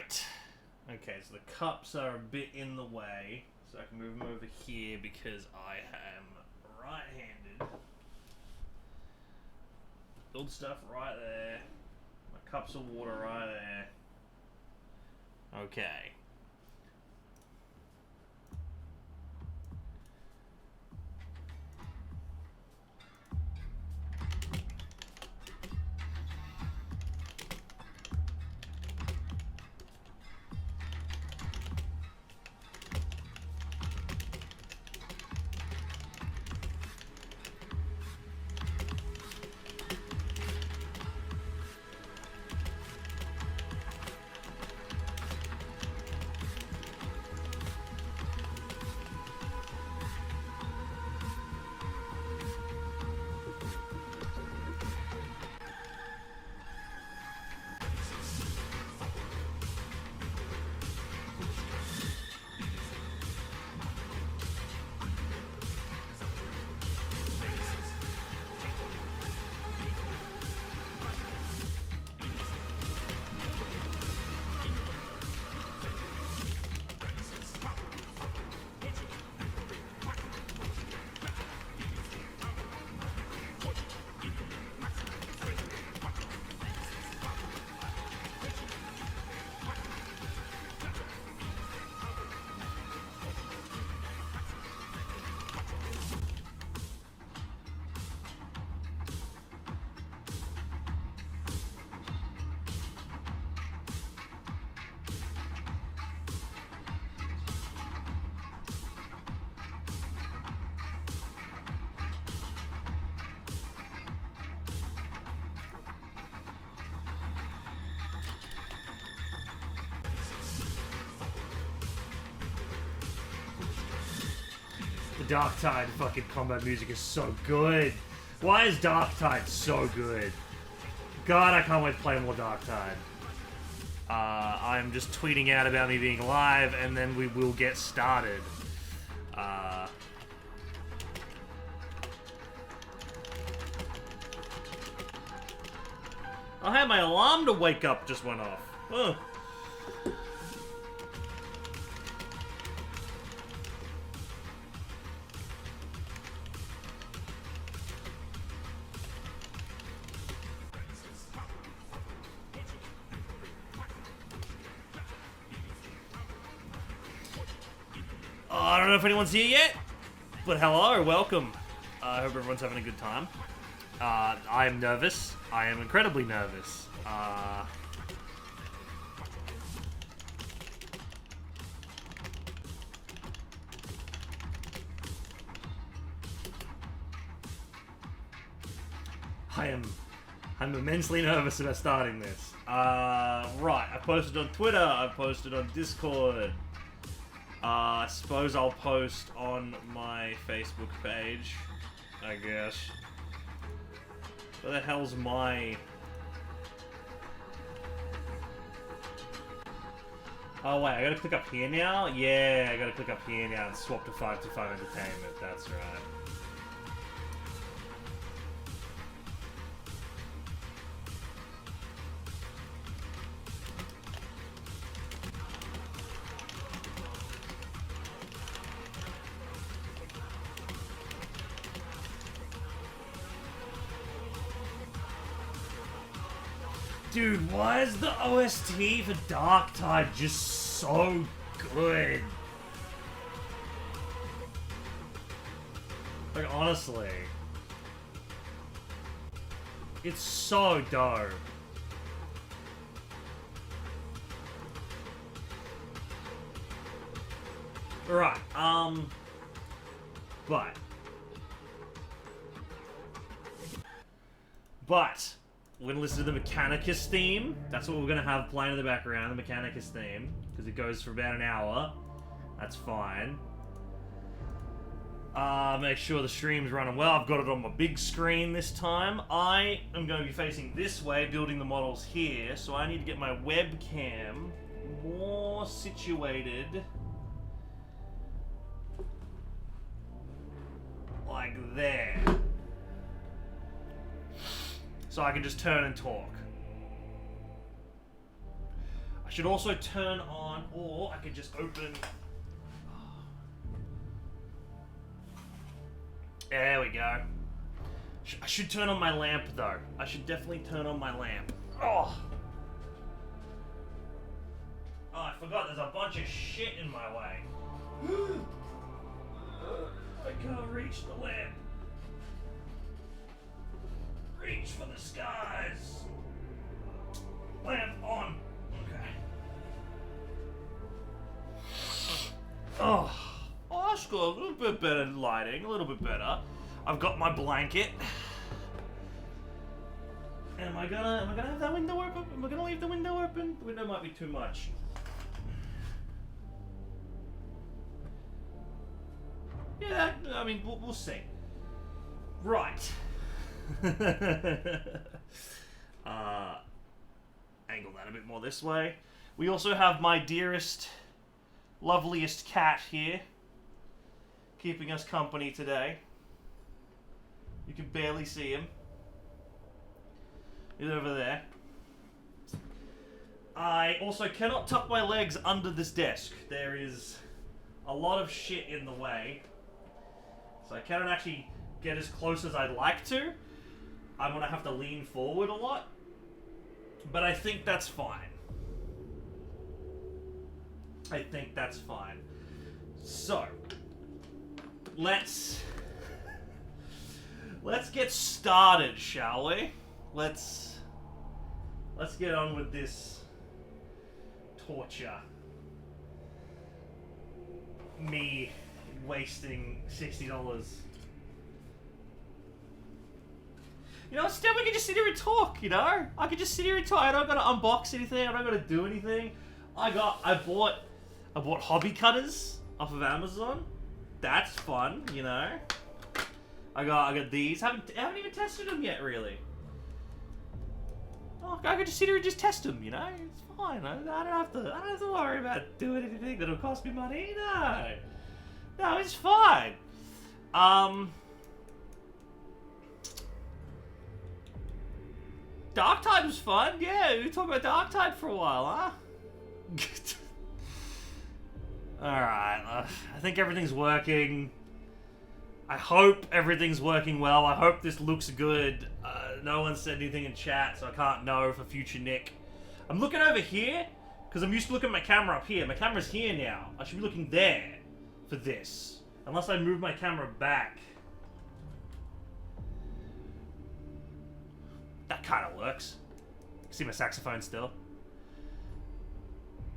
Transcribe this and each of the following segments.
Right. Okay, so the cups are a bit in the way, so I can move them over here because I am right-handed. Build stuff right there. My cups of water right there. Okay. The Dark Tide fucking combat music is so good. Why is Dark Tide so good? God, I can't wait to play more Dark Tide. I'm just tweeting out about me being live, and then we will get started. Oh, hey, my alarm to wake up just went off. Oh. I don't know if anyone's here yet, but hello, welcome. I hope everyone's having a good time. I am nervous. I am incredibly nervous. I'm immensely nervous about starting this. Right, I posted on Twitter, I posted on Discord. I suppose I'll post on my Facebook page, I guess. Where the hell's my... Oh wait, I gotta click up here now? Yeah, I gotta click up here now and swap to 525 Entertainment, that's right. Dude, why is the OST for Dark Tide just so good? Like, honestly. It's so dope. Right, But... we're going to listen to the Mechanicus theme. That's what we're going to have playing in the background, the Mechanicus theme. Because it goes for about an hour. That's fine. Make sure the stream's running well. I've got it on my big screen this time. I am going to be facing this way, building the models here. So I need to get my webcam more situated. Like there. So I can just turn and talk. I should also turn on, or I could just open... There we go. I should turn on my lamp, though. I should definitely turn on my lamp. Oh! Oh, I forgot there's a bunch of shit in my way. I can't reach the lamp. Reach for the skies. Lamp on. Okay. Oh, that's got a little bit better lighting, a little bit better. I've got my blanket. And am I gonna have that window open? Am I gonna leave the window open? The window might be too much. Yeah, I mean, we'll see. Right. Angle that a bit more this way. We also have my dearest, loveliest cat here, keeping us company today. You can barely see him. He's over there. I also cannot tuck my legs under this desk. There is a lot of shit in the way. So I cannot actually get as close as I'd like to. I'm gonna have to lean forward a lot. But I think that's fine. I think that's fine. So, let's get started, shall we? Let's get on with this torture. Me wasting $60. You know, instead we can just sit here and talk, you know? I can just sit here and talk. I don't gotta unbox anything, I don't gotta do anything. I bought hobby cutters off of Amazon. That's fun, you know? I got these. I haven't even tested them yet, really. Oh, I could just sit here and just test them, you know? It's fine. I don't have to worry about doing anything that'll cost me money. No, it's fine. Darktide was fun. Yeah, we talked about Darktide for a while, huh? Alright, I think everything's working. I hope everything's working well. I hope this looks good. No one said anything in chat, so I can't know for future Nick. I'm looking over here, because I'm used to looking at my camera up here. My camera's here now. I should be looking there for this. Unless I move my camera back. That kind of works. See my saxophone still.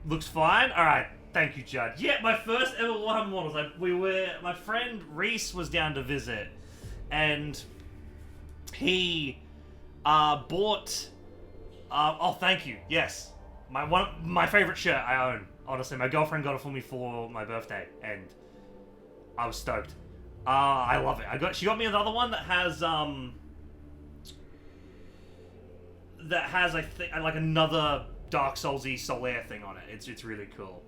Looks fine? Alright, thank you, Judd. Yeah, my first ever Warhammer models. My friend Reese was down to visit, and he bought. Oh, thank you. Yes, my favorite shirt I own. Honestly, my girlfriend got it for me for my birthday, and I was stoked. I love it. She got me another one that has I think like another Dark Souls-y Solaire thing on it. It's really cool.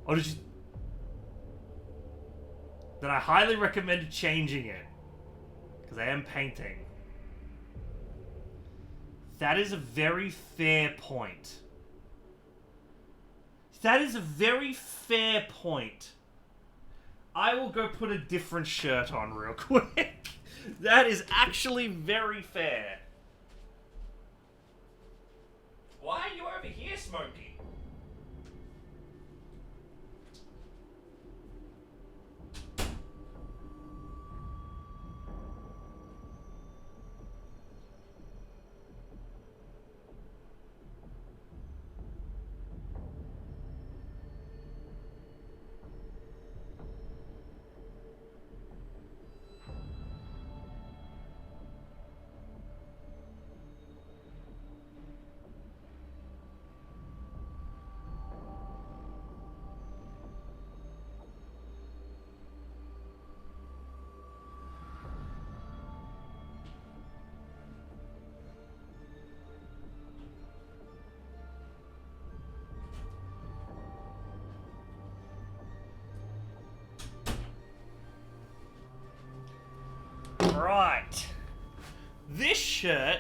Oh, did you? Then I highly recommend changing it, because I am painting. That is a very fair point. That is a very fair point. I will go put a different shirt on real quick. That is actually very fair. Why are you over here, Smokey? Right. This shirt...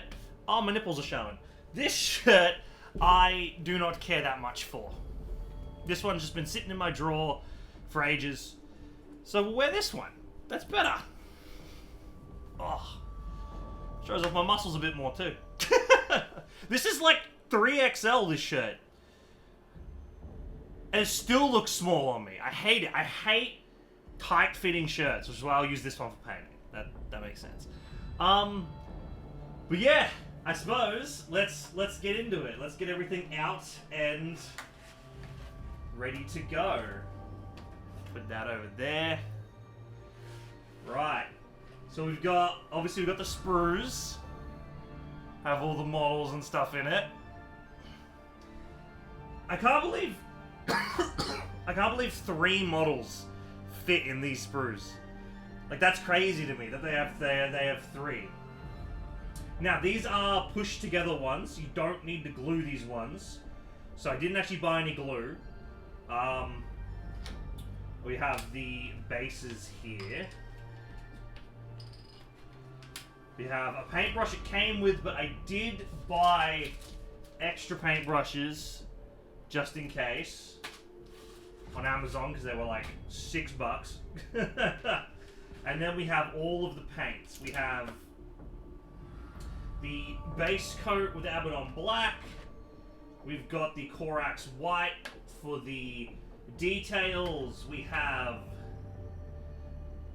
Oh, my nipples are showing. This shirt, I do not care that much for. This one's just been sitting in my drawer for ages. So we'll wear this one. That's better. Oh. Shows off my muscles a bit more too. This is like 3XL, this shirt. And it still looks small on me. I hate it. I hate tight-fitting shirts, which is why I'll use this one for painting. That makes sense. But yeah, I suppose let's get into it. Let's get everything out and ready to go. Put that over there. Right. So we've got the sprues. Have all the models and stuff in it. I can't believe 3 models fit in these sprues. Like, that's crazy to me that they have 3. Now, these are pushed together ones. You don't need to glue these ones. So I didn't actually buy any glue. We have the bases here. We have a paintbrush it came with, but I did buy extra paintbrushes just in case on Amazon because they were like $6. And then we have all of the paints. We have the base coat with Abaddon Black. We've got the Corax White for the details. We have...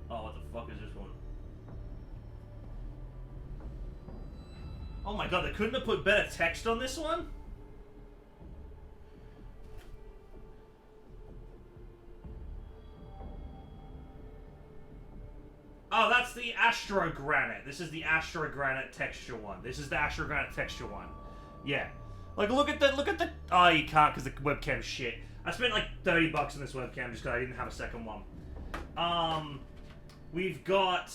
Oh, what the fuck is this one? Oh my god, they couldn't have put better text on this one? Oh, that's the Astro Granite. This is the Astro Granite texture one. This is the Astro Granite texture one. Yeah. Like, look at the... Oh, you can't because the webcam's shit. I spent like $30 on this webcam just because I didn't have a second one. We've got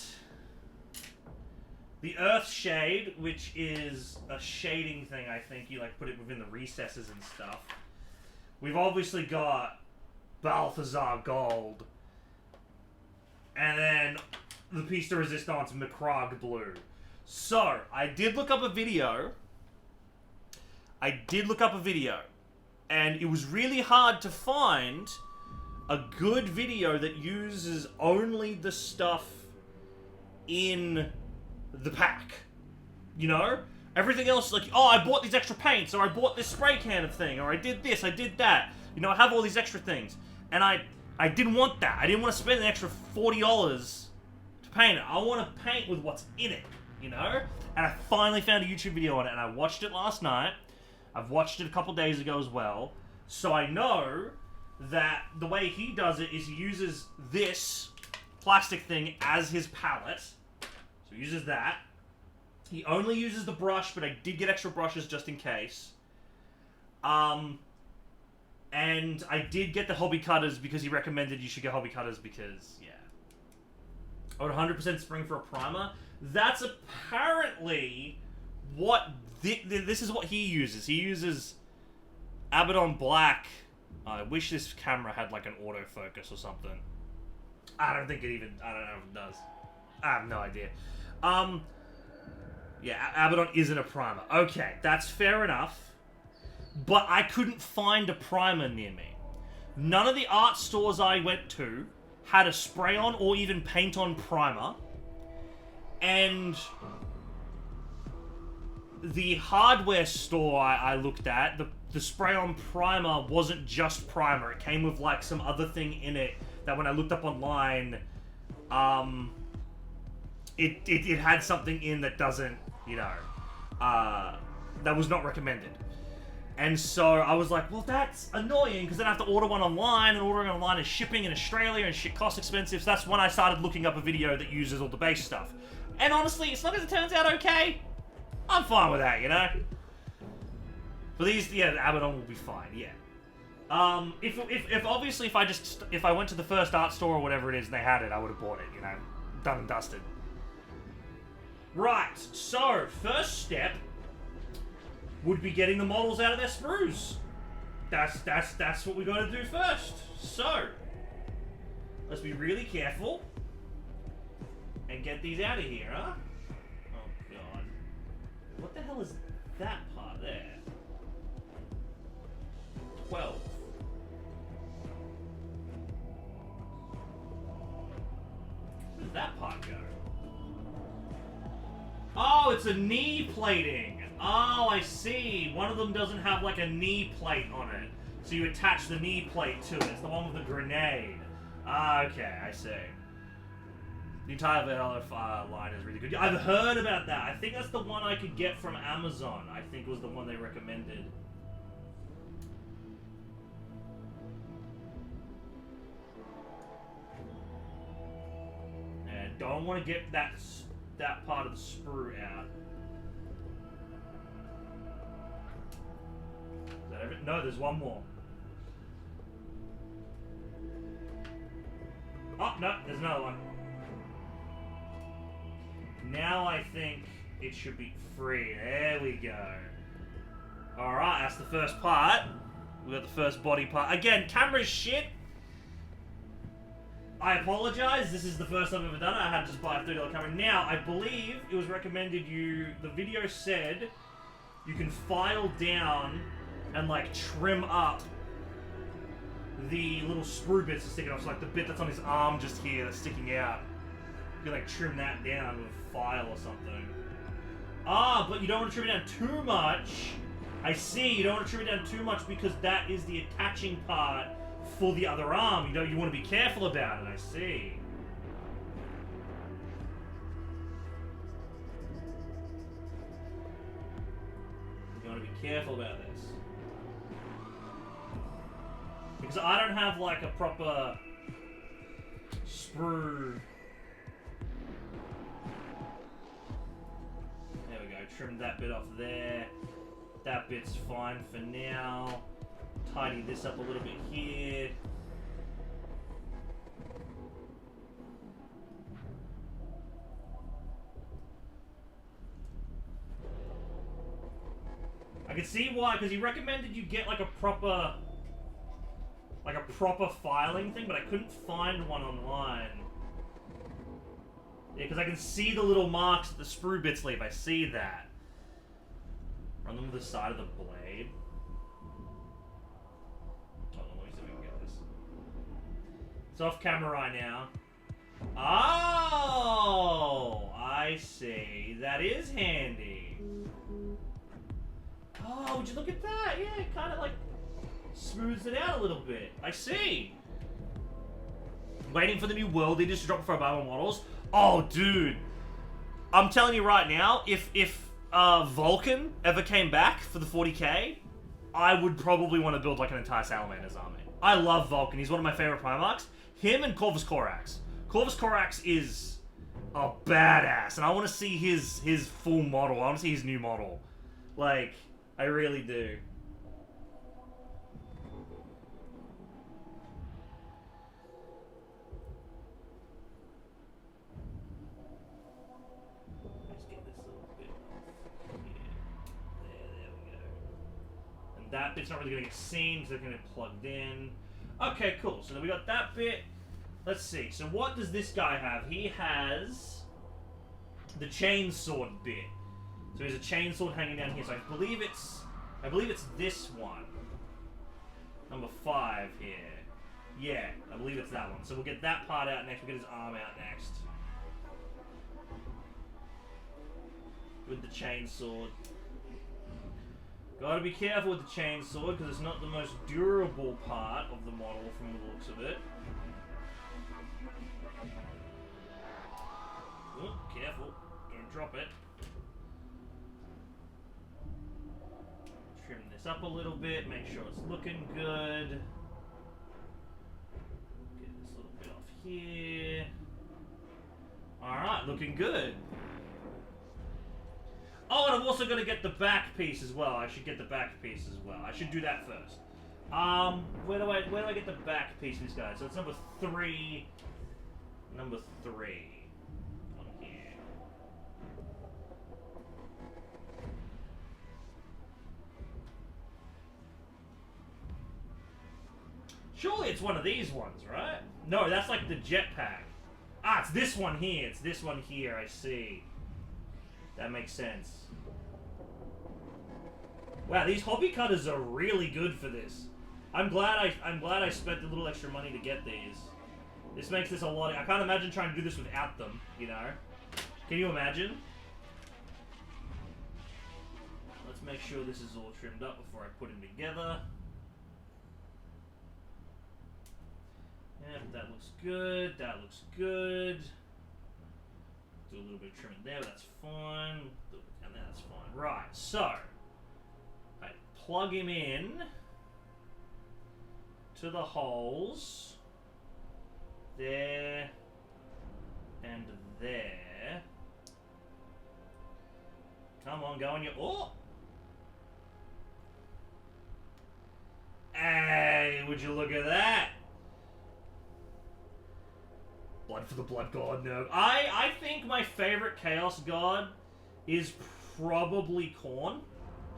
the Earth Shade, which is a shading thing, I think. You, like, put it within the recesses and stuff. We've obviously got Balthazar Gold. And then the Piece de Resistance Macragge Blue. So, I did look up a video. And it was really hard to find a good video that uses only the stuff in the pack. You know? Everything else is like, oh, I bought these extra paints, or I bought this spray can of thing, or I did this, I did that. You know, I have all these extra things. And I didn't want that. I didn't want to spend an extra $40 to paint it. I want to paint with what's in it, you know? And I finally found a YouTube video on it, and I watched it last night. I've watched it a couple days ago as well. So I know that the way he does it is he uses this plastic thing as his palette. So he uses that. He only uses the brush, but I did get extra brushes just in case. And I did get the hobby cutters because he recommended you should get hobby cutters because, yeah. I would 100% spring for a primer. That's apparently what... This is what he uses. He uses Abaddon Black. I wish this camera had like an autofocus or something. I don't know if it does. I have no idea. Yeah, Abaddon isn't a primer. Okay, that's fair enough. But I couldn't find a primer near me. None of the art stores I went to had a spray-on or even paint-on primer. And the hardware store I looked at, the spray-on primer wasn't just primer. It came with like some other thing in it that when I looked up online, it had something in that doesn't, you know, that was not recommended. And so I was like, well, that's annoying because then I have to order one online, and ordering online is shipping in Australia and shit costs expensive. So that's when I started looking up a video that uses all the base stuff. And honestly, as long as it turns out okay, I'm fine with that, you know? For these, yeah, the Abaddon will be fine, yeah. If obviously if I went to the first art store or whatever it is and they had it, I would have bought it, you know? Done and dusted. Right, so, first step would be getting the models out of their sprues. That's what we gotta do first. So, let's be really careful and get these out of here, huh? Oh god. What the hell is that part there. 12. Where did that part go? Oh, it's a knee plating. Oh, I see. One of them doesn't have like a knee plate on it. So you attach the knee plate to it. It's the one with the grenade. Ah, okay, I see. The entire Valor line is really good. I've heard about that. I think that's the one I could get from Amazon. I think was the one they recommended. And don't want to get that part of the sprue out. Is that everything? No, there's one more. Oh, no, there's another one. Now I think it should be free. There we go. Alright, that's the first part. We got the first body part. Again, camera's shit. I apologize. This is the first time I've ever done it. I had to just buy a $30 camera. Now, I believe it was recommended the video said you can file down and like trim up the little sprue bits that's sticking off. So like the bit that's on his arm just here that's sticking out. You can like trim that down with a file or something. Ah, but you don't want to trim it down too much. I see, you don't want to trim it down too much because that is the attaching part for the other arm. You want to be careful about it, I see. You want to be careful about this. Because I don't have like a proper sprue. There we go, trim that bit off there. That bit's fine for now. Tidy this up a little bit here. I can see why, because he recommended you get like a proper filing thing, but I couldn't find one online. Yeah, because I can see the little marks that the sprue bits leave. I see that. Run them with the side of the blade. Hold on, let me see if we can get this. It's off camera right now. Oh, I see. That is handy. Oh, would you look at that? Yeah, it kind of like smooths it out a little bit. I see. Waiting for the new World Leaders to drop for our models. Oh, dude. I'm telling you right now, if Vulcan ever came back for the 40k, I would probably want to build like an entire Salamander's army. I love Vulcan. He's one of my favorite Primarchs. Him and Corvus Corax. Corvus Corax is a badass, and I want to see his full model. I want to see his new model. Like, I really do. That bit's not really going to get seen because they're going to get plugged in. Okay, cool. So then we got that bit. Let's see. So what does this guy have? He has the chainsword bit. So there's a chainsword hanging down here. So I believe it's this one. Number 5 here. Yeah, I believe it's that one. So we'll get that part out next. We'll get his arm out next. With the chainsword. Gotta be careful with the chainsword because it's not the most durable part of the model from the looks of it. Oh, careful. Don't drop it. Trim this up a little bit, make sure it's looking good. Get this little bit off here. Alright, looking good. Oh, and I'm also going to get the back piece as well. I should get the back piece as well. I should do that first. Where do I get the back piece of this guy? So it's number 3. Number 3. On here. Surely it's one of these ones, right? No, that's like the jetpack. Ah, it's this one here. It's this one here. I see. That makes sense. Wow, these hobby cutters are really good for this. I'm glad I spent a little extra money to get these. This makes this a lot. I can't imagine trying to do this without them, you know? Can you imagine? Let's make sure this is all trimmed up before I put them together. Yep, that looks good. That looks good. Do a little bit of trimming there, that's fine. And that's fine. Right, so I plug him in to the holes there and there. Come on, go on your... Oh! Hey, would you look at that? Blood for the Blood God, no. I think my favorite Chaos God is probably Khorne,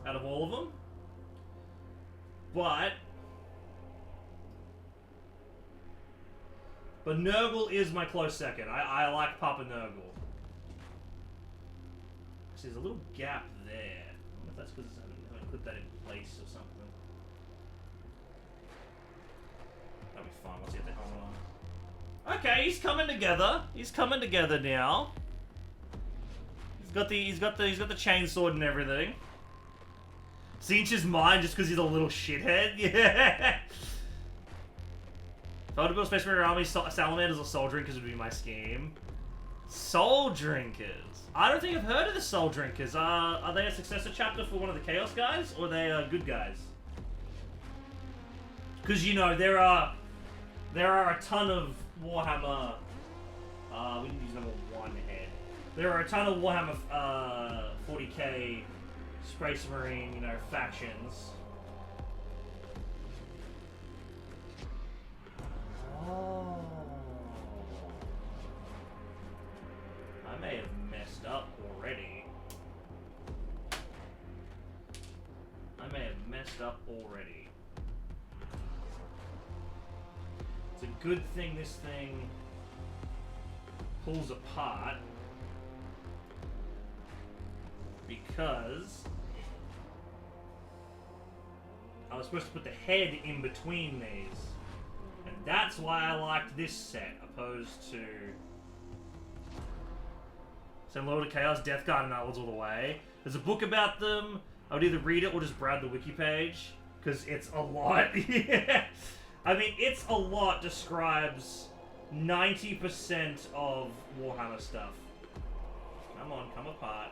out of all of them. But Nurgle is my close second. I like Papa Nurgle. So there's a little gap there. I wonder if that's because I haven't put that in place or something. That'll be fine once you get the helmet on. Okay, he's coming together. He's coming together now. He's got the chainsword and everything. Tzeentch's mine just because he's a little shithead. Yeah. If I were to build Space Marine Army, Salamanders or Soul Drinkers would be my scheme. Soul Drinkers. I don't think I've heard of the Soul Drinkers. Are they a successor chapter for one of the Chaos guys, or are they good guys? Because you know there are a ton of Warhammer. We can use number 1 head. There are a ton of Warhammer 40k Space Marine, you know, factions. Oh. I may have messed up already. It's a good thing this thing pulls apart, because I was supposed to put the head in between these. And that's why I liked this set, opposed to Send Lord of Chaos, Death Guard, and Outlaws all the way. There's a book about them. I would either read it or just browse the wiki page, because it's a lot. Yeah. I mean, it's a lot. Describes 90% of Warhammer stuff. Come on, come apart.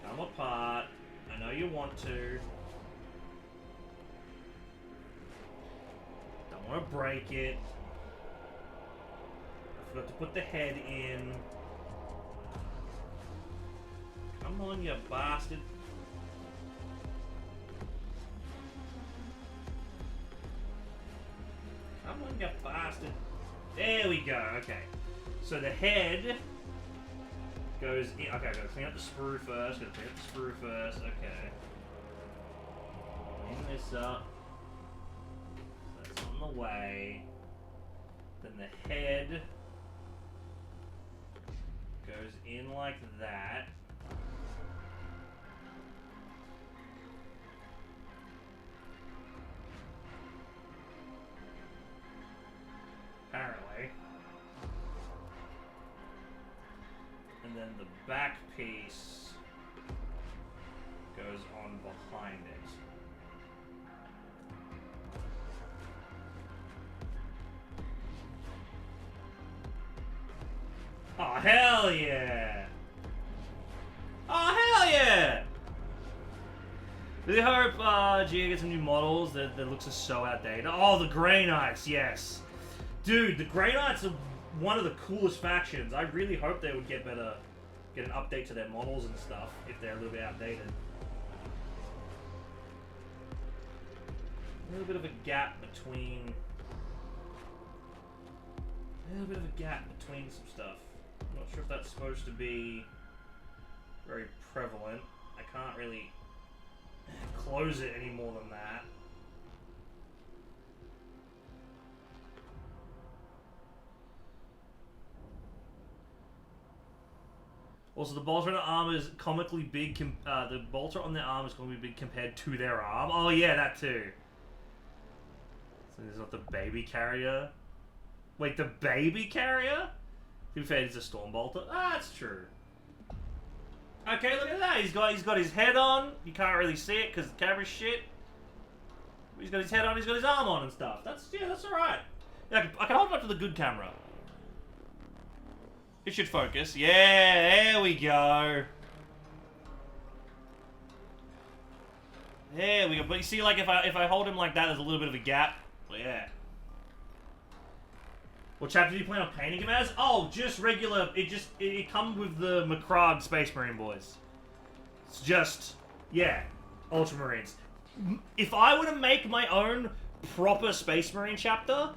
Come apart. I know you want to. Don't want to break it. I forgot to put the head in. Come on, you bastard. Come on, you bastard. There we go, okay. So the head goes in. Okay, I've got to clean up the sprue first. Gotta clean up the sprue first, okay. Clean this up. So that's on the way. Then the head goes in like that. Apparently. And then the back piece goes on behind it. Oh, hell yeah! Oh, hell yeah! Really hope Gia gets some new models that looks so outdated. Oh, the Grey Knights, yes! Dude, the Grey Knights are one of the coolest factions. I really hope they would get an update to their models and stuff if they're a little bit outdated. A little bit of a gap between some stuff. I'm not sure if that's supposed to be very prevalent. I can't really close it any more than that. Also, the bolter on the arm is comically big. The bolter on their arm is comically big compared to their arm. Oh yeah, that too. So there's not the baby carrier. Wait, the baby carrier? To be fair, he's a storm bolter. Ah, that's true. Okay, look at that. He's got his head on. You can't really see it because the camera's shit. He's got his head on. He's got his arm on and stuff. That's all right. Yeah, I can hold it up to the good camera. It should focus. Yeah, there we go. There we go. But you see, like if I hold him like that, there's a little bit of a gap. Well, yeah. What chapter do you plan on painting him as? Oh, just regular. It comes with the Macragge Space Marine boys. It's just, yeah, Ultramarines. If I were to make my own proper Space Marine chapter,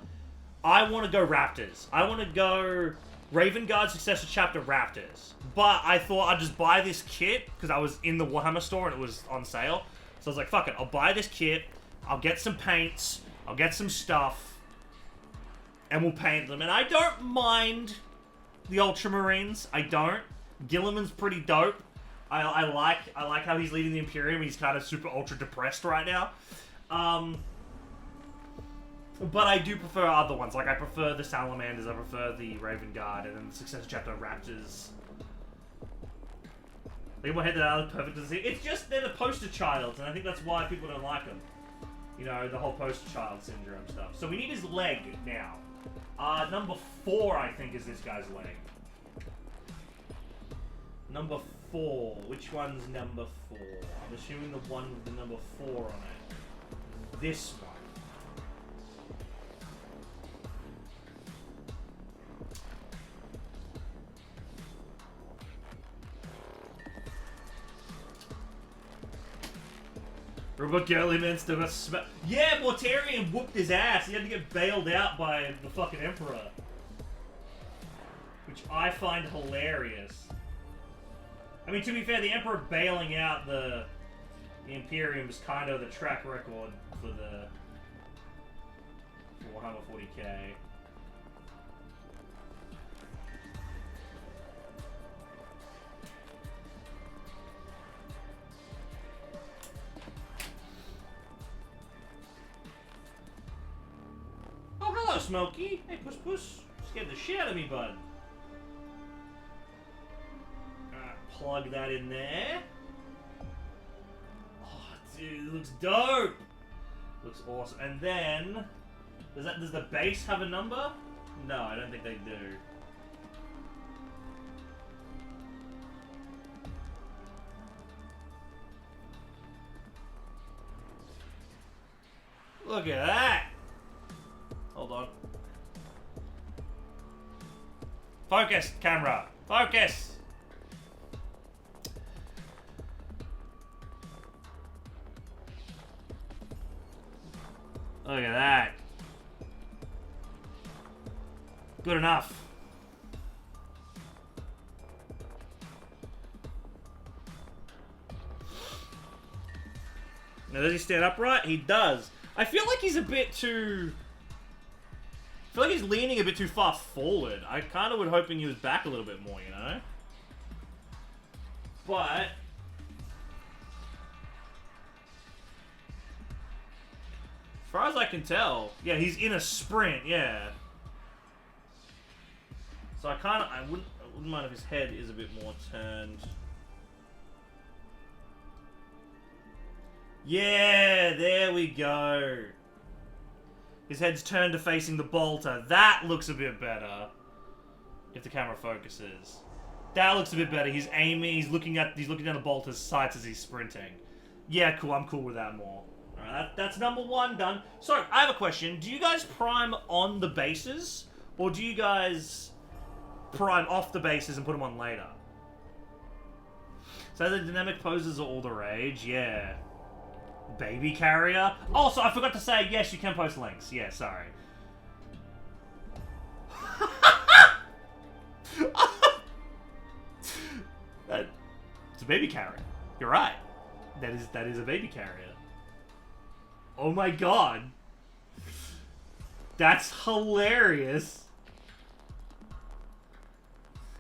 I want to go Raptors. I want to go Raven Guard Successor Chapter Raptors. But I thought I'd just buy this kit, because I was in the Warhammer store and it was on sale. So I was like, fuck it, I'll buy this kit, I'll get some paints, I'll get some stuff, and we'll paint them. And I don't mind the Ultramarines. I don't. Gilliman's pretty dope. I like how he's leading the Imperium. He's kind of super ultra depressed right now. But I do prefer other ones. Like, I prefer the Salamanders, I prefer the Raven Guard, and then the Successor Chapter Raptors. They want head that out perfect to see. It's just they're the poster childs, and I think that's why people don't like them. You know, the whole poster child syndrome stuff. So we need his leg now. Number 4, I think, is this guy's leg. Number 4. Which one's number 4? I'm assuming the one with the number 4 on it. This one. Robot Gilliman's to a yeah, Mortarion whooped his ass. He had to get bailed out by the fucking Emperor. Which I find hilarious. I mean, to be fair, the Emperor bailing out the Imperium is kind of the track record for the Warhammer 40k. Oh, hello, Smokey. Hey, Puss Puss. Scared the shit out of me, bud. Plug that in there. Oh, dude, it looks dope. Looks awesome. And then, does the base have a number? No, I don't think they do. Look at that. Hold on. Focus, camera. Focus. Look at that. Good enough. Now, does he stand upright? He does. I feel like he's a bit too... I feel like he's leaning a bit too far forward. I kind of was hoping he was back a little bit more, you know? But... as far as I can tell, yeah, he's in a sprint, yeah. So I wouldn't mind if his head is a bit more turned. Yeah, there we go. His head's turned to facing the bolter. That looks a bit better. If the camera focuses. That looks a bit better. He's aiming, he's looking down the bolter's sights as he's sprinting. Yeah, cool, I'm cool with that more. Alright, that's number 1 done. So, I have a question. Do you guys prime on the bases? Or do you guys prime off the bases and put them on later? So the dynamic poses are all the rage, yeah. Baby carrier. Also, I forgot to say, yes, you can post links. Yeah, sorry. It's a baby carrier. You're right. That is a baby carrier. Oh my god. That's hilarious.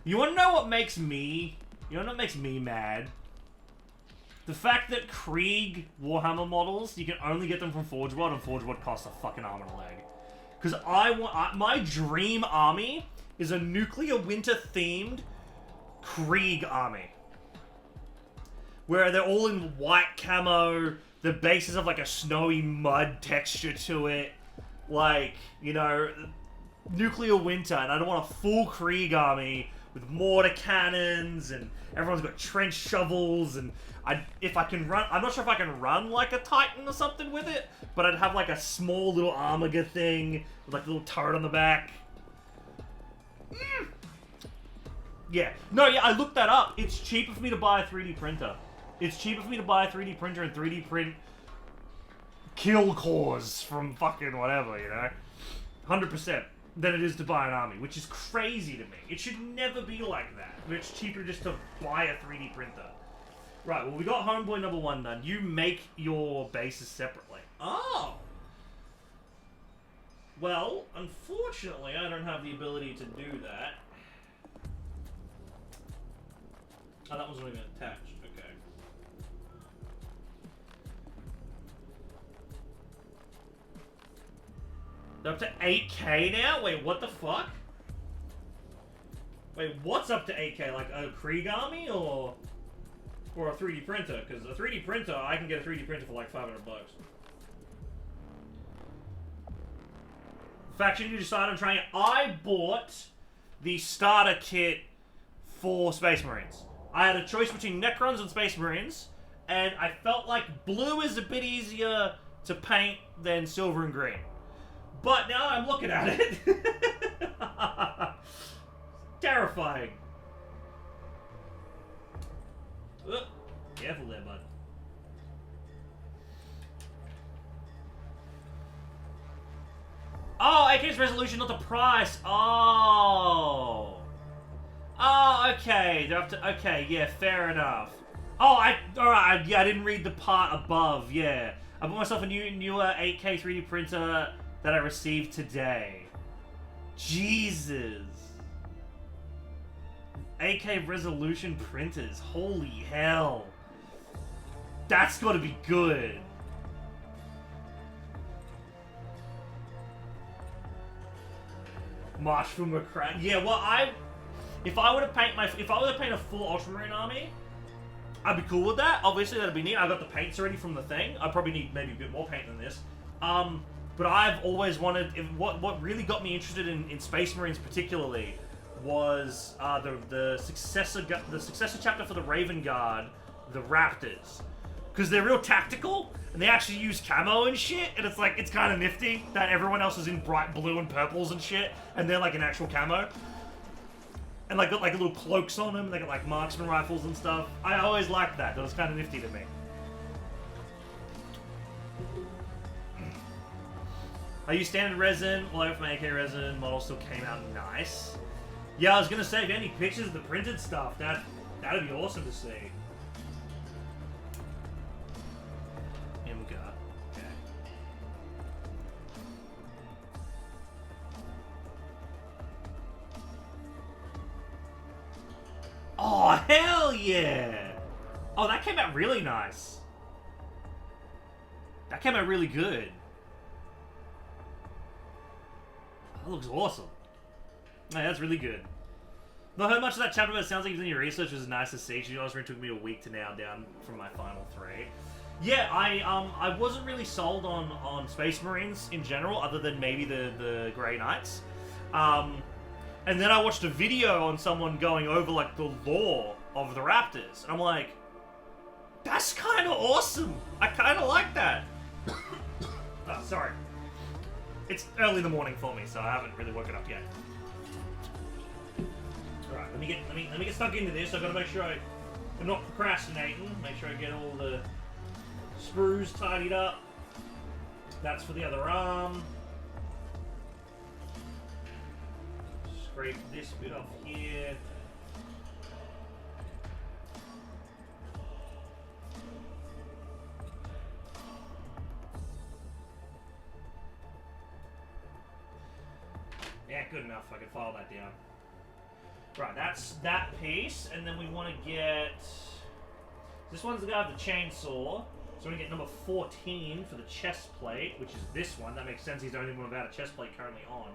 You want to know what makes me You know what makes me mad? The fact that Krieg Warhammer models, you can only get them from Forge World, and Forge World costs a fucking arm and a leg. Because my dream army is a nuclear winter themed Krieg army. Where they're all in white camo, the bases have like a snowy mud texture to it. Like, you know, nuclear winter, and I don't want a full Krieg army with mortar cannons, and everyone's got trench shovels, and if I can run, I'm not sure if I can run like a Titan or something with it, but I'd have like a small little Armiger thing with like a little turret on the back. Yeah. No, yeah, I looked that up. It's cheaper for me to buy a 3D printer. It's cheaper for me to buy a 3D printer and 3D print kill cores from fucking whatever, you know? 100% than it is to buy an army, which is crazy to me. It should never be like that. But it's cheaper just to buy a 3D printer. Right, well, we got Homeboy number 1 done. You make your bases separately. Oh! Well, unfortunately, I don't have the ability to do that. Oh, that wasn't even attached. Okay. They're up to 8K now? Wait, what the fuck? Wait, what's up to 8K? Like a Krieg army or a 3D printer? Because a 3D printer, I can get a 3D printer for like 500 bucks. Faction, you decided on trying it. I bought the starter kit for Space Marines. I had a choice between Necrons and Space Marines, and I felt like blue is a bit easier to paint than silver and green. But now I'm looking at it. Terrifying. Ugh. Careful there, bud. Oh, AK's resolution, not the price. Oh. Oh, okay. They're up to, okay, yeah, fair enough. Oh, alright, yeah, I didn't read the part above, yeah. I bought myself a newer 8K 3D printer that I received today. Jesus. 8K resolution printers, holy hell. That's gotta be good. March from McCracken. Yeah, well, if I were to paint a full Ultramarine army, I'd be cool with that. Obviously, that'd be neat. I got the paints already from the thing. I probably need maybe a bit more paint than this. But I've always wanted. What really got me interested in Space Marines particularly was the successor chapter for the Raven Guard, the Raptors, because they're real tactical and they actually use camo and shit. And it's like, it's kind of nifty that everyone else is in bright blue and purples and shit, and they're like an actual camo. And like got like little cloaks on them. They got like marksman rifles and stuff. I always liked that. That was kind of nifty to me. I use standard resin. Well, if my AK resin model still came out nice. Yeah, I was gonna say, if you have any pictures of the printed stuff, that'd be awesome to see. Imga. Okay. Oh, hell yeah! Oh, that came out really nice. That came out really good. That looks awesome. Yeah, that's really good. Not heard much of that chapter, but it sounds like you've done your research, which is nice to see. It took me a week to nail down from my final 3. Yeah, I wasn't really sold on Space Marines in general, other than maybe the Grey Knights. And then I watched a video on someone going over like the lore of the Raptors, and I'm like, that's kind of awesome. I kind of like that. Oh, sorry. It's early in the morning for me, so I haven't really woken up yet. Alright, let me get stuck into this. I've got to make sure I'm not procrastinating. Make sure I get all the sprues tidied up. That's for the other arm. Scrape this bit off here. Yeah, good enough. I can file that down. Right, that's that piece, and then we want to get... This one's the guy with the chainsaw, so we're going to get number 14 for the chest plate, which is this one. That makes sense, he's the only one without a chest plate currently on.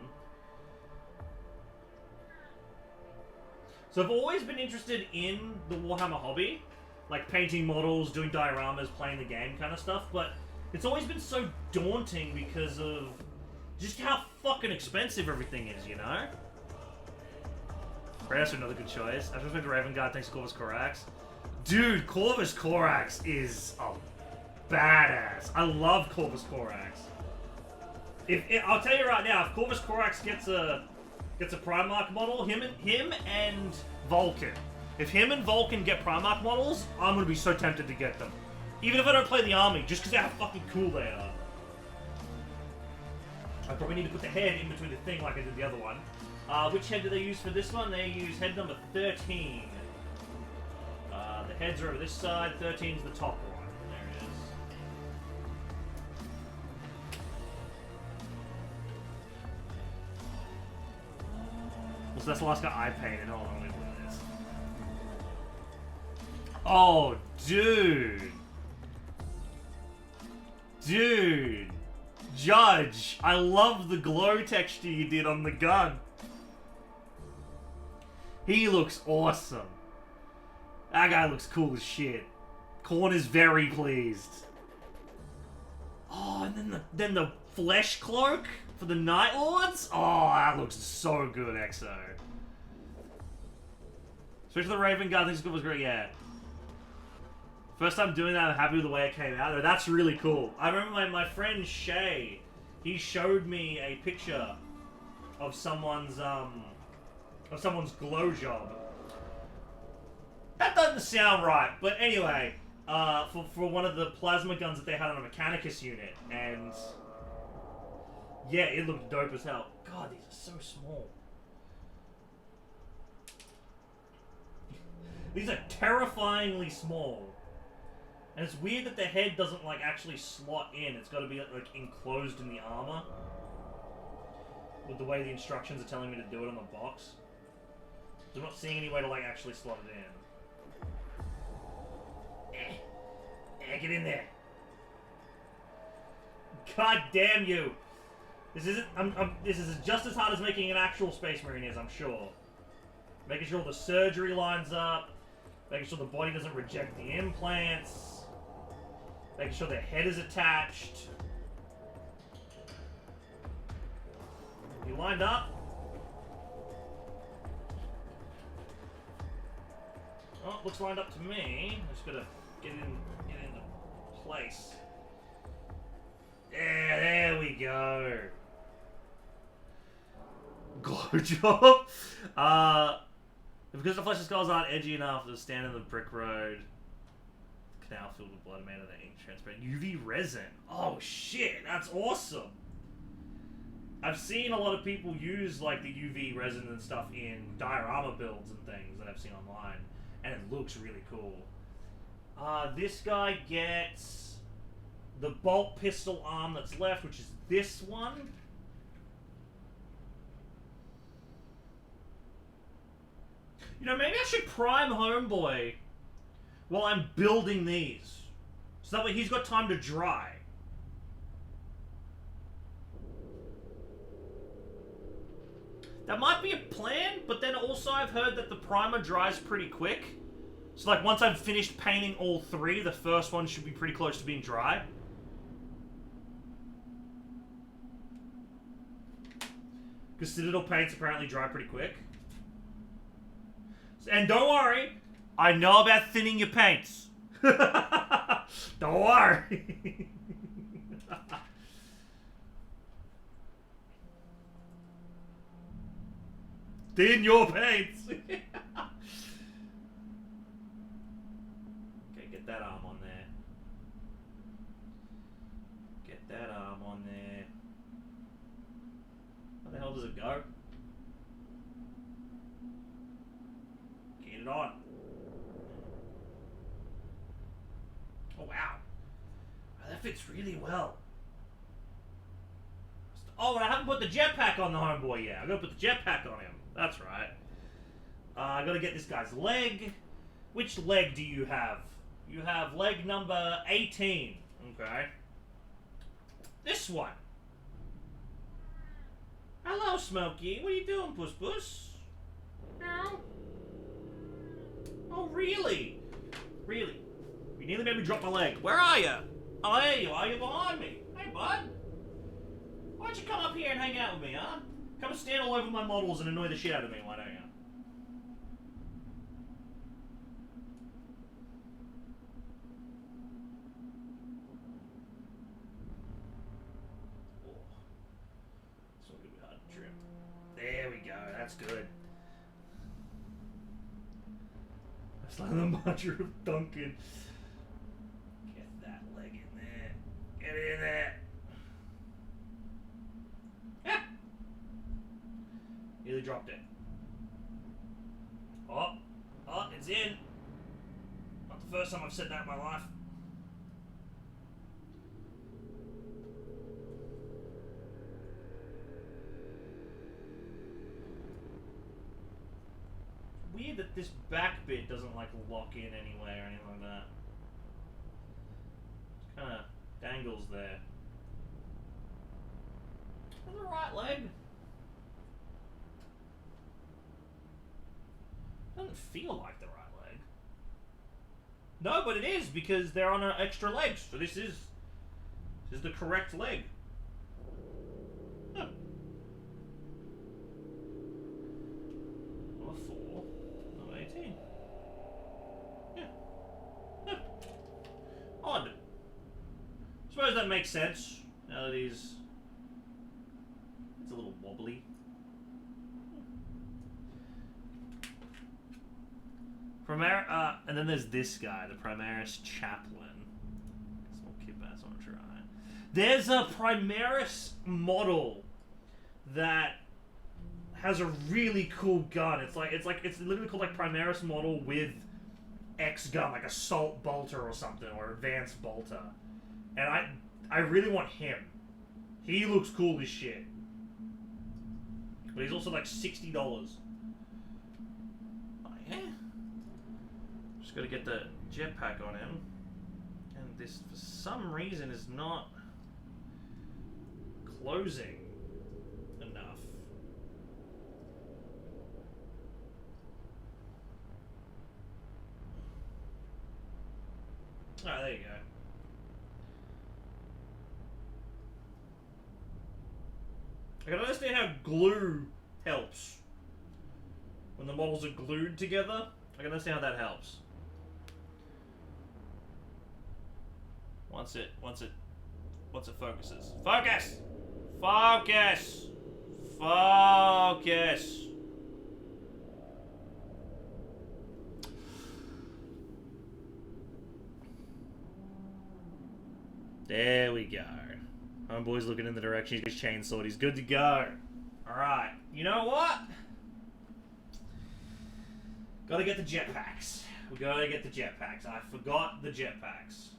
So I've always been interested in the Warhammer hobby, like painting models, doing dioramas, playing the game kind of stuff, but it's always been so daunting because of just how fucking expensive everything is, you know? That's another good choice. I've just been to Raven Guard, thanks to Corvus Corax. Dude, Corvus Corax is a badass. I love Corvus Corax. I'll tell you right now, if Corvus Corax gets a Primarch model, him and Vulcan. If him and Vulcan get Primarch models, I'm gonna be so tempted to get them. Even if I don't play the army, just because of how fucking cool they are. I probably need to put the head in between the thing like I did the other one. Which head do they use for this one? They use head number 13. The heads are over this side, 13's the top one. There it is. So that's the last guy I painted. Hold on, let me look at this. Oh, dude. Dude. Judge, I love the glow texture you did on the gun. He looks awesome. That guy looks cool as shit. Korn is very pleased. Oh, and then the flesh cloak for the Night Lords? Oh, that looks so good, Exo. Especially the Raven Guard, I think was great, yeah. First time doing that, I'm happy with the way it came out. That's really cool. I remember my friend Shay, he showed me a picture of someone's glow job. That doesn't sound right, but anyway, for one of the plasma guns that they had on a Mechanicus unit, and yeah, it looked dope as hell. God, these are so small. These are terrifyingly small. And it's weird that the head doesn't, like, actually slot in. It's got to be, like, enclosed in the armor. With the way the instructions are telling me to do it on the box. So I'm not seeing any way to, like, actually slot it in. Get in there. God damn you. This isn't... this is just as hard as making an actual Space Marine is, I'm sure. Making sure the surgery lines up. Making sure the body doesn't reject the implants. Making sure the head is attached. You lined up? Oh, looks lined up to me. I'm just gonna get into place. Yeah, there we go. Glow job. Because the flesh and skulls aren't edgy enough to stand in the brick road. Canal filled with blood made of the ink transparent. UV resin. Oh shit, that's awesome. I've seen a lot of people use like the UV resin and stuff in diorama builds and things that I've seen online, and it looks really cool. This guy gets the bolt pistol arm that's left, which is this one. You know, maybe I should prime Homeboy while I'm building these. So that way he's got time to dry. That might be a plan, but then also I've heard that the primer dries pretty quick. So like once I've finished painting all three, the first one should be pretty close to being dry. Because Citadel paints apparently dry pretty quick. And don't worry, I know about thinning your paints. Don't worry. Thin your paints. Okay, get that arm on there. Get that arm on there. How the hell does it go? Get it on. Oh wow. That fits really well. Oh, and I haven't put the jetpack on the Homeboy yet. I'm gonna put the jetpack on him. That's right. I gotta get this guy's leg. Which leg do you have? You have leg number 18. Okay. This one. Hello, Smokey. What are you doing, Puss Puss? No. Oh, really? Really? You nearly made me drop my leg. Where are you? Oh, there you are. You're behind me. Hey, bud. Why don't you come up here and hang out with me, huh? Come and stand all over my models and annoy the shit out of me, why don't you? Oh. It's not gonna be hard to trim. There we go. That's good. That's like the Mudger of Duncan. Get that leg in there. Get it in there. Yeah. Nearly dropped it. Oh, it's in. Not the first time I've said that in my life. Weird that this back bit doesn't like lock in anyway or anything like that. Just kind of dangles there. Is that the right leg? Doesn't feel like the right leg. No, but it is because they're on an extra leg. So this is the correct leg. Huh. Number 4, number 18. Yeah. Huh. Odd. Suppose that makes sense. Now that it's a little wobbly. And then there's this guy, the Primaris Chaplain. Small kid bass on a try. There's a Primaris model that has a really cool gun. It's literally called like Primaris model with X gun, like Assault Bolter or something, or Advanced Bolter. And I really want him. He looks cool as shit. But he's also like $60. Oh yeah. Just gotta get the jetpack on him. And this, for some reason, is not closing enough. Alright, there you go. I can understand how glue helps. When the models are glued together, I can understand how that helps. Once it focuses. Focus! Focus! Focus! There we go. Homeboy's looking in the direction he's chainsawed. He's good to go. Alright. You know what? Gotta get the jetpacks. We gotta get the jetpacks. I forgot the jetpacks.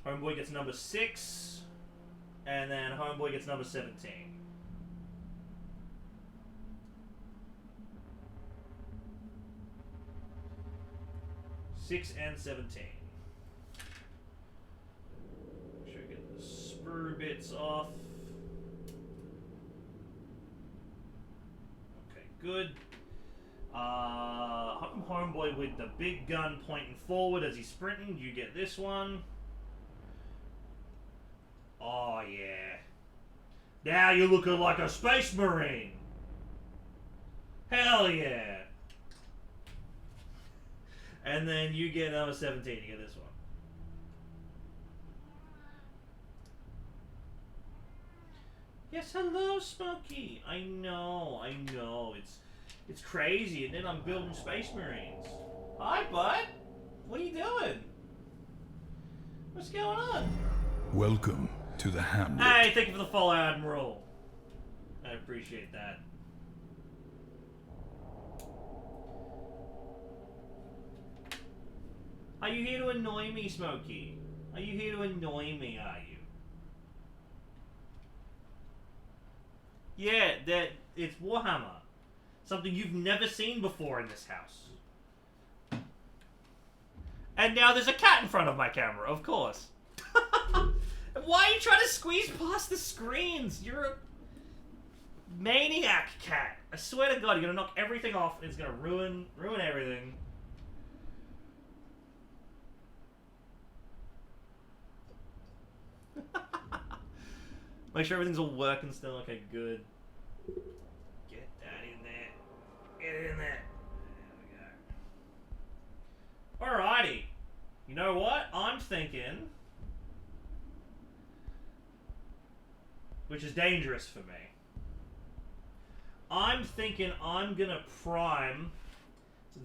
Homeboy gets number 6. And then Homeboy gets number 17. Six and 17. Make sure I get the sprue bits off. Okay, good. Homeboy with the big gun pointing forward as he's sprinting. You get this one. Oh, yeah. Now you're looking like a space marine. Hell yeah. And then you get number 17. You get this one. Yes, hello, Smokey. I know. It's crazy. And then I'm building Space Marines. Hi, bud. What are you doing? What's going on? Welcome to the Hamlet. Hey, thank you for the follow, Admiral. I appreciate that. Are you here to annoy me, Smokey? Are you here to annoy me, are you? Yeah, it's Warhammer. Something you've never seen before in this house. And now there's a cat in front of my camera, of course. Why are you trying to squeeze past the screens? You're a maniac, cat. I swear to God, you're gonna knock everything off. And it's gonna ruin everything. Make sure everything's all working still. Okay, good. Get that in there. Get it in there. There we go. Alrighty. You know what? I'm thinking, which is dangerous for me. I'm thinking I'm gonna prime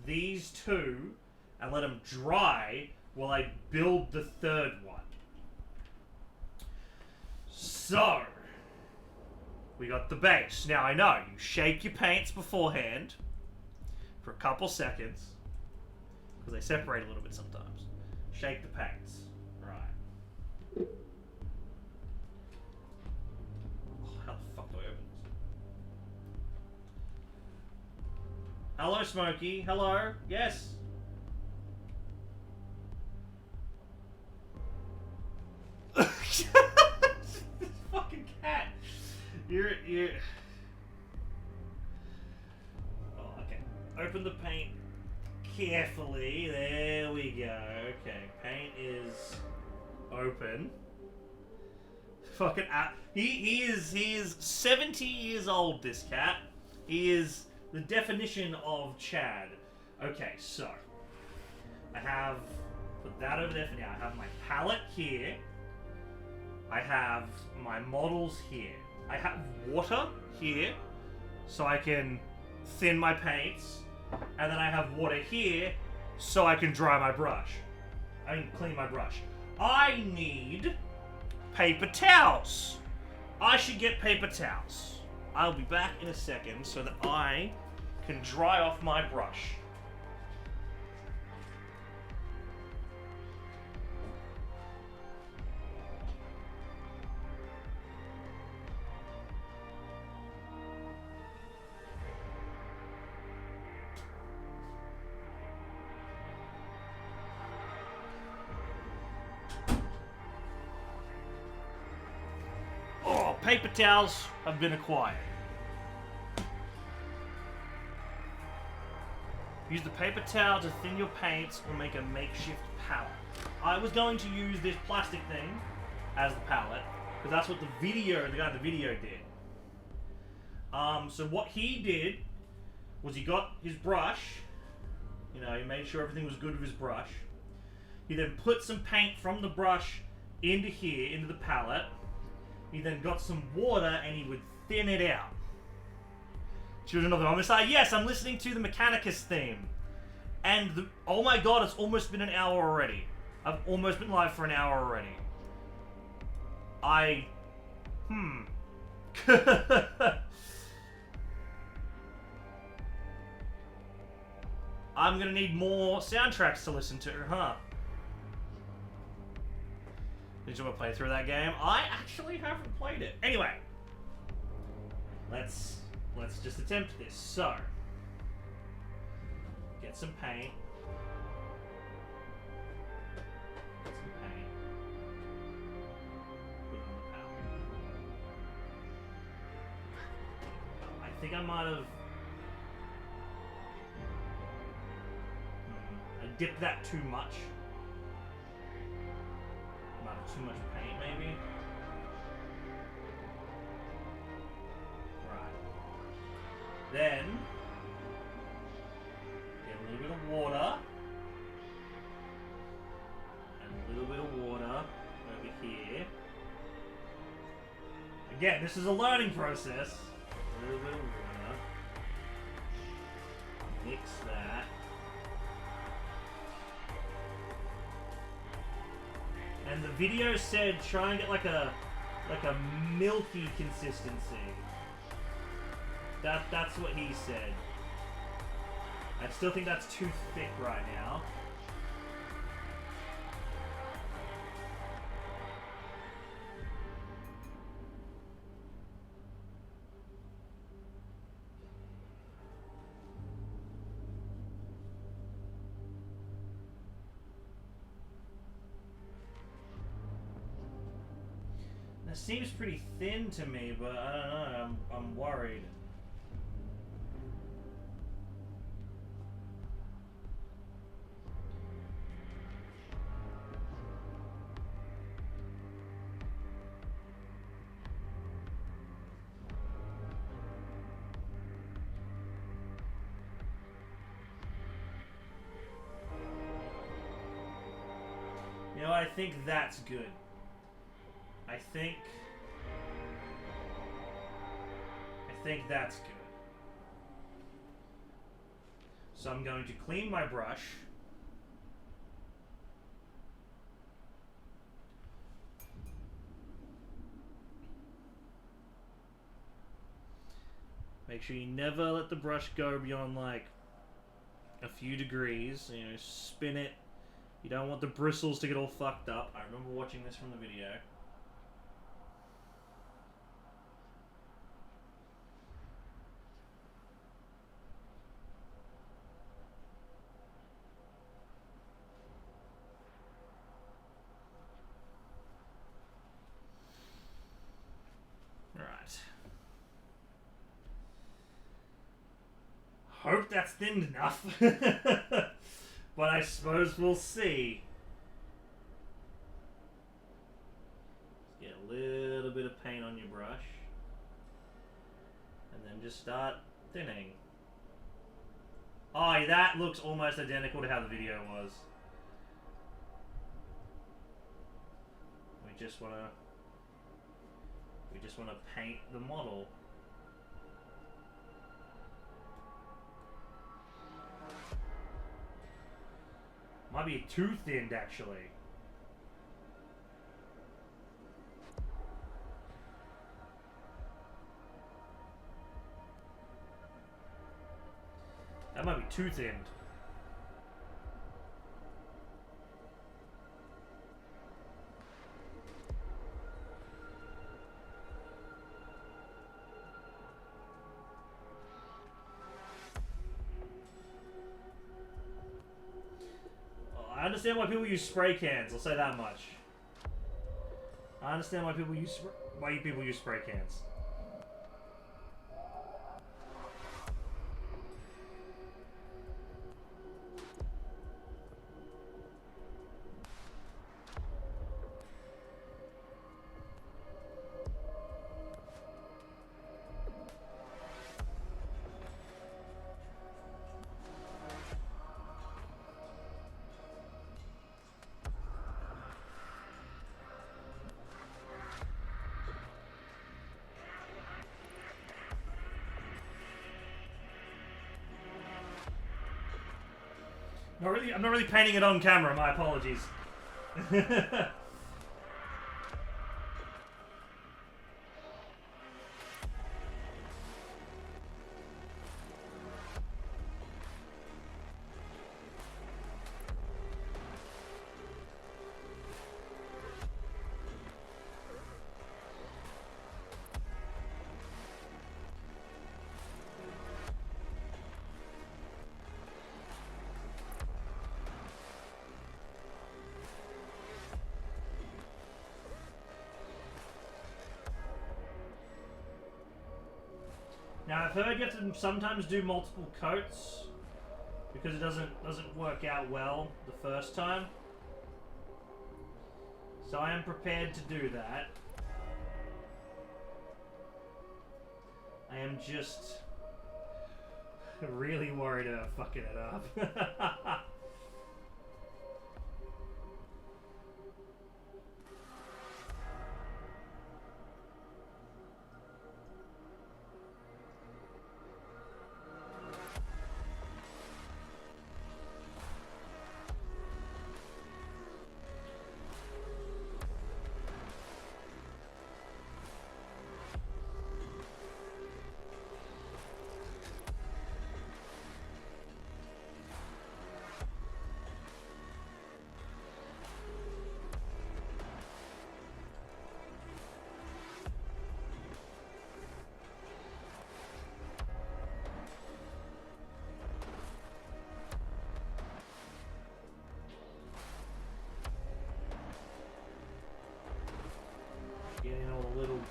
these two and let them dry while I build the third one. So, we got the base. Now I know, you shake your paints beforehand for a couple seconds, because they separate a little bit sometimes. Shake the paints. Right. Oh, how the fuck do I open this? Hello, Smokey. Hello. Yes. Fucking cat. You're. Oh, okay. Open the paint carefully. There we go. Okay, paint is open. Fucking he is 70 years old. This cat. He is the definition of Chad. Okay, so I have put that over there for now. I have my palette here. I have my models here. I have water here, so I can thin my paints. And then I have water here, so I can dry my brush. I mean, clean my brush. I need paper towels. I should get paper towels. I'll be back in a second so that I can dry off my brush. Paper towels have been acquired. Use the paper towel to thin your paints or make a makeshift palette. I was going to use this plastic thing as the palette, because that's what the guy in the video did. So what he did was he got his brush, he made sure everything was good with his brush. He then put some paint from the brush into here, into the palette. He then got some water and he would thin it out. Children of the Moment say, yes, I'm listening to the Mechanicus theme. And oh my god, it's almost been an hour already. I've almost been live for an hour already. I'm gonna need more soundtracks to listen to, huh? Did you want to play through that game? I actually haven't played it. Anyway, let's just attempt this. So, get some paint. Get some paint. Put it on the palette. I think I might have. I dipped that too much. Too much paint, maybe? Right. Then, get a little bit of water. And a little bit of water over here. Again, this is a learning process. A little bit of water. Mix that. And the video said try and get like a milky consistency. That's what he said. I still think that's too thick right now. It seems pretty thin to me, but I don't know, I'm worried. You know, I think that's good. I think that's good. So I'm going to clean my brush. Make sure you never let the brush go beyond like a few degrees. You know, spin it. You don't want the bristles to get all fucked up. I remember watching this from the video. Right. Hope that's thin enough. But I suppose we'll see. Get a little bit of paint on your brush. And then just start thinning. Oh, that looks almost identical to how the video was. We just wanna paint the model. Might be too thinned, actually. That might be too thinned. I understand why people use spray cans. I'll say that much. I understand why people use spray cans. I'm not really painting it on camera, my apologies. Now I've heard you have to sometimes do multiple coats because it doesn't work out well the first time. So I am prepared to do that. I am just really worried about fucking it up.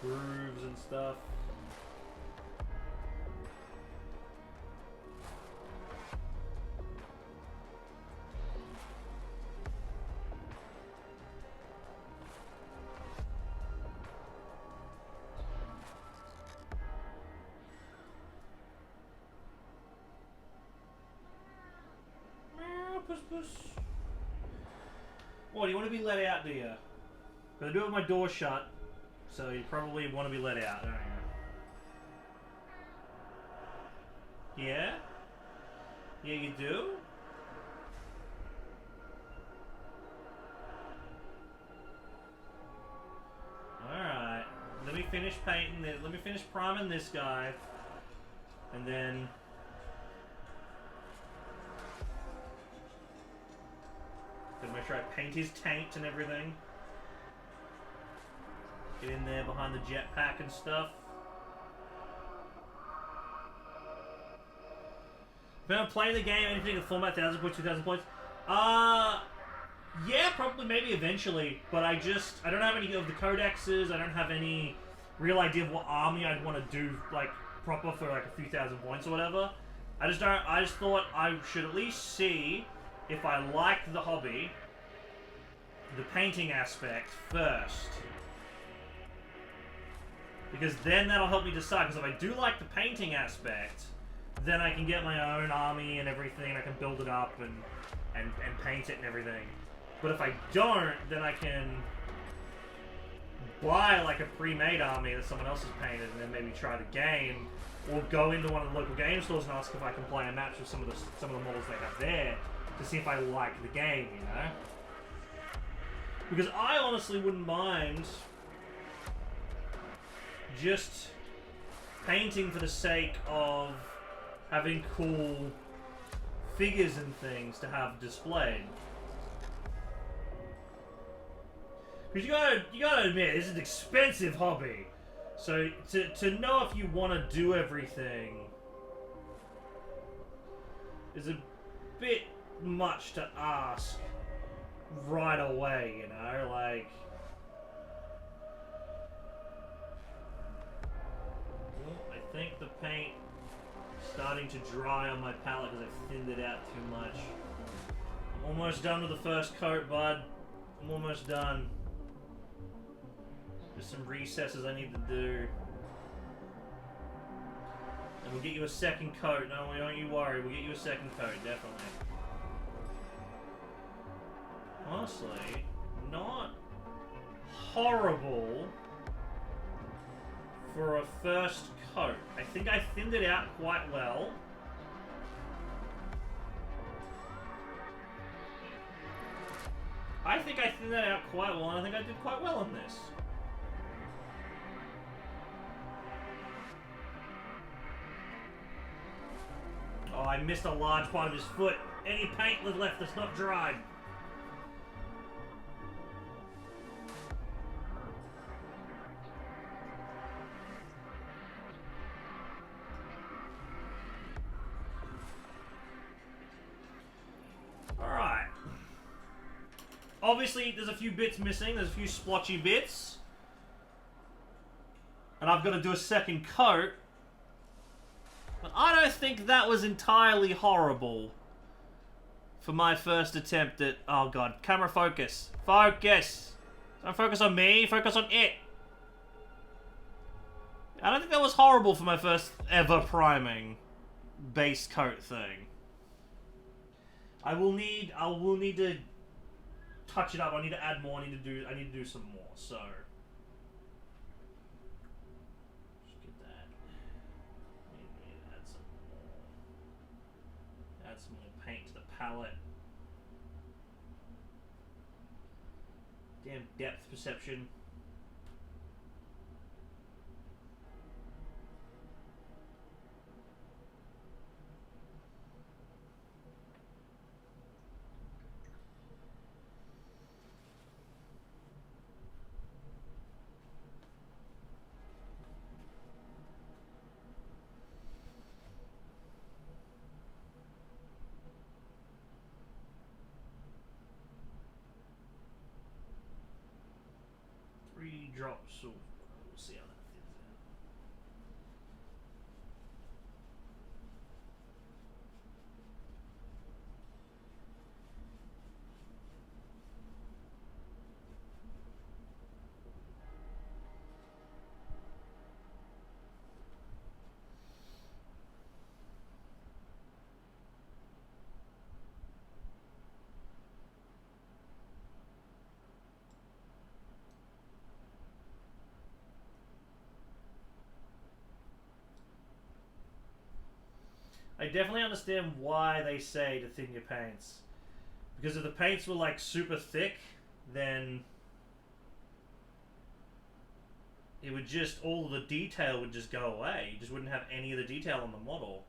grooves and stuff. What, do you want to be let out, do you? Because I do have my door shut, so you probably want to be let out, don't you? Yeah? Yeah, you do? Alright. Let me finish painting it. Let me finish priming this guy. And then... Gotta make sure I paint his taint and everything. Get in there behind the jetpack and stuff. If I'm playing the game, anything in the format, 1,000 points, 2,000 points. Yeah, probably, maybe eventually. But I don't have any of the codexes. I don't have any real idea of what army I'd want to do, like, proper for, like, a few thousand points or whatever. I just thought I should at least see if I like the hobby, the painting aspect first. Because then that'll help me decide, because if I do like the painting aspect, then I can get my own army and everything, and I can build it up and paint it and everything. But if I don't, then I can buy like a pre-made army that someone else has painted and then maybe try the game, or go into one of the local game stores and ask if I can play a match with some of the models they have there to see if I like the game, you know? Because I honestly wouldn't mind just painting for the sake of having cool figures and things to have displayed. Because you gotta admit, this is an expensive hobby. So to know if you want to do everything is a bit much to ask right away, you know, like... I think the paint is starting to dry on my palette because I've thinned it out too much. I'm almost done with the first coat, bud. I'm almost done. There's some recesses I need to do. And we'll get you a second coat. No, don't you worry. We'll get you a second coat, definitely. Honestly, not horrible for a first coat. I think I thinned it out quite well. I think I thinned that out quite well, and I think I did quite well in this. Oh, I missed a large part of his foot. Any paint was left that's not dried. Alright. Obviously, there's a few bits missing. There's a few splotchy bits. And I've got to do a second coat. But I don't think that was entirely horrible for my first attempt at... Oh god, camera focus. Focus! Don't focus on me, focus on it! I don't think that was horrible for my first ever priming base coat thing. I will need to touch it up. I need to add more. I need to do some more. So just get that. Need to add some more. Add some more paint to the palette. Damn depth perception. Drops, so we'll see how that I definitely understand why they say to thin your paints. Because if the paints were like super thick, then it would just, all of the detail would just go away. You just wouldn't have any of the detail on the model.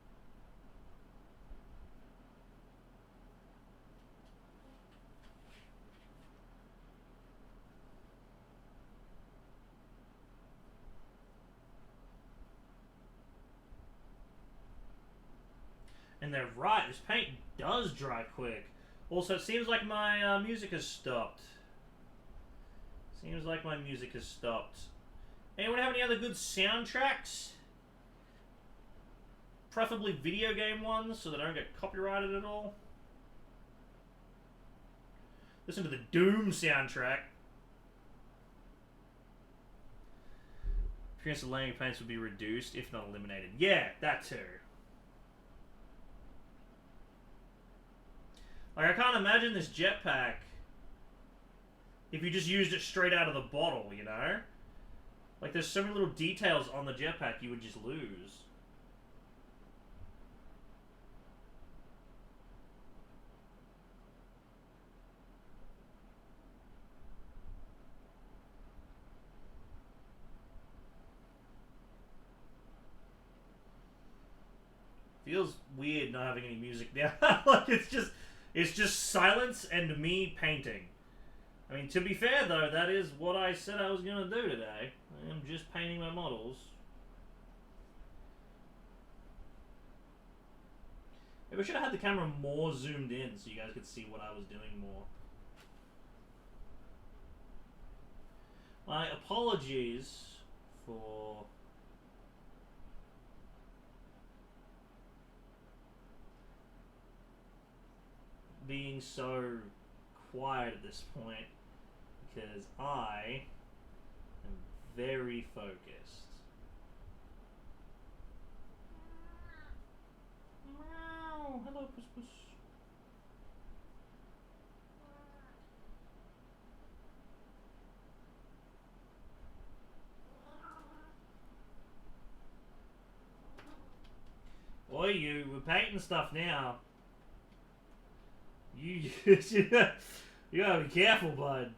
And they're right, this paint does dry quick. Also, it seems like my music has stopped. Seems like my music has stopped. Anyone have any other good soundtracks? Preferably video game ones, so that I don't get copyrighted at all. Listen to the Doom soundtrack. Appearance of laying paints would be reduced, if not eliminated. Yeah, that too. Like, I can't imagine this jetpack if you just used it straight out of the bottle, you know? Like, there's so many little details on the jetpack you would just lose. Feels weird not having any music now. Like, it's just silence and me painting. I mean, to be fair though, that is what I said I was going to do today. I am just painting my models. Maybe I should have had the camera more zoomed in so you guys could see what I was doing more. My apologies for being so quiet at this point, because I am very focused. Meow. Hello, Puss Puss. Oi, you, we're painting stuff now. You gotta be careful, bud.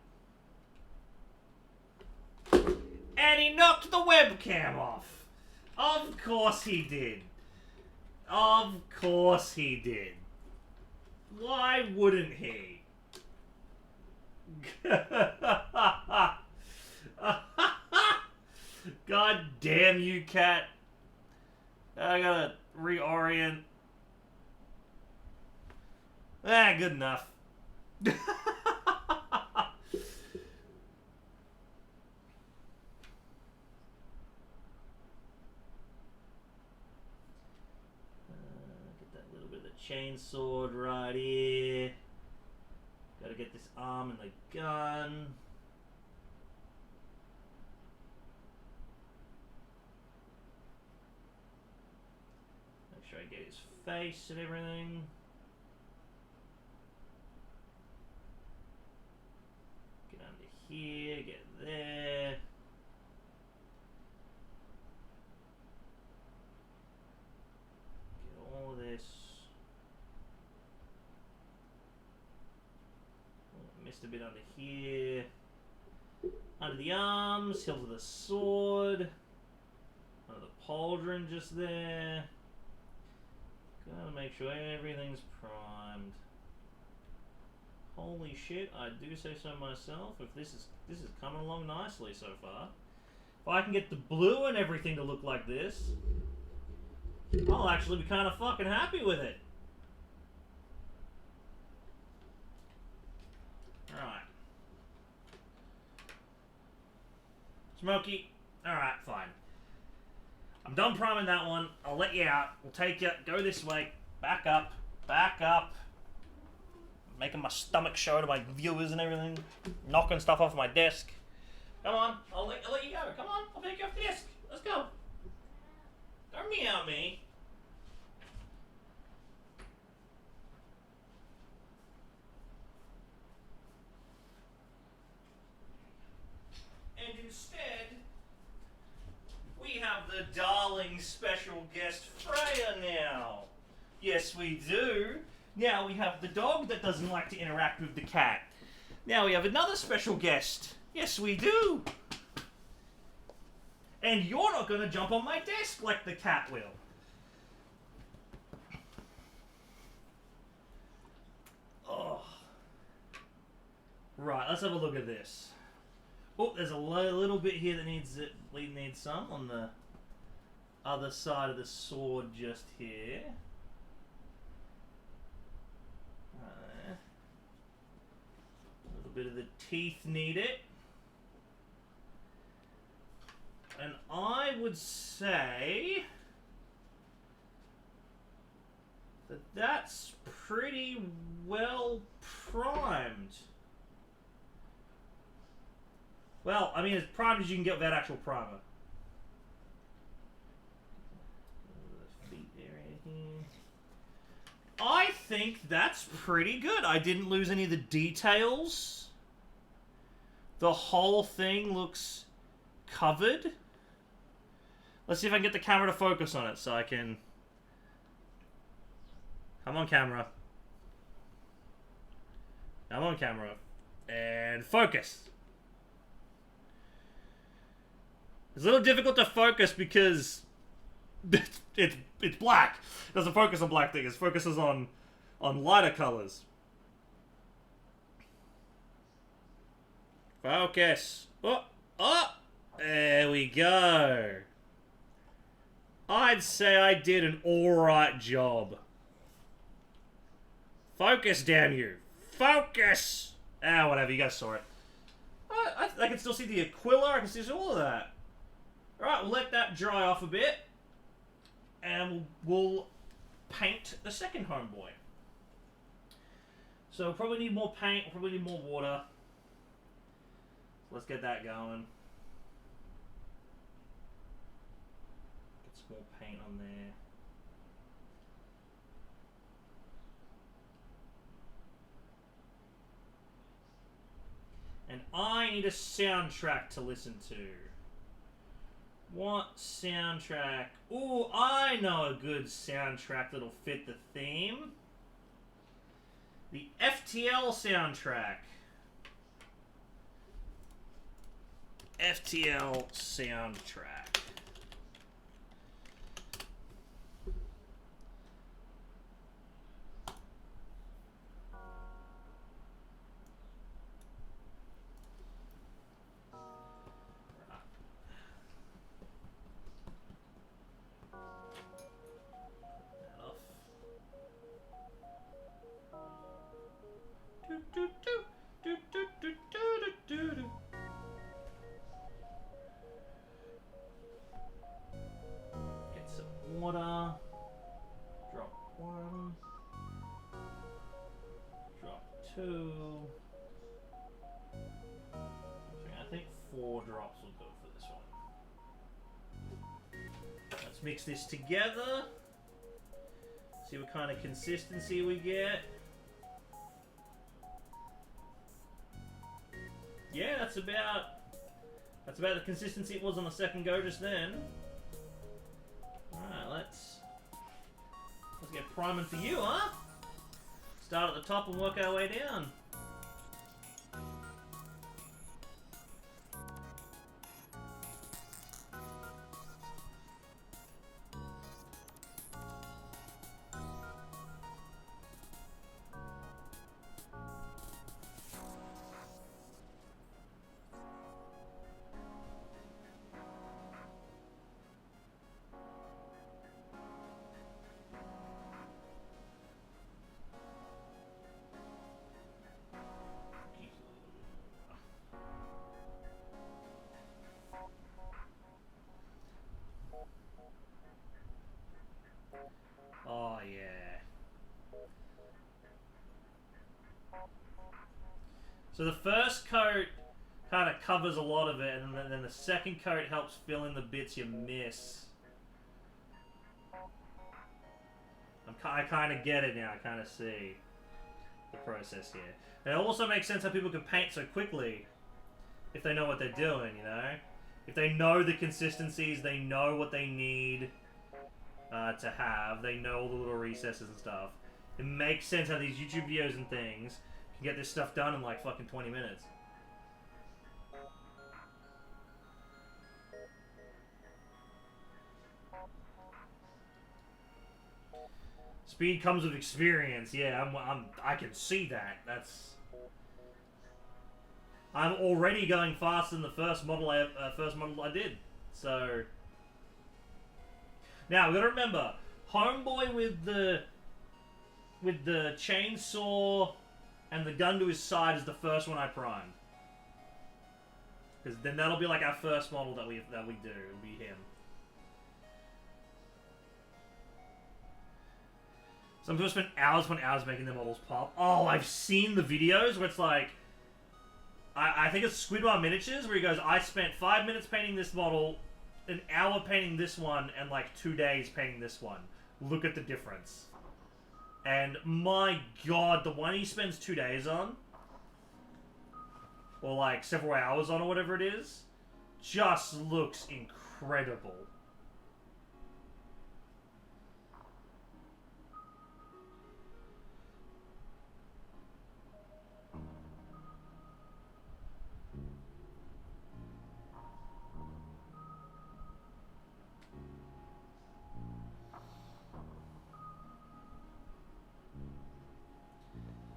And he knocked the webcam off. Of course he did. Of course he did. Why wouldn't he? God damn you, cat. I gotta reorient. Ah, good enough. Get that little bit of the chainsaw right here. Gotta get this arm in the gun. Make sure I get his face and everything. Here, get there. Get all this. Oh, missed a bit under here. Under the arms, hilt of the sword. Under the pauldron just there. Gotta make sure everything's primed. Holy shit, I do say so myself. If this is coming along nicely so far. If I can get the blue and everything to look like this, I'll actually be kind of fucking happy with it. Alright. Smokey. Alright, fine. I'm done priming that one. I'll let you out. We'll take you. Go this way. Back up. Back up. Making my stomach show to my viewers and everything. Knocking stuff off my desk. Come on, I'll let you go. Come on, I'll pick you off the desk. Let's go. Don't meow at me. And instead, we have the darling special guest Freya now. Yes, we do. Now we have the dog that doesn't like to interact with the cat. Now we have another special guest. Yes, we do. And you're not going to jump on my desk like the cat will. Oh. Right, let's have a look at this. Oh, there's a little bit here that needs some on the other side of the sword just here. A little bit of the teeth need it. And I would say that that's pretty well primed. Well, I mean, as primed as you can get with that actual primer. I think that's pretty good. I didn't lose any of the details. The whole thing looks covered. Let's see if I can get the camera to focus on it so I can... Come on, camera. Come on, camera. And focus. It's a little difficult to focus because it's black. It doesn't focus on black things. It focuses on lighter colors. Focus. Oh, there we go. I'd say I did an alright job. Focus, damn you. Focus! Ah, whatever, you guys saw it. I can still see the Aquila, I can still see all of that. Alright, we'll let that dry off a bit. And we'll paint the second homeboy. So we'll probably need more paint, we'll probably need more water. Let's get that going. Get some more paint on there. And I need a soundtrack to listen to. What soundtrack? Ooh, I know a good soundtrack that'll fit the theme. The FTL soundtrack. FTL soundtrack. Get some water. Drop one. Drop two. I think 4 drops will go for this one. Let's mix this together. See what kind of consistency we get. Yeah, that's about the consistency it was on the second go just then. Alright, let's get priming for you, huh? Start at the top and work our way down. Oh, yeah. So the first coat kind of covers a lot of it, and then the second coat helps fill in the bits you miss. I kind of get it now. I kind of see the process here. And it also makes sense how people can paint so quickly if they know what they're doing, you know? If they know the consistencies, they know what they need. to have. They know all the little recesses and stuff. It makes sense how these YouTube videos and things can get this stuff done in like fucking 20 minutes. Speed comes with experience. Yeah, I can see that. I'm already going faster than the first model I did. So now we gotta remember, homeboy with the chainsaw and the gun to his side is the first one I primed. Because then that'll be like our first model that we do. It'll be him. Some people spend hours upon hours making their models pop. Oh, I've seen the videos where it's like, I think it's Squidward Miniatures, where he goes, I spent 5 minutes painting this model, an hour painting this one, and like 2 days painting this one. Look at the difference. And my god, the one he spends 2 days on, or like several hours on, or whatever it is, just looks incredible.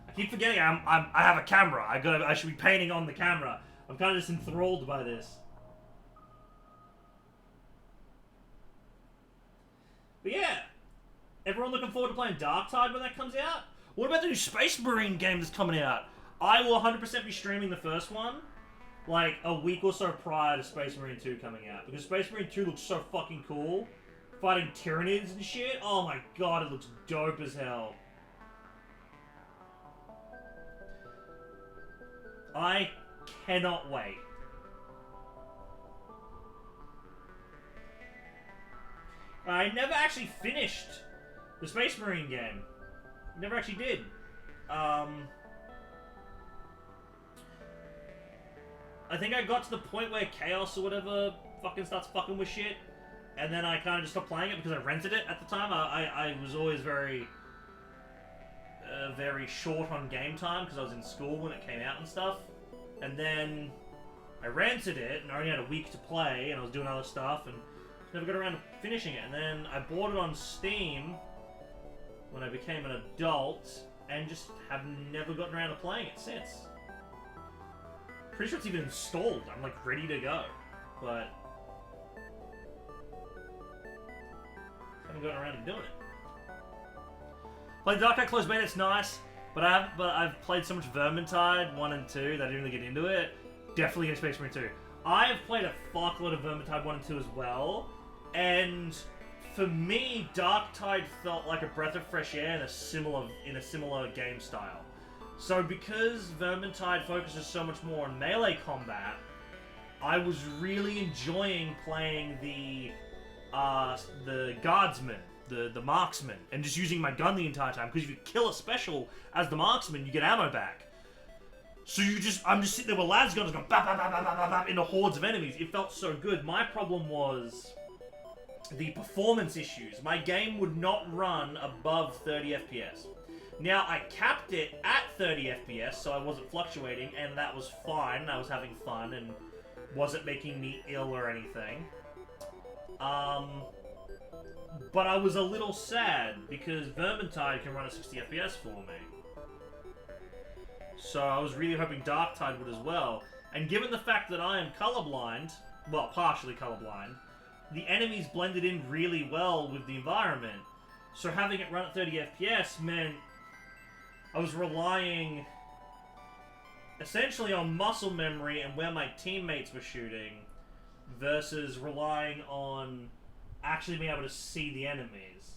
I keep forgetting I have a camera. I should be painting on the camera. I'm kind of just enthralled by this. But yeah, everyone looking forward to playing Darktide when that comes out? What about the new Space Marine game that's coming out? I will 100% be streaming the first one like a week or so prior to Space Marine 2 coming out, because Space Marine 2 looks so fucking cool. Fighting Tyranids and shit. Oh my god, it looks dope as hell. I cannot wait. I never actually finished the Space Marine game. Never actually did. I think I got to the point where Chaos or whatever fucking starts fucking with shit, and then I kind of just stopped playing it because I rented it at the time. I was always very short on game time because I was in school when it came out and stuff. And then I rented it and I only had a week to play, and I was doing other stuff and never got around to finishing it. And then I bought it on Steam when I became an adult and just have never gotten around to playing it since. Pretty sure it's even installed. I'm like ready to go, but haven't gotten around to doing it. Played Dark Knight Closed Beta, it's nice, but I've played so much Vermintide 1 and 2 that I didn't really get into it. Definitely get Space Marine 2. I have played a fuckload of Vermintide 1 and 2 as well, and for me, Darktide felt like a breath of fresh air in a similar game style. So because Vermintide focuses so much more on melee combat, I was really enjoying playing the guardsman, the marksman, and just using my gun the entire time, because if you kill a special as the marksman, you get ammo back. So I'm just sitting there with lads guns going bap, bap, bap, bap, bap, bap, into hordes of enemies. It felt so good. My problem was the performance issues. My game would not run above 30 FPS. Now, I capped it at 30 FPS, so I wasn't fluctuating, and that was fine. I was having fun and wasn't making me ill or anything. But I was a little sad because Vermintide can run at 60 FPS for me. So I was really hoping Darktide would as well. And given the fact that I am colorblind, well, partially colorblind, the enemies blended in really well with the environment. So having it run at 30 FPS meant I was relying essentially on muscle memory and where my teammates were shooting versus relying on actually being able to see the enemies.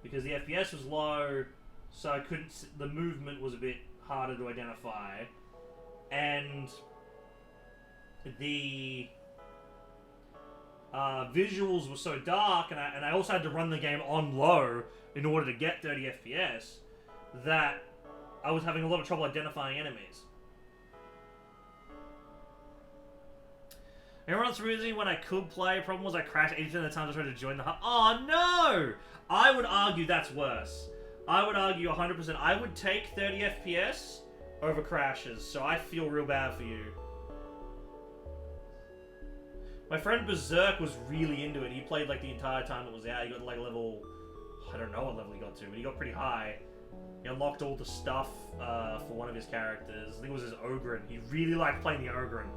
Because the FPS was low, so I couldn't the movement was a bit harder to identify. And the visuals were so dark, and I also had to run the game on low in order to get 30 FPS, that I was having a lot of trouble identifying enemies. Everyone's losing when I could play. Problem was I crashed 80% of the time I tried to join the hub. Oh no! I would argue that's worse. I would argue 100%. I would take 30 FPS over crashes, so I feel real bad for you. My friend Berserk was really into it. He played like the entire time it was out. He got like level... I don't know what level he got to, but he got pretty high. He unlocked all the stuff for one of his characters. I think it was his Ogren. He really liked playing the Ogren.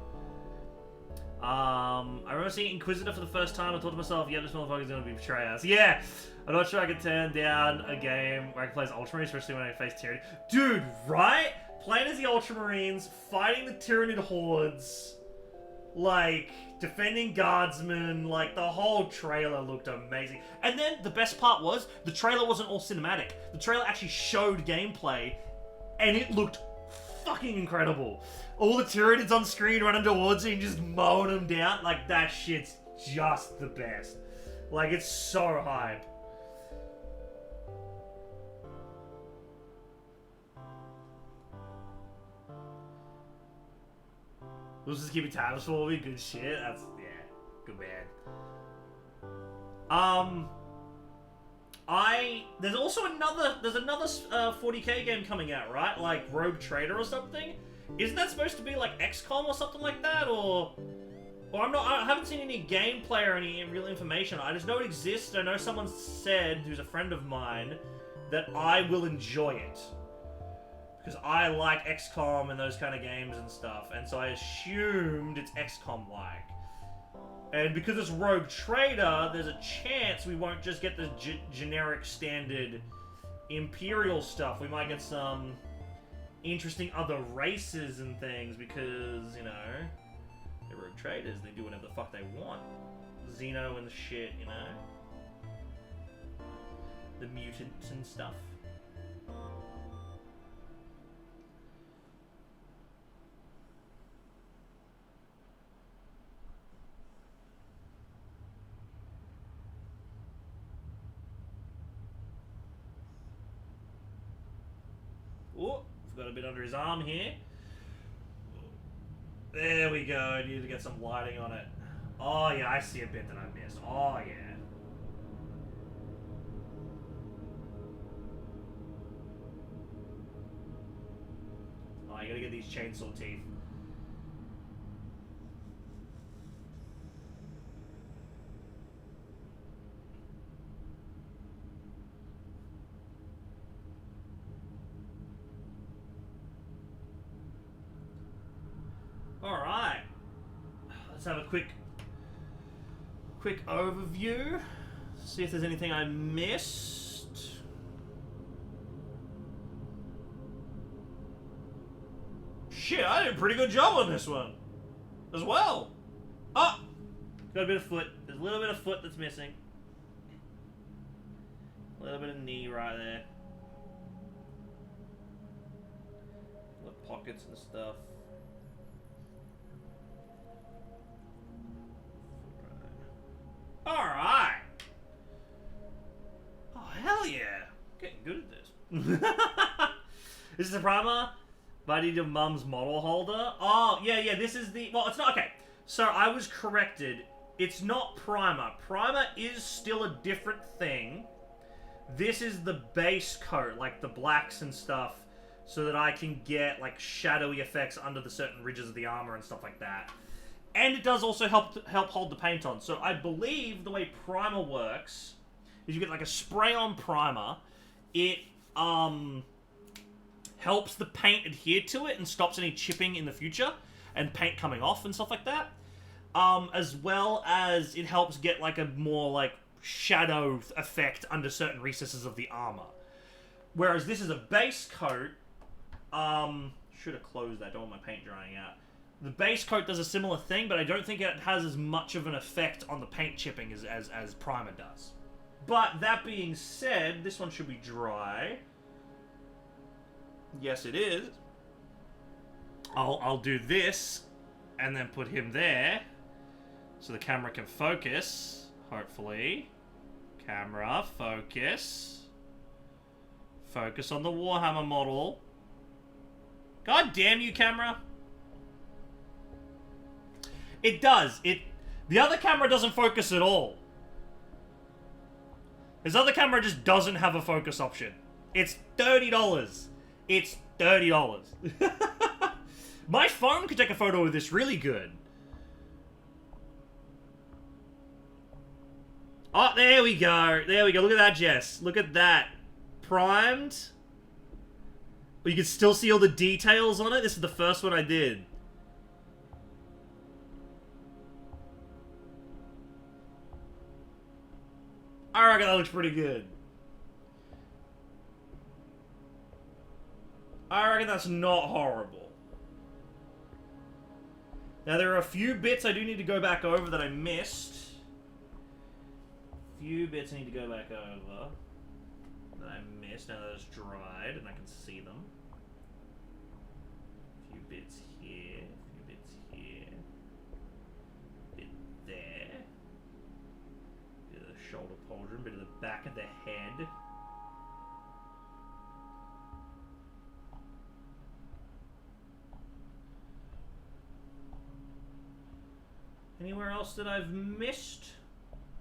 I remember seeing Inquisitor for the first time. I thought to myself, yeah, this motherfucker's gonna betray us. Yeah! I'm not sure I could turn down a game where I can play as Ultramarine, especially when I face Tyranid. Dude, right? Playing as the Ultramarines, fighting the Tyranid hordes, like, defending guardsmen, like, the whole trailer looked amazing. And then, the best part was, the trailer wasn't all cinematic. The trailer actually showed gameplay, and it looked fucking incredible. All the Tyranids on screen running towards you and just mowing them down. Like, that shit's just the best. Like, it's so hype. We'll just keep it tabs for me. Good shit. That's, yeah, good man. There's also another 40k game coming out, right? Like Rogue Trader or something. Isn't that supposed to be like XCOM or something like that? Or I haven't seen any gameplay or any real information. I just know it exists. I know someone said, who's a friend of mine, that I will enjoy it. Because I like XCOM and those kind of games and stuff. And so I assumed it's XCOM-like. And because it's Rogue Trader, there's a chance we won't just get the generic standard Imperial stuff. We might get some interesting other races and things because, you know, they're Rogue Traders. They do whatever the fuck they want. Xeno and the shit, you know. The mutants and stuff. Oh, he's got a bit under his arm here. There we go. I need to get some lighting on it. Oh, yeah, I see a bit that I missed. Oh, yeah. Oh, you gotta get these chainsaw teeth. Alright, let's have a quick overview, see if there's anything I missed. Shit, I did a pretty good job on this one as well. Oh, got a bit of foot. There's a little bit of foot that's missing. A little bit of knee right there. The pockets and stuff. Alright! Oh, hell yeah! Getting good at this. This is a primer, but I need your mum's model holder. Oh, yeah, this is the... Well, it's not... Okay, so I was corrected. It's not primer. Primer is still a different thing. This is the base coat, like the blacks and stuff, so that I can get, like, shadowy effects under the certain ridges of the armor and stuff like that. And it does also help hold the paint on. So I believe the way primer works is you get like a spray-on primer. It helps the paint adhere to it and stops any chipping in the future and paint coming off and stuff like that. As well as it helps get like a more like shadow effect under certain recesses of the armor. Whereas this is a base coat. Should have closed that. Don't want my paint drying out. The base coat does a similar thing, but I don't think it has as much of an effect on the paint chipping as primer does. But that being said, this one should be dry. Yes, it is. I'll do this, and then put him there, so the camera can focus, hopefully. Camera, focus. Focus on the Warhammer model. God damn you, camera. It does. The other camera doesn't focus at all. This other camera just doesn't have a focus option. It's $30. It's $30. My phone could take a photo of this really good. Oh, there we go. There we go. Look at that, Jess. Look at that. Primed. But you can still see all the details on it. This is the first one I did. I reckon that looks pretty good. I reckon that's not horrible. Now, there are a few bits I do need to go back over that I missed. Few bits I need to go back over that I missed now that it's dried and I can see them. A few bits here, a few bits here, bit there, bit of the shoulder pauldron, bit of the back of the head. Anywhere else that I've missed?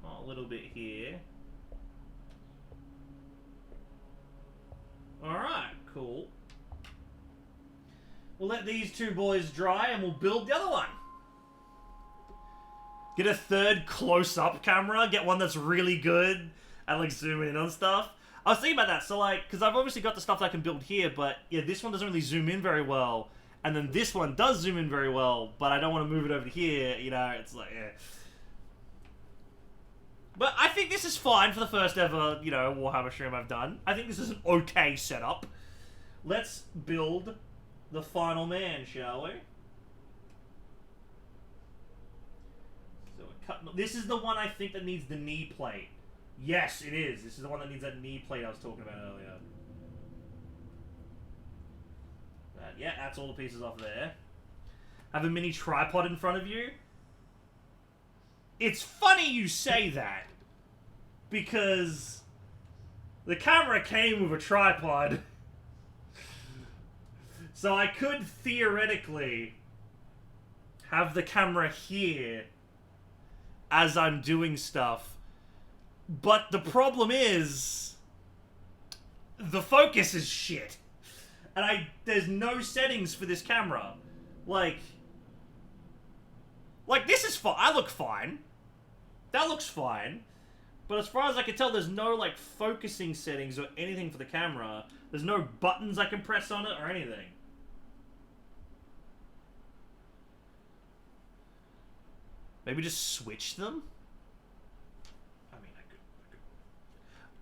Oh, a little bit here. Alright, cool. We'll let these two boys dry and we'll build the other one. Get a third close-up camera, get one that's really good and like zoom in on stuff. I was thinking about that, so like, because I've obviously got the stuff that I can build here, but yeah, this one doesn't really zoom in very well. And then this one does zoom in very well, but I don't want to move it over to here, you know, it's like, yeah. But I think this is fine for the first ever, you know, Warhammer stream I've done. I think this is an okay setup. Let's build the final man, shall we? So we're cutting... This is the one I think that needs the knee plate. Yes, it is. This is the one that needs that knee plate I was talking about earlier. Yeah, that's all the pieces off there. Have a mini tripod in front of you. It's funny you say that, because the camera came with a tripod. So I could theoretically have the camera here as I'm doing stuff. But the problem is, the focus is shit. And there's no settings for this camera. Like this is fine. I look fine. That looks fine. But as far as I can tell, there's no, like, focusing settings or anything for the camera. There's no buttons I can press on it or anything. Maybe just switch them? I mean, I could...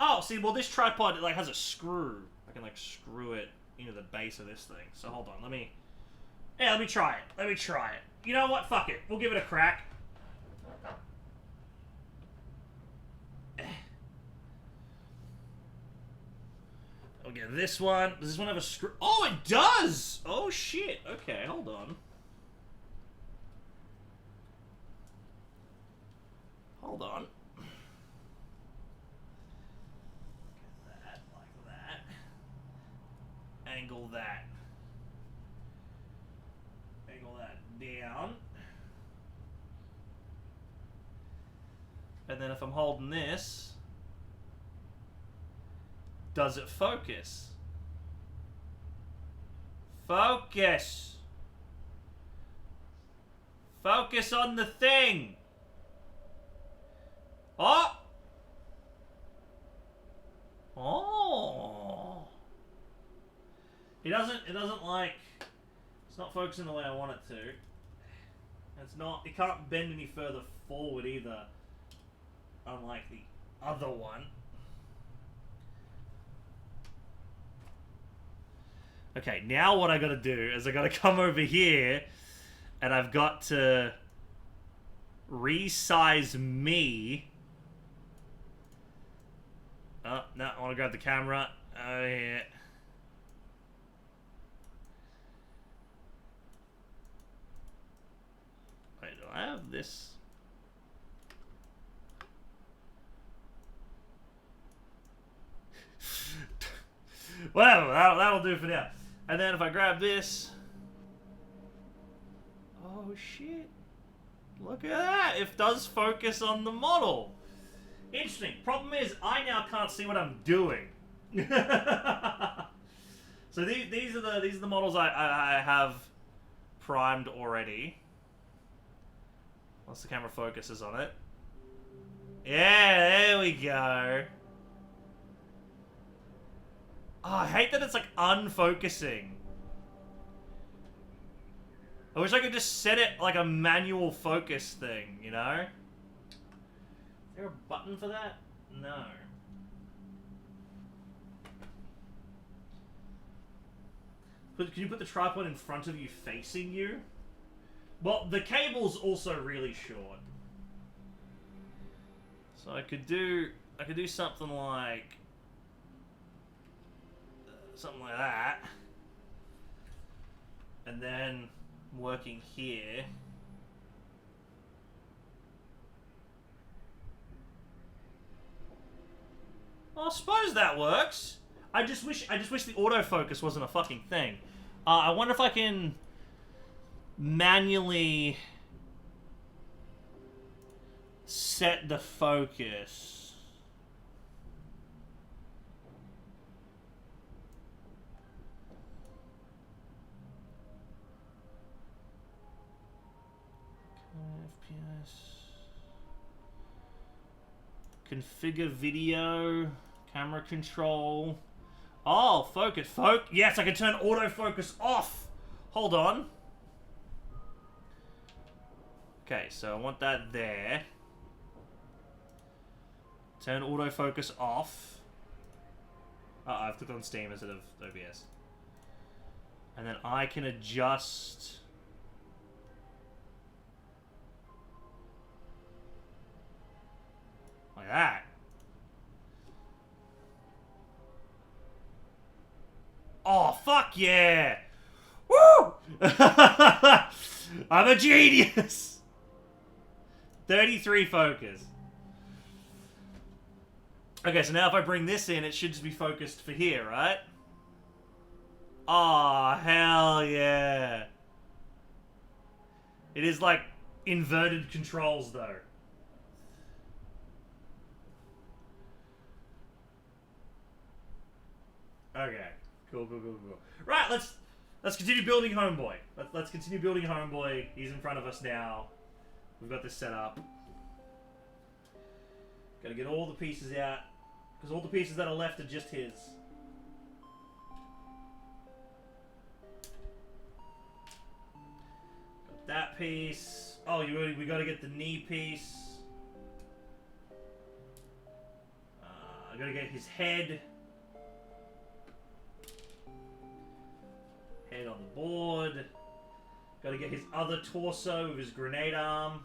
Oh, see, well, this tripod, it, like, has a screw. I can, like, screw it into the base of this thing. So, hold on, let me try it. Let me try it. You know what? Fuck it. We'll give it a crack. We'll get this one. Does this one have a screw? Oh, it does! Oh, shit. Okay, hold on. Hold on. Get that, like that. Angle that. Angle that down. And then if I'm holding this, does it focus? Focus! Focus on the thing! Oh! Oh! It doesn't like, it's not focusing the way I want it to. It can't bend any further forward either, unlike the other one. Okay, now what I gotta do is I gotta come over here and I've got to resize me. Oh, no, I wanna grab the camera. Oh, yeah. Wait, do I have this? Whatever, that'll do for now. And then if I grab this... Oh, shit. Look at that. It does focus on the model. Interesting. Problem is, I now can't see what I'm doing. So these are the models I have primed already. Once the camera focuses on it. Yeah, there we go. Oh, I hate that it's like unfocusing. I wish I could just set it like a manual focus thing, you know? Is there a button for that? No. But can you put the tripod in front of you facing you? Well, the cable's also really short. So I could do something like that. And then working here. Well, I suppose that works. I just wish the autofocus wasn't a fucking thing. I wonder if I can manually set the focus. FPS. Configure video, camera control. Oh, focus. Yes, I can turn autofocus off. Hold on. Okay, so I want that there. Turn autofocus off. I've clicked on Steam instead of OBS. And then I can adjust. Like that. Oh, fuck yeah! Woo! I'm a genius! 33 focus. Okay, so now if I bring this in, it should just be focused for here, right? Oh, hell yeah. It is like inverted controls, though. Okay. Cool. Right, let's continue building Homeboy. Let's continue building Homeboy. He's in front of us now. We've got this set up. Gotta get all the pieces out, because all the pieces that are left are just his. Got that piece. Oh, we gotta get the knee piece. I gotta get his head. Head on the board. Gotta get his other torso with his grenade arm.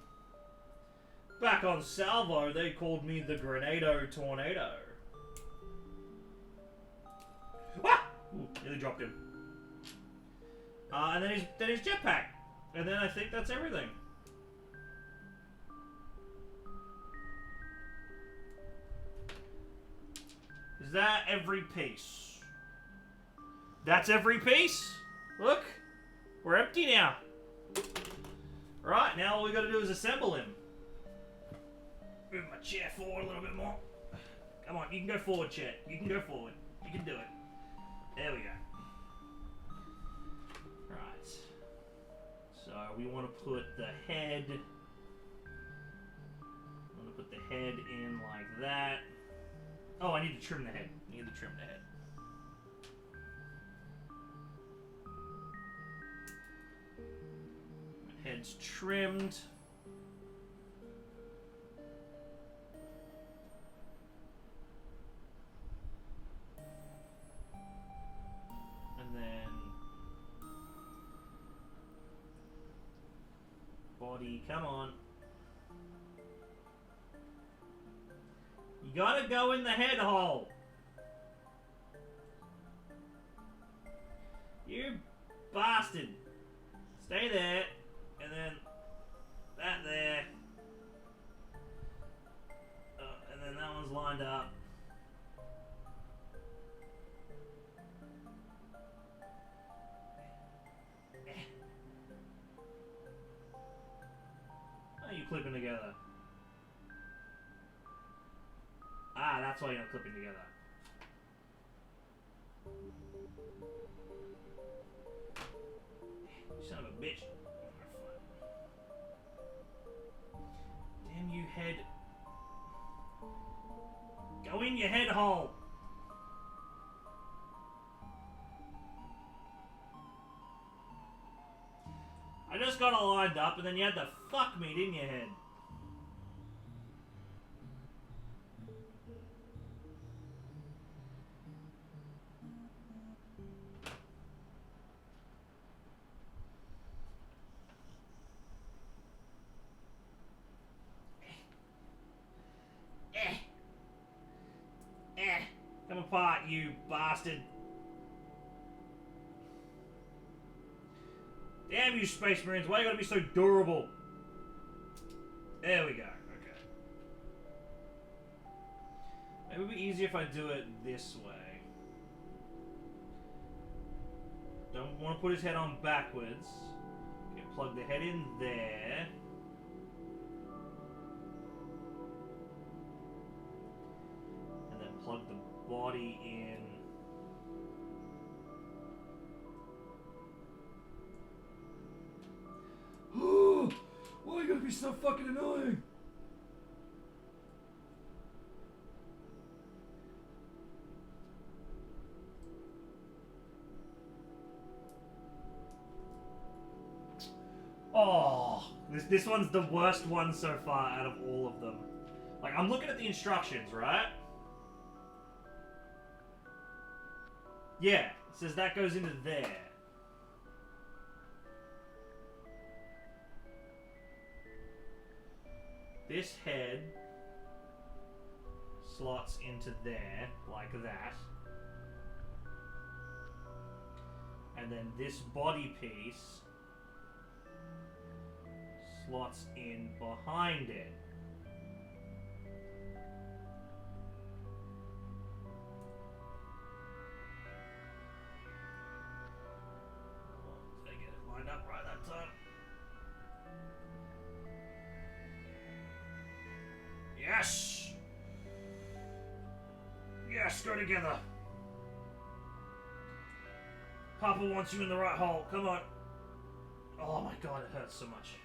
Back on Salvo, they called me the Grenado Tornado. Ah! Ooh, nearly dropped him. And then his jetpack. And then I think that's everything. Is that every piece? That's every piece? Look, we're empty now. Right, now all we gotta do is assemble him. Move my chair forward a little bit more. Come on, you can go forward, Chet. You can go forward. You can do it. There we go. Right. So we want to put the head. I want to put the head in like that. Oh, I need to trim the head. I need to trim the head. My head's trimmed. And then body, come on. You gotta go in the head hole. You bastard. Stay there. And then that there. And then that one's lined up. How are you clipping together? Ah, that's why you're not clipping together. You son of a bitch. Damn you, head. Go in your head hole. I just got it lined up and then you had to fuck me, didn't you, head? Come apart, you bastard. Damn you, Space Marines, why you gotta be so durable? There we go, okay. Maybe it'd be easier if I do it this way. Don't want to put his head on backwards. Okay, plug the head in there. And then plug the body in. Why are you gonna be so fucking annoying? Oh, this one's the worst one so far out of all of them. Like, I'm looking at the instructions, right? Yeah, it says that goes into there. This head slots into there, like that. And then this body piece slots in behind it. Did I get it lined up right that time? Yes! Yes, go together. Papa wants you in the right hole. Come on. Oh my god, it hurts so much.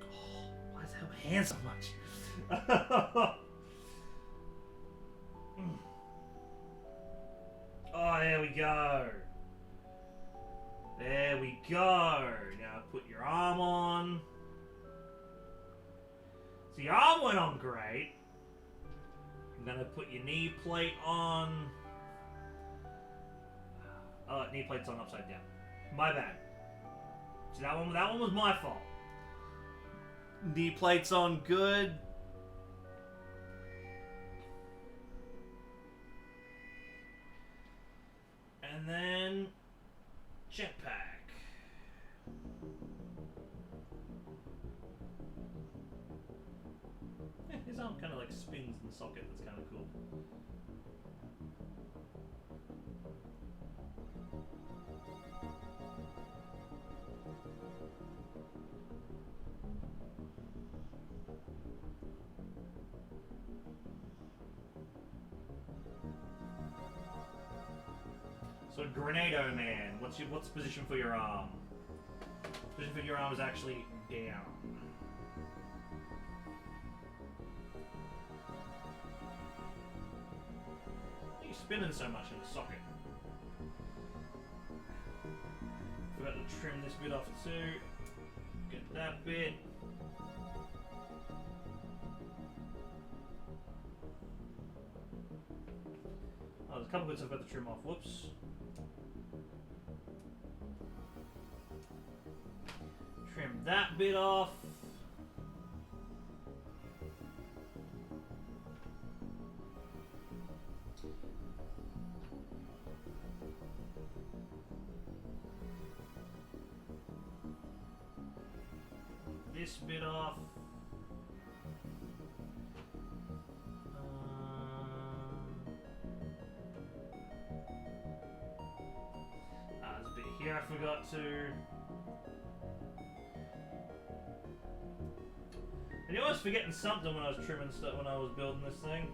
Oh, why does it hurt my hand so much? Oh, there we go. There we go. Now put your arm on. So your arm went on great. I'm gonna put your knee plate on. Oh, knee plate's on upside down. My bad. See, that one was my fault. Knee plate's on good. And then jetpack. His arm kind of like spins in the socket. That's kind of cool. So Grenado Man, what's the position for your arm? Position for your arm is actually down. Why are you spinning so much in the socket? Forgot to trim this bit off too. Get that bit. Oh, there's a couple bits I've got to trim off. Whoops. Trim that bit off. This bit off. There's a bit here here I forgot to... I knew I was forgetting something when I was trimming stuff, when I was building this thing.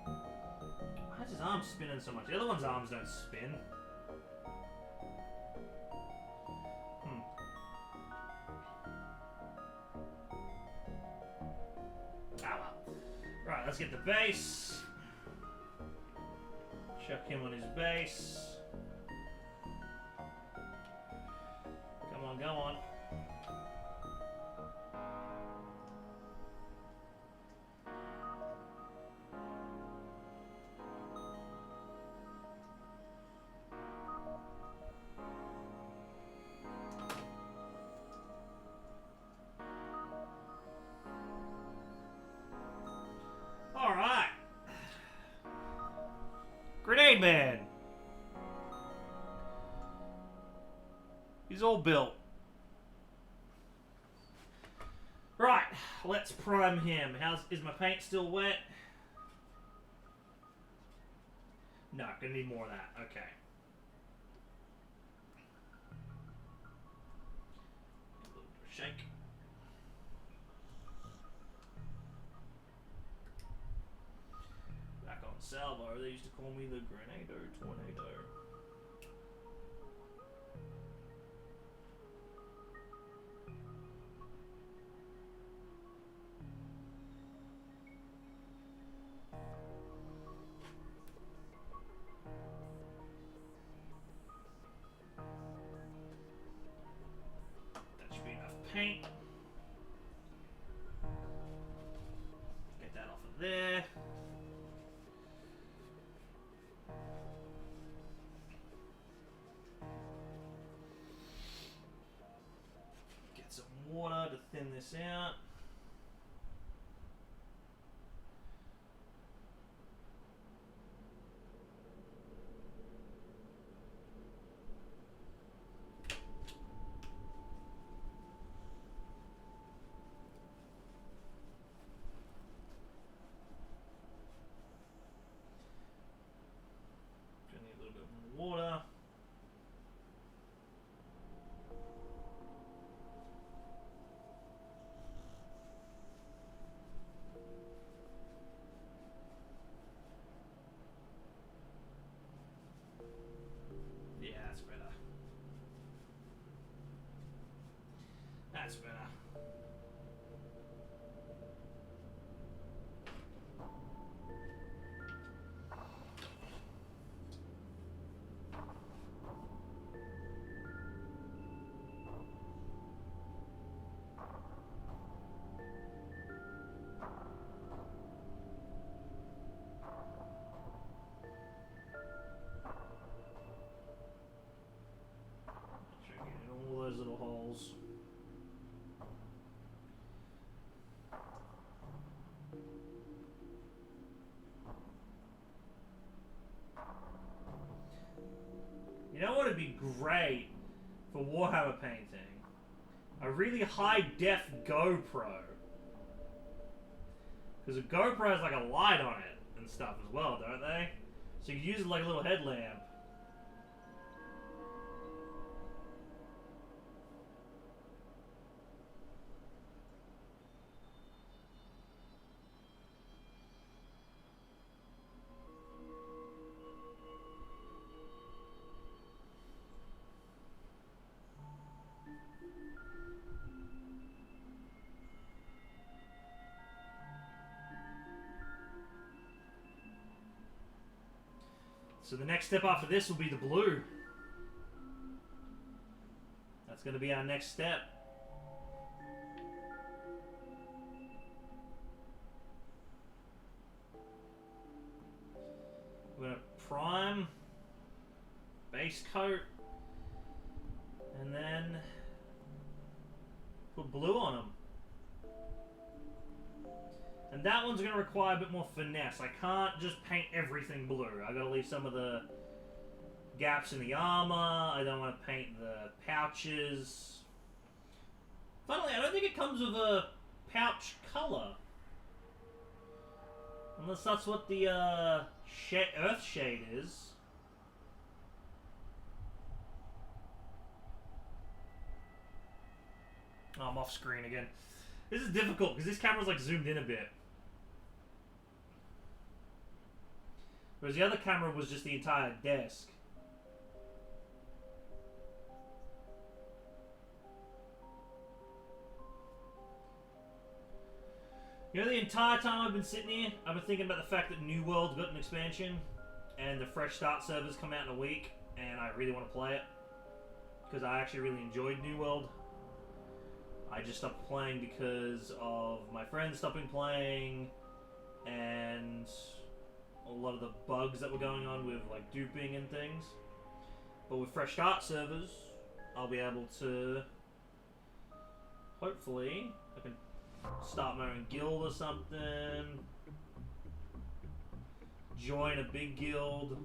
Why is his arm spinning so much? The other one's arms don't spin. Right, let's get the base. Chuck him on his base. Come on, go on. Alright. Grenade Man. He's all built. Right, let's prime him. Is my paint still wet? No, gonna need more of that. Okay. A little bit of shake. Back on salvo, they used to call me the Grenado Tornado. That should be enough paint. Get that off of there. Get some water to thin this out. Gonna need a little bit more water. Yeah, that's better. That's better. Make sure I get in all those little holes. You know what would be great for Warhammer painting? A really high def GoPro. Because a GoPro has like a light on it and stuff as well, don't they? So you can use it like a little headlamp. So the next step after this will be the blue. That's going to be our next step. We're going to prime, base coat, and then put blue on them. And that one's going to require a bit more finesse. I can't just paint everything blue. I got to leave some of the gaps in the armor. I don't want to paint the pouches. Funnily, I don't think it comes with a pouch color. Unless that's what the Earth Shade is. Oh, I'm off screen again. This is difficult because this camera's like zoomed in a bit. Whereas the other camera was just the entire desk. You know, the entire time I've been sitting here, I've been thinking about the fact that New World got an expansion and the Fresh Start servers come out in a week, and I really want to play it because I actually really enjoyed New World. I just stopped playing because of my friends stopping playing and a lot of the bugs that were going on with like duping and things. But with Fresh Start servers, I'll be able to, hopefully, I can start my own guild or something, join a big guild.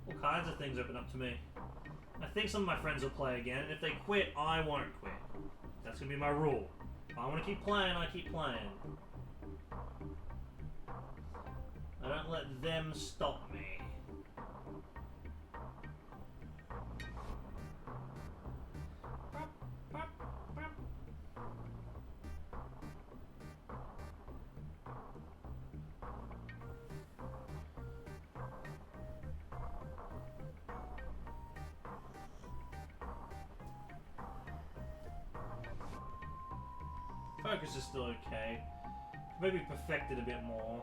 All kinds of things open up to me. I think some of my friends will play again, and if they quit, I won't quit. That's gonna be my rule. If I want to keep playing, I keep playing. I don't let them stop me. Focus is still okay. Maybe perfect it a bit more.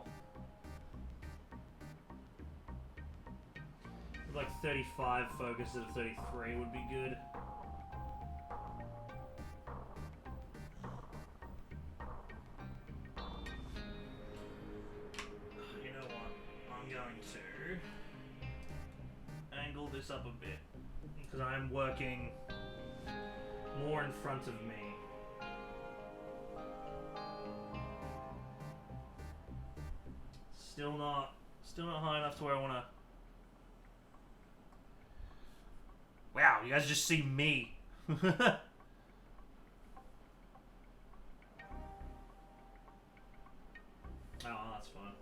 Like 35 focus instead of 33 would be good. You know what? I'm going to angle this up a bit because I'm working more in front of me. Still not high enough to where I want to. Wow, you guys just see me. Oh, that's fun.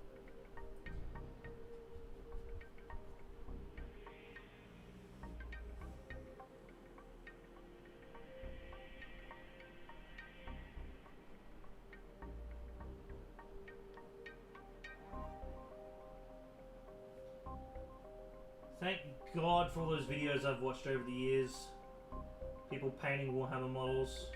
Thank God for all those videos I've watched over the years. People painting Warhammer models.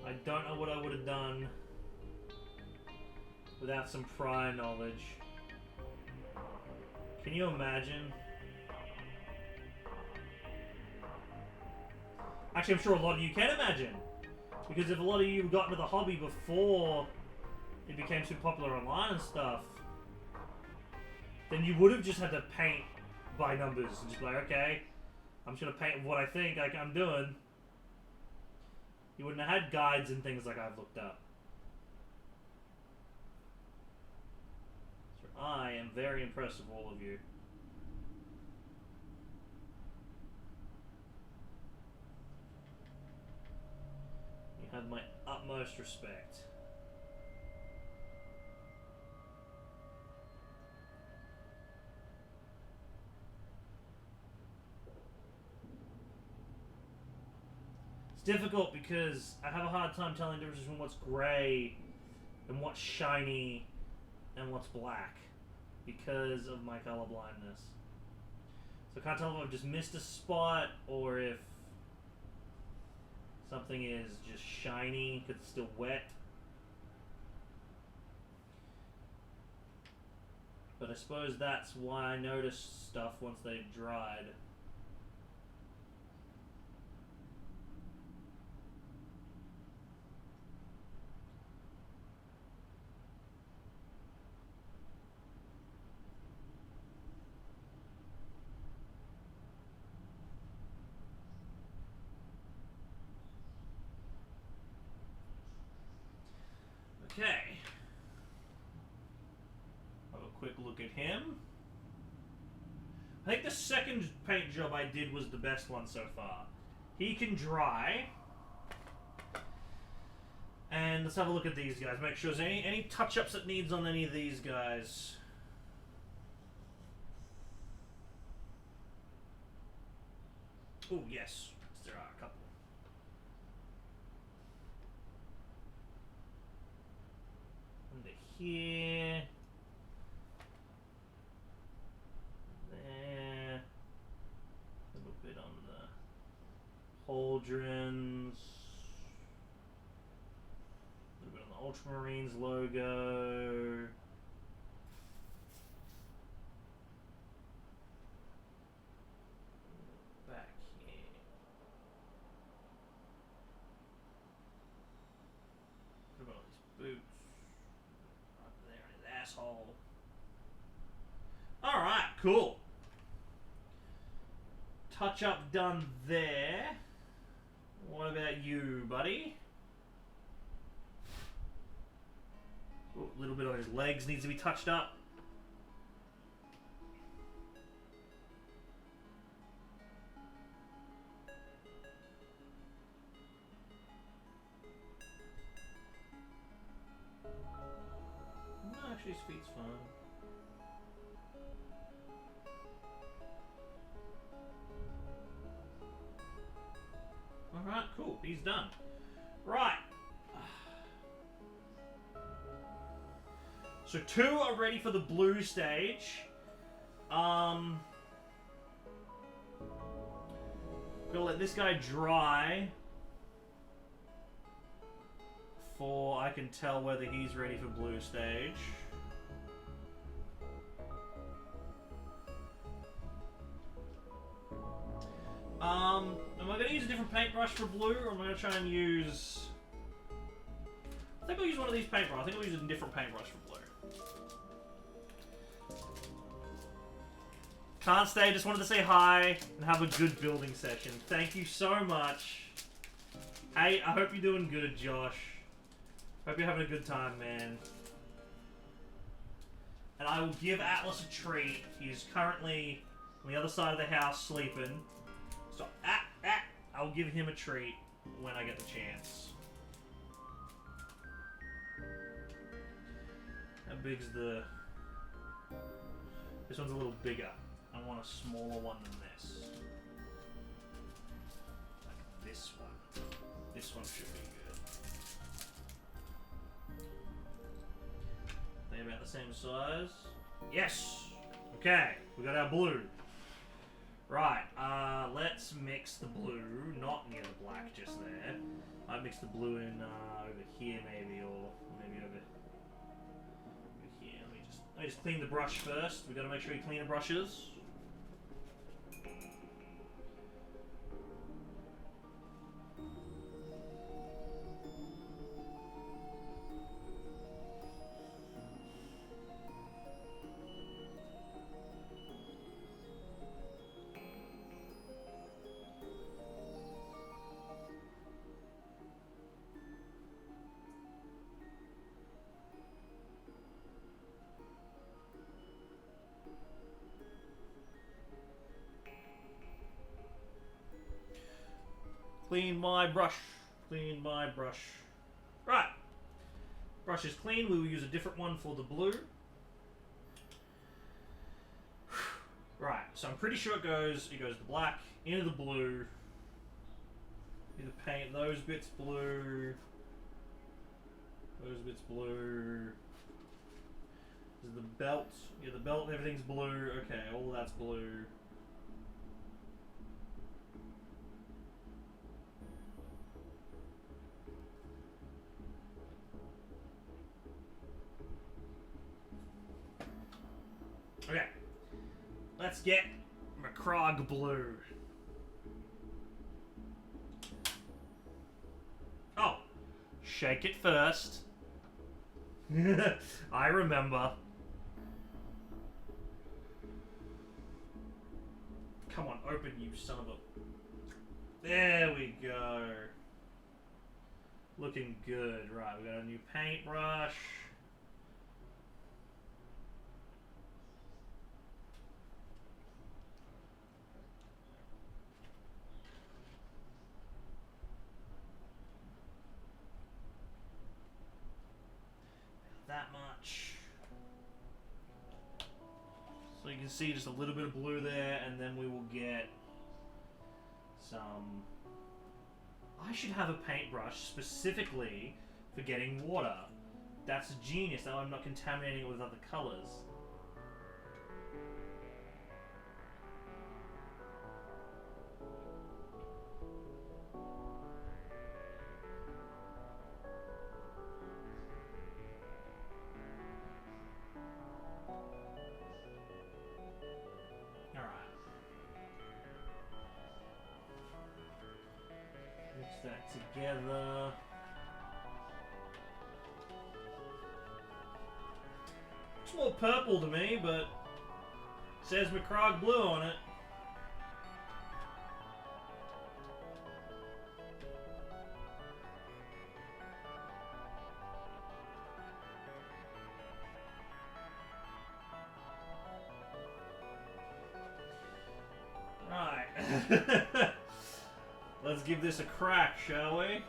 I don't know what I would have done without some prior knowledge. Can you imagine? Actually, I'm sure a lot of you can imagine. Because if a lot of you got into the hobby before it became too popular online and stuff, then you would have just had to paint by numbers and just be like, okay, I'm just going to paint what I think I'm doing. You wouldn't have had guides and things like I've looked up. So I am very impressed with all of you. You have my utmost respect. It's difficult because I have a hard time telling the difference between what's grey and what's shiny and what's black because of my color blindness. So I can't tell if I've just missed a spot or if something is just shiny because it's still wet. But I suppose that's why I notice stuff once they've dried. Okay. Have a quick look at him. I think the second paint job I did was the best one so far. He can dry. And let's have a look at these guys. Make sure there's any touch-ups it needs on any of these guys. Oh, yes. There are a couple. Under here. There. A little bit on the pauldrons. A little bit on the Ultramarines logo. Back here. What about these boots? Right there in his asshole. Alright, cool. Touch up done there. What about you, buddy? Ooh, a little bit on his legs needs to be touched up. No, actually his feet's fine. Alright, cool. He's done. Right. So 2 are ready for the blue stage. Gonna let this guy dry before I can tell whether he's ready for blue stage. Am I going to use a different paintbrush for blue, or am I going to try and use... I think I'll use one of these paintbrushes. I think I'll use a different paintbrush for blue. Can't stay, just wanted to say hi and have a good building session. Thank you so much. Hey, I hope you're doing good, Josh. Hope you're having a good time, man. And I will give Atlas a treat. He's currently on the other side of the house sleeping. So, I'll give him a treat when I get the chance. How big's the... This one's a little bigger. I want a smaller one than this. Like this one. This one should be good. They about the same size? Yes! Okay, we got our blue. Right, let's mix the blue, not near the black just there. I'd mix the blue in over here maybe, or maybe over here. Let me just clean the brush first. We gotta make sure you clean the brushes. Clean my brush. Clean my brush. Right. Brush is clean. We will use a different one for the blue. Right. So I'm pretty sure it goes the black into the blue. Either paint those bits blue. Those bits blue. Is the belt? Yeah, the belt, everything's blue. Okay, all of that's blue. Okay, let's get McCrog blue. Oh, shake it first. I remember. Come on, open, you son of a... There we go. Looking good. Right, we got a new paintbrush. That much. So you can see just a little bit of blue there, and then we will get some... I should have a paintbrush specifically for getting water. That's genius. Now I'm not contaminating it with other colors. That together. It's more purple to me, but it says McCrog blue on it. Right. Let's give this a crack, shall we?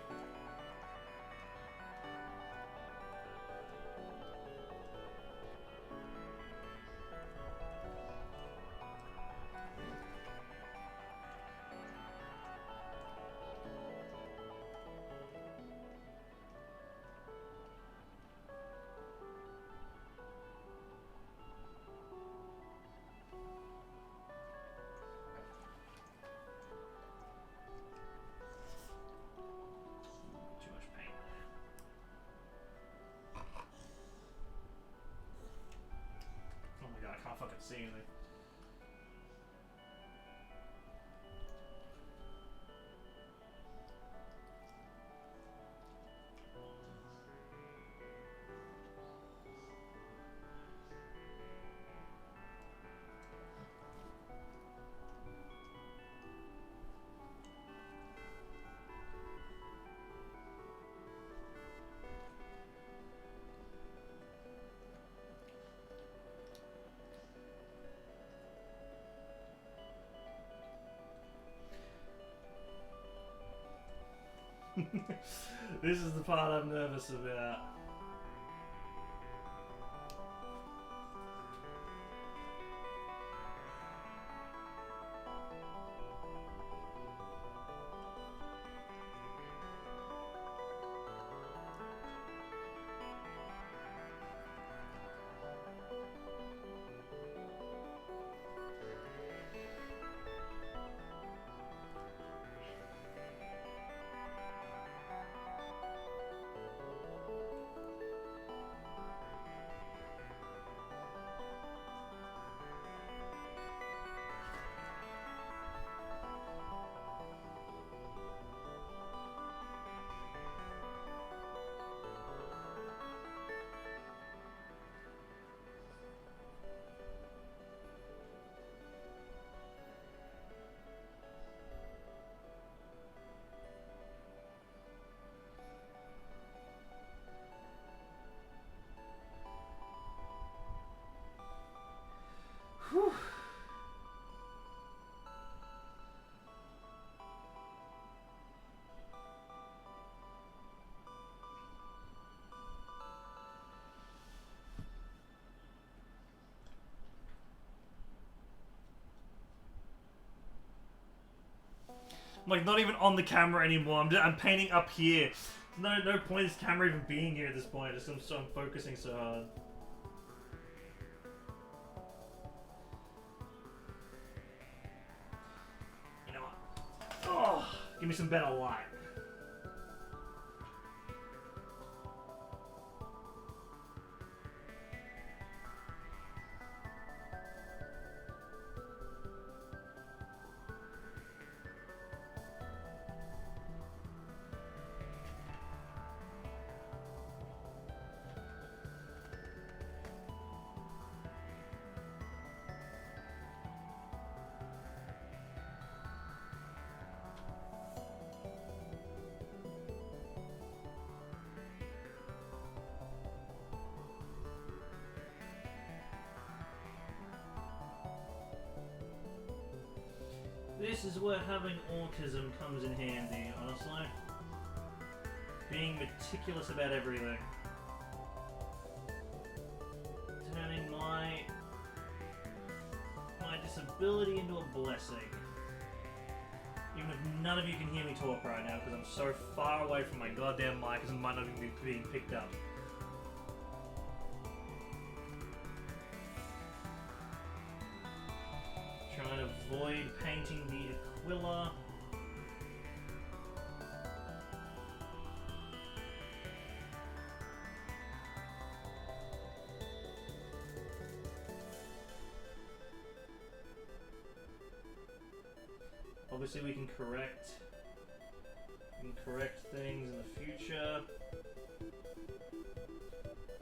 See anything. This is the part I'm nervous about. Whew. I'm like not even on the camera anymore. I'm painting up here. No point in this camera even being here at this point. I'm focusing so hard. You know what? Oh, give me some better light. this is where having autism comes in handy, honestly. Being meticulous about everything. Turning my disability into a blessing. Even if none of you can hear me talk right now, because I'm so far away from my goddamn mic, because it might not even be being picked up. Trying to avoid painting the Aquila. Obviously we can correct things in the future.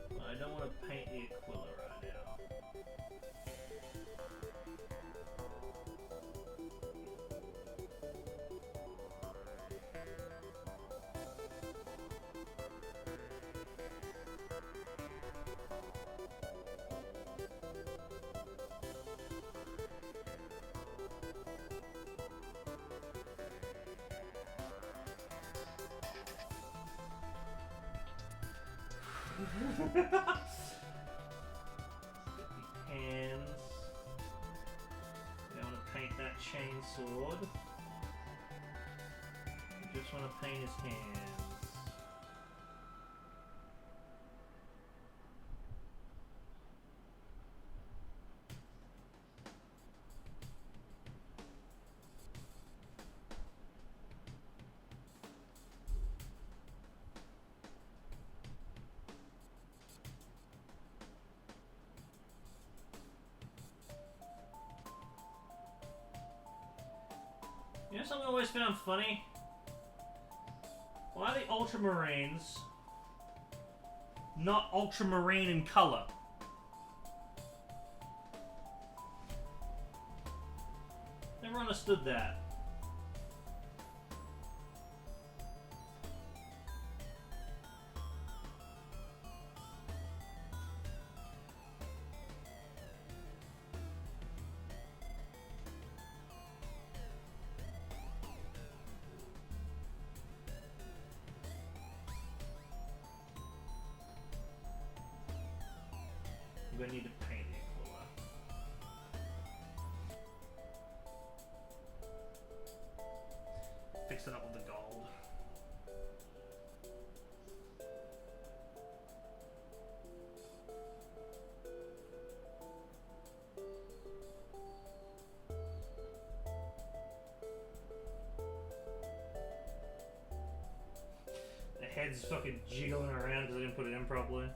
But I don't want to paint the Aquila right now. Hands. I want to paint that chainsword. I just want to paint his hands. You know something I always found funny? Why are the Ultramarines not ultramarine in color? Never understood that. I'm gonna need to paint it cooler. Fix it up with the gold. The head's fucking jiggling around because I didn't put it in properly.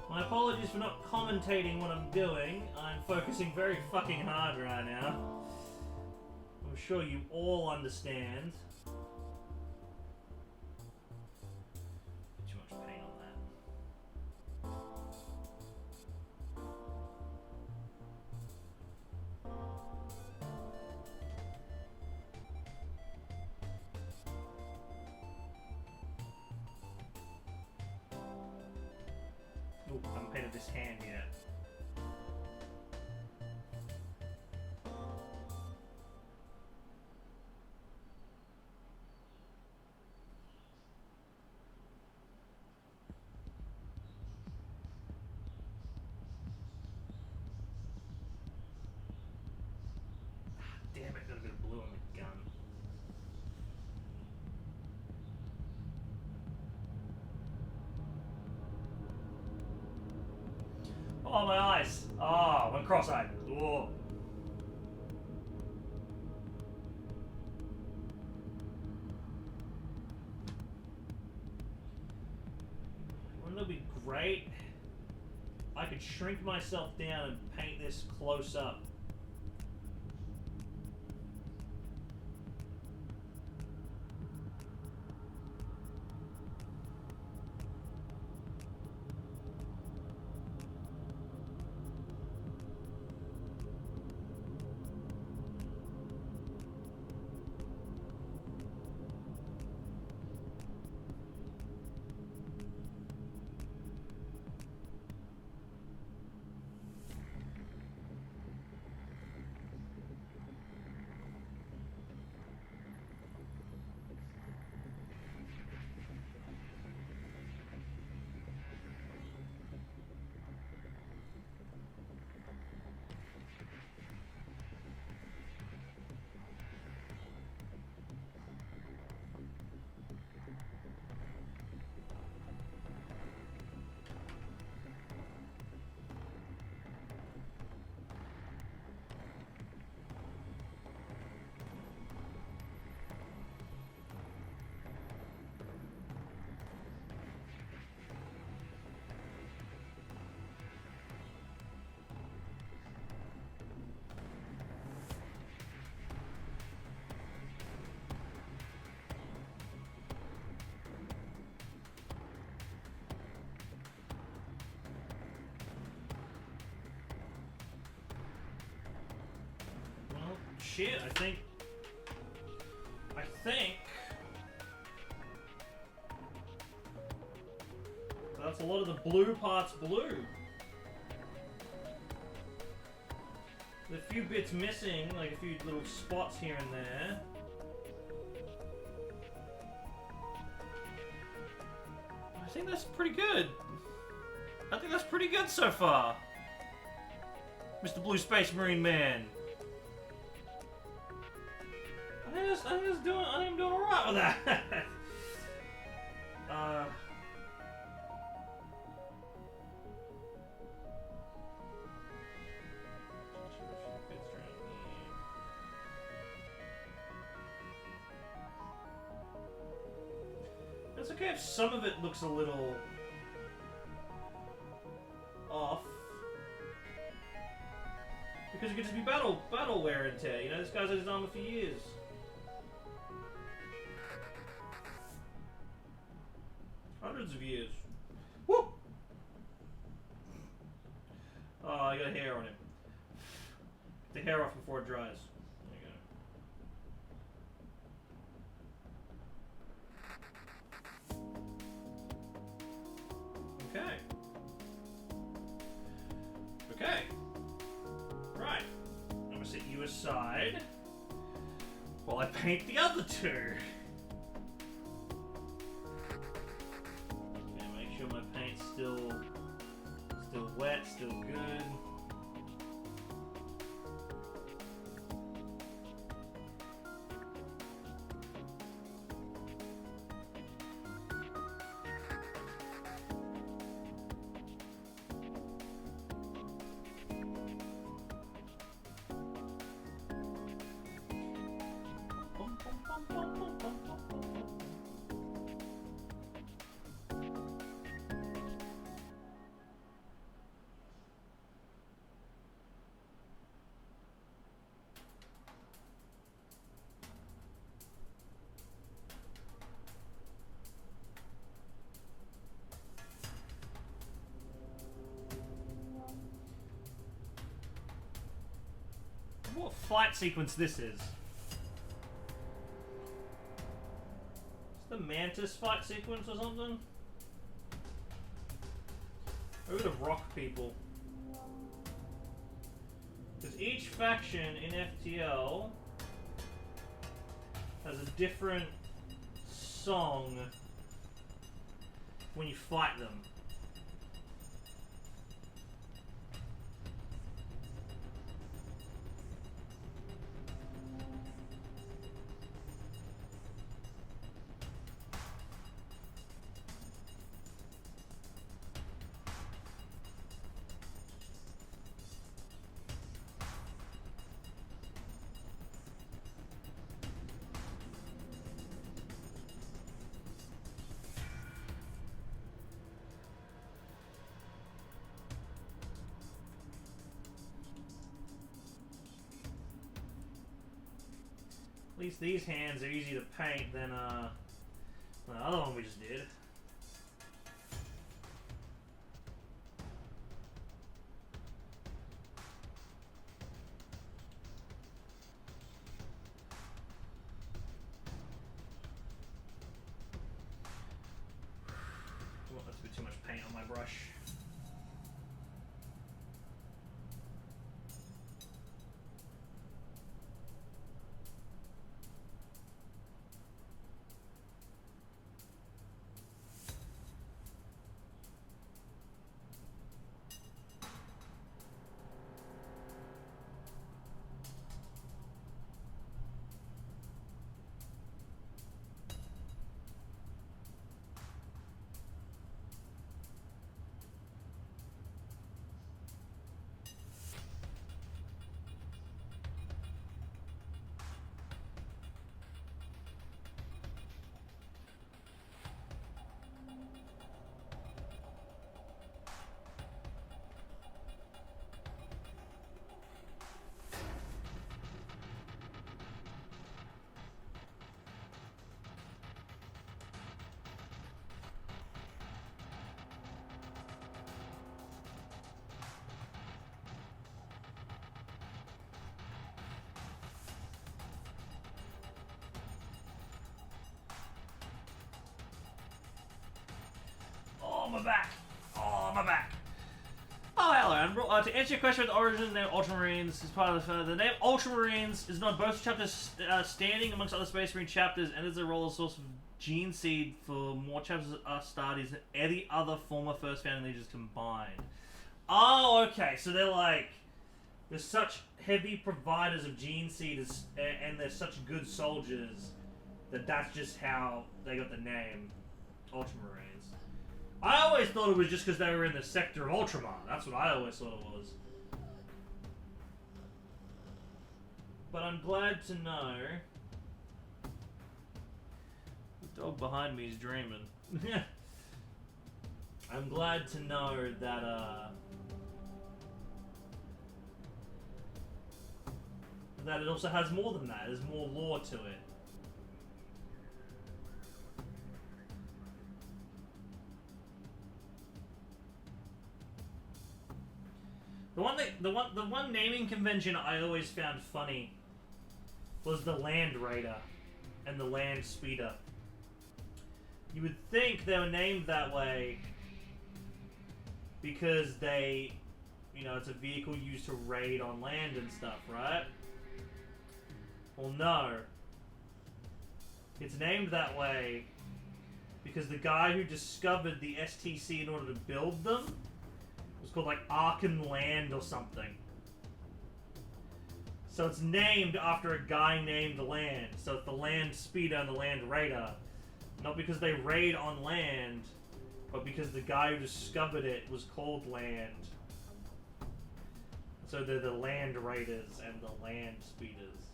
My apologies for not commentating what I'm doing. I'm focusing very fucking hard right now. I'm sure you all understand. Too much paint on that. Ooh, I haven't painted this hand yet. Damn it, got a bit of blue on the gun. Oh, my eyes! Oh, went cross-eyed. Oh. Wouldn't that be great? I could shrink myself down and paint this close up. shit. I think. That's a lot of the blue parts blue. There's a few bits missing, like a few little spots here and there. I think that's pretty good. I think that's pretty good so far, Mr. Blue Space Marine Man. I think I'm doing alright with that. It's okay if some of it looks a little off, because it could just be battle wear and tear. You know, this guy's had his armor for years. Hundreds of years. Woo! Oh, I got hair on him. Get the hair off before it dries. There you go. Okay. Okay. Right. I'm gonna set you aside while I paint the other two. Okay, make sure my paint's still wet, still good. What fight sequence this is? Is the Mantis fight sequence or something? Maybe the rock people. Because each faction in FTL has a different song when you fight them. At least these hands are easier to paint than the other one we just did. I want that to be too much paint on my brush. my back! Oh, my back! Oh, hello, and to answer your question about the origin of the name Ultramarines is part of the name Ultramarines is known both chapters standing amongst other Space Marine chapters and is a role as source of gene seed for more chapters Astartes than any other former First Founding Legions combined. Oh, okay, so they're such heavy providers of gene seed and they're such good soldiers that's just how they got the name Ultramarines. I always thought it was just because they were in the sector of Ultramar. That's what I always thought it was. But I'm glad to know... The dog behind me is dreaming. I'm glad to know that, that it also has more than that. There's more lore to it. The one naming convention I always found funny was the Land Raider and the Land Speeder. You would think they were named that way because they, it's a vehicle used to raid on land and stuff, right? Well, no. It's named that way because the guy who discovered the STC in order to build them was called like Arkan Land or something. So it's named after a guy named Land. So it's the Land Speeder and the Land Raider. Not because they raid on land, but because the guy who discovered it was called Land. So they're the Land Raiders and the Land Speeders.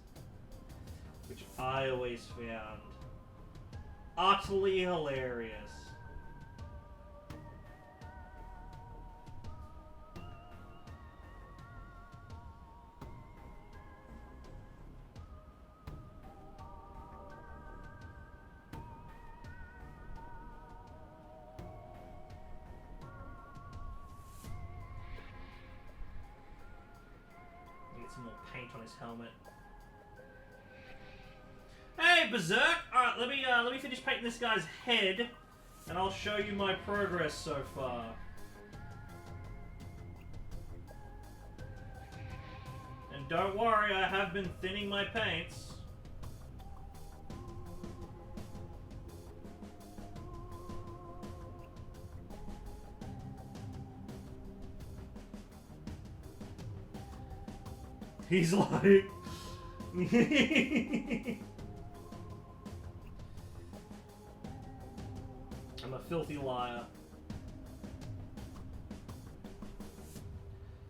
Which I always found utterly hilarious. Some more paint on his helmet. Hey, Berserk! Alright, let me finish painting this guy's head, and I'll show you my progress so far. And don't worry, I have been thinning my paints. He's like... I'm a filthy liar.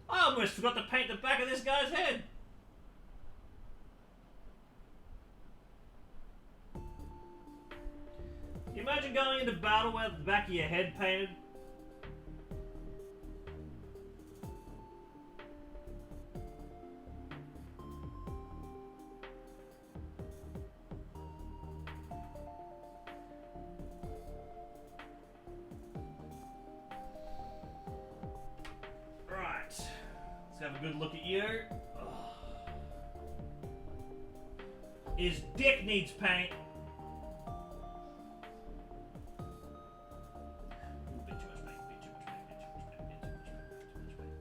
I almost forgot to paint the back of this guy's head. Can you imagine going into battle with the back of your head painted? Let's have a good look at you. Ugh. His dick needs paint. Ooh, bit too much paint, bit too much paint, bit too much paint, bit too much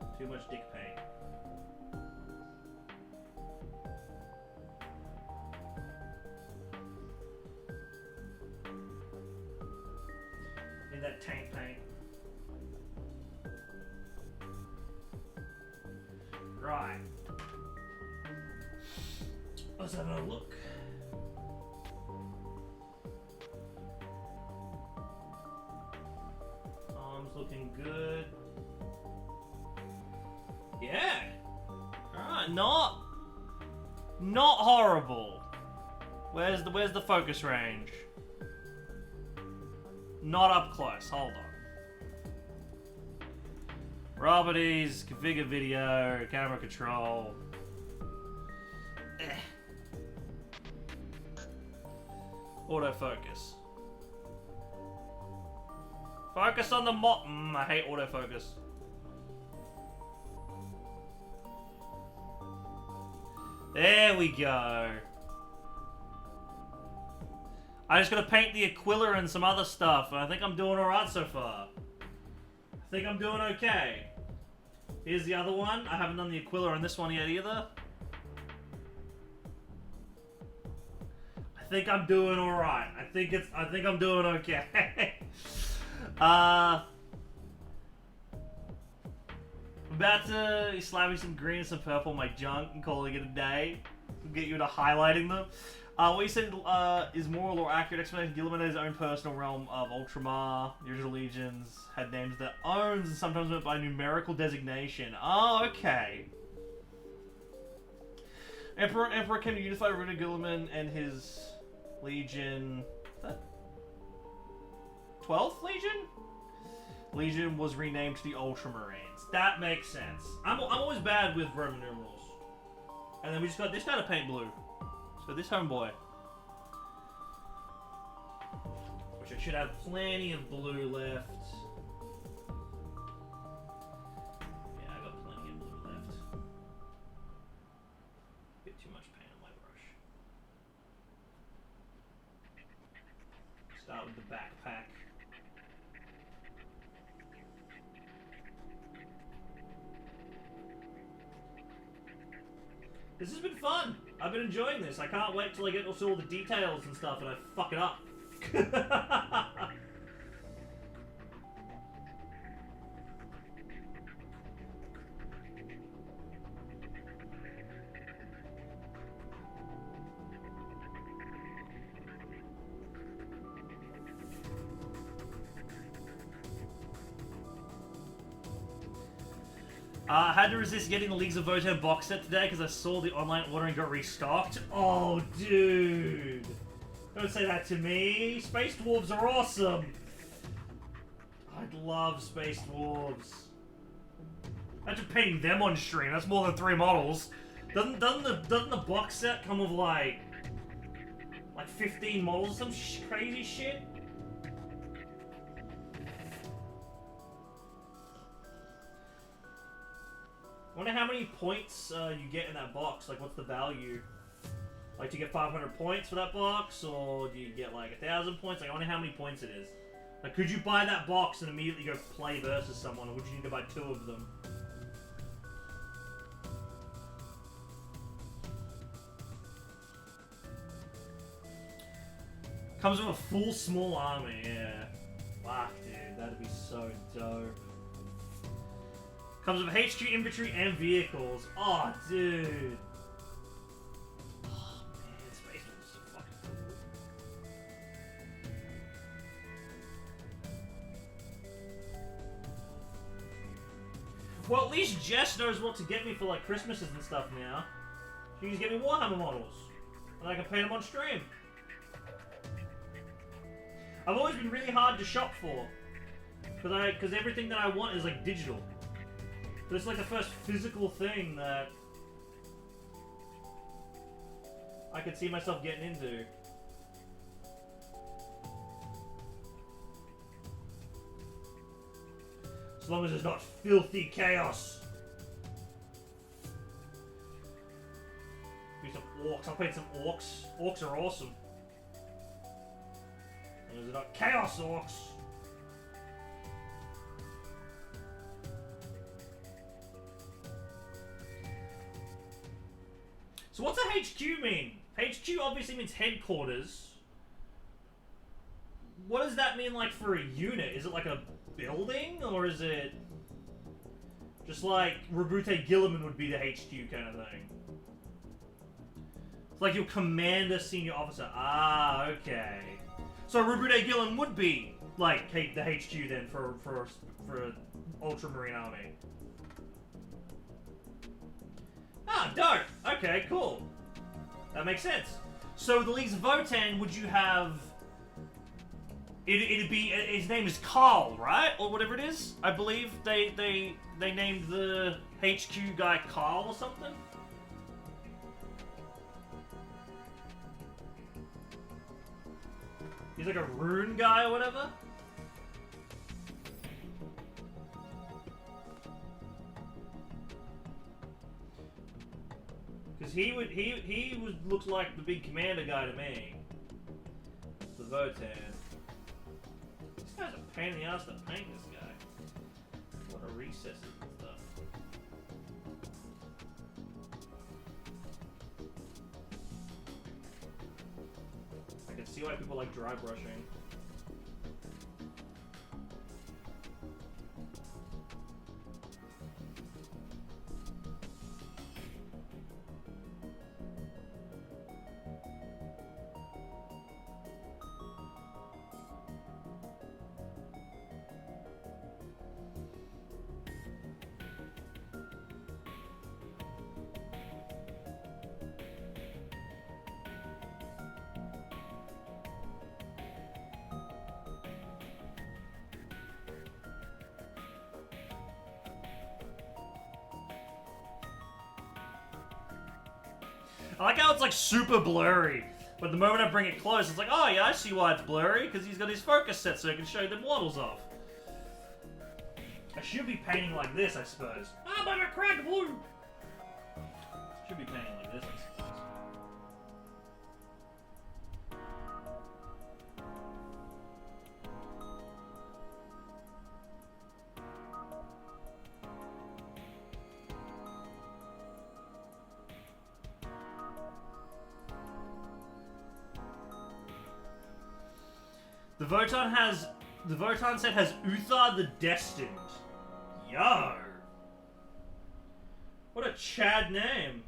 paint, too much dick paint. Need that tank paint. Right. Let's have a look. Arms looking good. Yeah. Alright, not horrible. Where's the focus range? Not up close. Hold on. Properties, configure video, camera control. Autofocus. Focus on the I hate autofocus. There we go. I just gotta paint the Aquila and some other stuff. I think I'm doing alright so far. I think I'm doing okay. Here's the other one. I haven't done the Aquila on this one yet either. I think I'm doing alright. I think I'm doing okay. I'm about to slapping some green and some purple on my junk and calling it a day. Get you into highlighting them. What you said is more or accurate explanation. Gilliman had his own personal realm of Ultramar. The original legions had names that owns and sometimes went by numerical designation. Oh, okay. Emperor came to unify Runa Gilliman and his legion. Is that 12th Legion? Legion was renamed to the Ultramarines. That makes sense. I'm always bad with Roman numerals. And then we just got this guy to paint blue. So this homeboy. Which I should have plenty of blue left. Yeah, I got plenty of blue left. Bit too much paint on my brush. Start with the backpack. This has been fun. I've been enjoying this. I can't wait till I get to all the details and stuff and I fuck it up. I had to resist getting the Leagues of Votan box set today because I saw the online ordering got restocked. Oh, dude. Don't say that to me. Space Dwarves are awesome. I'd love Space Dwarves. Imagine painting them on stream. That's more than 3 models. Doesn't the box set come with like 15 models or some crazy shit? I wonder how many points you get in that box. Like, what's the value? Like, do you get 500 points for that box? Or do you get, like, 1,000 points? Like, I wonder how many points it is. Like, could you buy that box and immediately go play versus someone? Or would you need to buy 2 of them? Comes with a full small army, yeah. Fuck, dude. That'd be so dope. Comes with HQ infantry and vehicles. Oh, dude. Oh, man. Space Wolves is so fucking cool. Well, at least Jess knows what to get me for, like, Christmases and stuff now. She can just get me Warhammer models. And I can paint them on stream. I've always been really hard to shop for. Because everything that I want is, like, digital. But it's like the first physical thing that I could see myself getting into. As long as it's not filthy chaos. Do some orcs. I'll paint some orcs. Orcs are awesome. As long as they're not chaos orcs. So what's a HQ mean? HQ obviously means headquarters. What does that mean, like, for a unit? Is it like a building? Or is it just like Rabute Gilliman would be the HQ kind of thing? It's like your commander, senior officer. Ah, okay. So Rabute Gilliman would be, like, the HQ then for an Ultramarine army. Ah, dope. Okay, cool. That makes sense. So the Leagues of Votan, would you have... It'd be... His name is Carl, right? Or whatever it is. I believe they named the HQ guy Carl or something. He's like a rune guy or whatever. Because he looks like the big commander guy to me. So Votan. This guy's a pain in the ass to paint, this guy. What a recesses and stuff. I can see why people like dry brushing. I like how it's like super blurry, but the moment I bring it close, it's like, oh yeah, I see why it's blurry, because he's got his focus set so he can show the models off. I should be painting like this, I suppose. Ah, but I cracked blue! Should be painting like this, I suppose. The Votan set has Uthar the Destined. Yo! What a Chad name.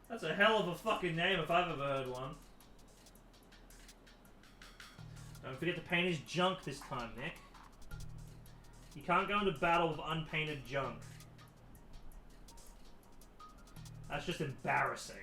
That's a hell of a fucking name if I've ever heard one. Don't forget to paint his junk this time, Nick. You can't go into battle with unpainted junk. That's just embarrassing.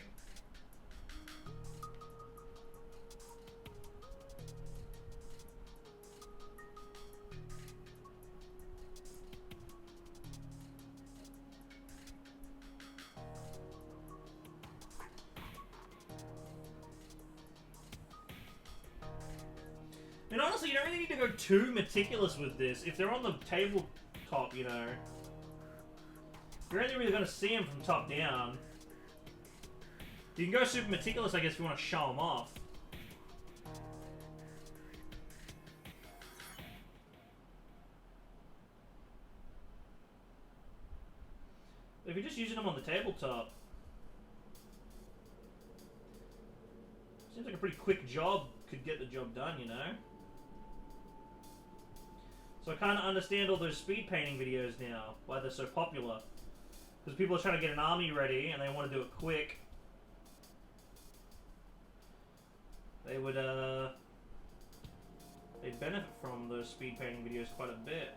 I mean, honestly, you don't really need to go too meticulous with this. If they're on the tabletop, you know, you're only really going to see them from top down. You can go super meticulous, I guess, if you want to show them off. But if you're just using them on the tabletop, seems like a pretty quick job could get the job done, you know? So I kind of understand all those speed painting videos now, why they're so popular. Because people are trying to get an army ready and they want to do it quick. They would, they'd benefit from those speed painting videos quite a bit.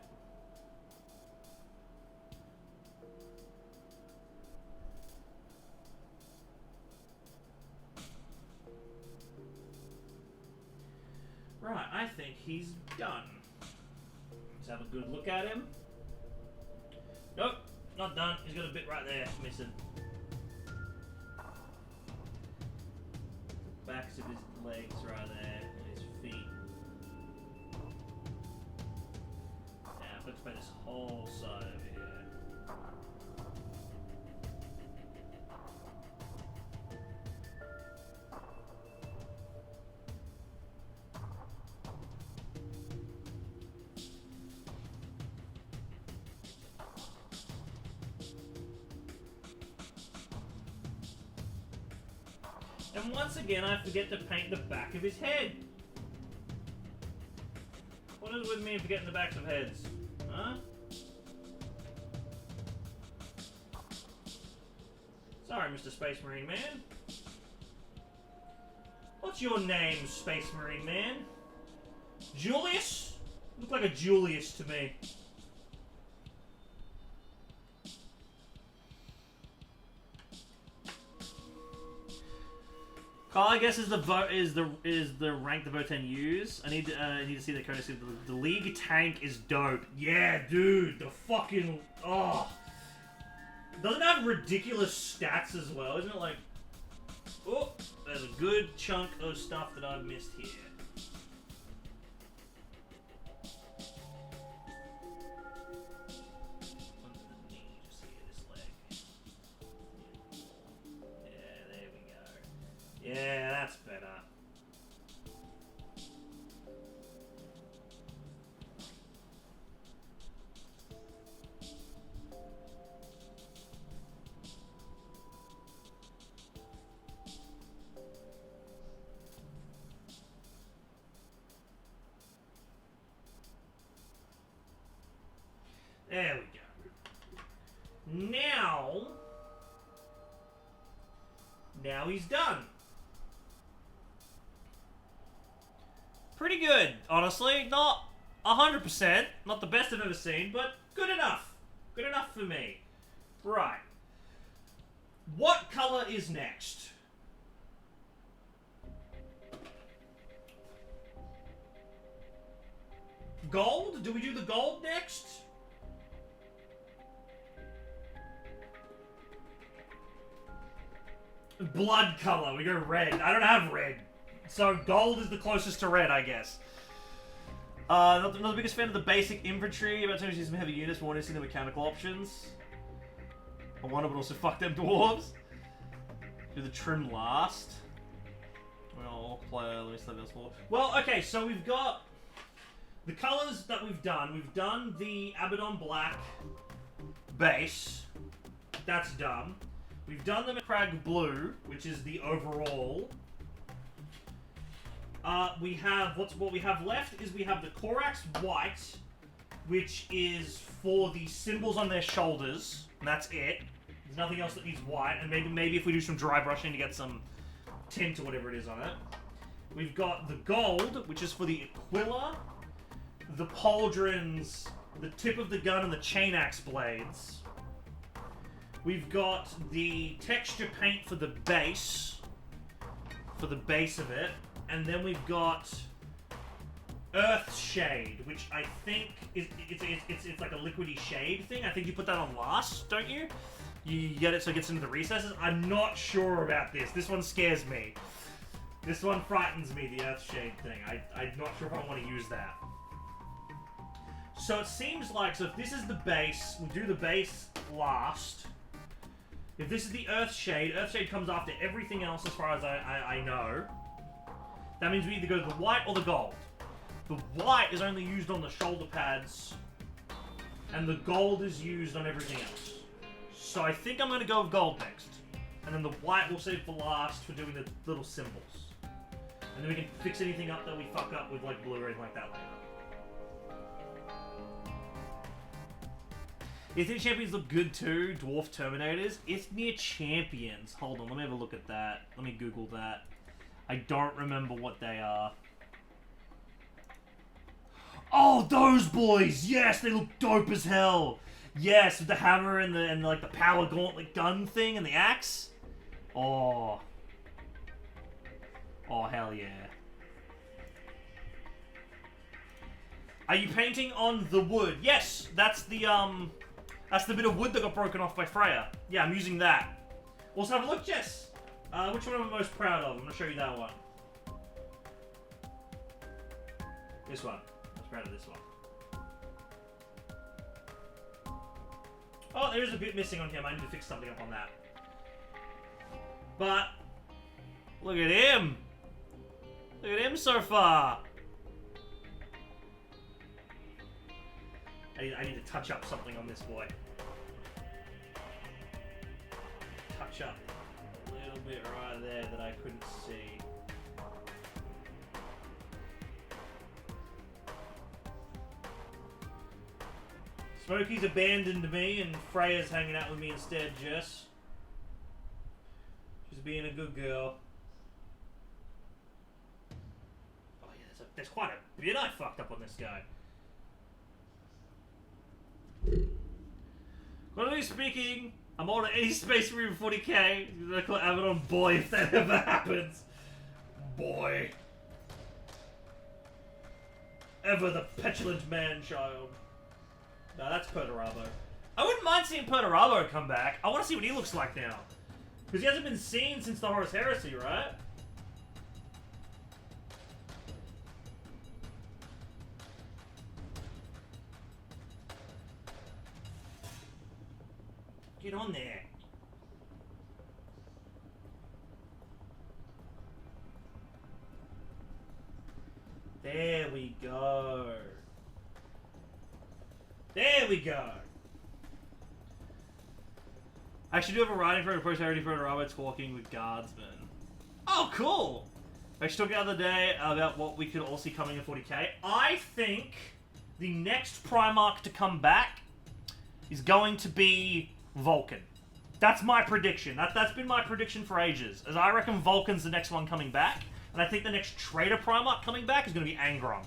Right, I think he's done. Let's have a good look at him. Nope, not done. He's got a bit right there missing. Backs of his legs right there, and his feet. Yeah, let's paint this whole side over here. And once again, I forget to paint the back of his head. What is with me and forgetting the backs of heads? Huh? Sorry, Mr. Space Marine Man. What's your name, Space Marine Man? Julius? You look like a Julius to me. Carl, I guess is the rank the Votan use. I need to see the courtesy. The League tank is dope. Yeah, dude, the fucking doesn't it have ridiculous stats as well? Isn't it like, oh, there's a good chunk of stuff that I've missed here. Under the knee, just here, this leg. There we go. Now he's done. Pretty good, honestly. Not 100%, not the best I've ever seen, but good enough. Good enough for me. Right. What color is next? Gold? Do we do the gold next? Blood color. We go red. I don't have red. So gold is the closest to red, I guess. Not the biggest fan of the basic infantry. About to use some heavy units, but want to see the mechanical options. I wonder, but also fuck them dwarves. Do the trim last. Well, player, let me slide this forward. Well, okay, so we've got the colors that we've done. We've done the Abaddon Black base. That's done. We've done the Crag Blue, which is the overall. We have what we have left is we have the Korax White, which is for the symbols on their shoulders, and that's it. There's nothing else that needs white, and maybe if we do some dry brushing to get some tint or whatever it is on it. We've got the gold, which is for the Aquila, the pauldrons, the tip of the gun, and the chain axe blades. We've got the texture paint for the base of it. And then we've got Earth Shade, which I think is it's like a liquidy shade thing. I think you put that on last, don't you? You get it so it gets into the recesses. I'm not sure about this. This one scares me. This one frightens me, the Earth Shade thing. I'm not sure if I want to use that. So it seems like, so if this is the base, we'll do the base last. If this is the Earth Shade comes after everything else as far as I know. That means we either go the white or the gold. The white is only used on the shoulder pads, and the gold is used on everything else. So I think I'm going to go with gold next. And then the white we'll save for last for doing the little symbols. And then we can fix anything up that we fuck up with like blue or anything like that later. Ithnia Champions look good too, Dwarf Terminators. Ithnia Champions. Hold on, let me have a look at that. Let me Google that. I don't remember what they are. Oh, those boys! Yes, they look dope as hell! Yes, with the hammer and like the power gauntlet gun thing and the axe. Oh. Oh, hell yeah. Are you painting on the wood? Yes, that's the bit of wood that got broken off by Freya. Yeah, I'm using that. Also, have a look, Jess. Which one am I most proud of? I'm going to show you that one. This one. I'm most proud of this one. Oh, there is a bit missing on here. I need to fix something up on that. But, look at him. Look at him so far. I need to touch up something on this boy. Touch up. A little bit right there that I couldn't see. Smokey's abandoned me and Freya's hanging out with me instead, Jess. She's being a good girl. Oh yeah, there's quite a bit I fucked up on this guy. Generally speaking, I'm on any Space Marine 40k. I'm gonna call Abaddon boy if that ever happens. Boy. Ever the petulant man-child. No, that's Perturabo. I wouldn't mind seeing Perturabo come back. I want to see what he looks like now. Because he hasn't been seen since the Horus Heresy, right? Get on there. There we go. There we go. I actually do have a writing for a post already for Roberts walking with guardsmen. Oh, cool! I actually talked the other day about what we could all see coming in 40k. I think the next Primarch to come back is going to be Vulcan. That's my prediction. That's been my prediction for ages. As I reckon Vulcan's the next one coming back, and I think the next Traitor Primarch coming back is going to be Angron.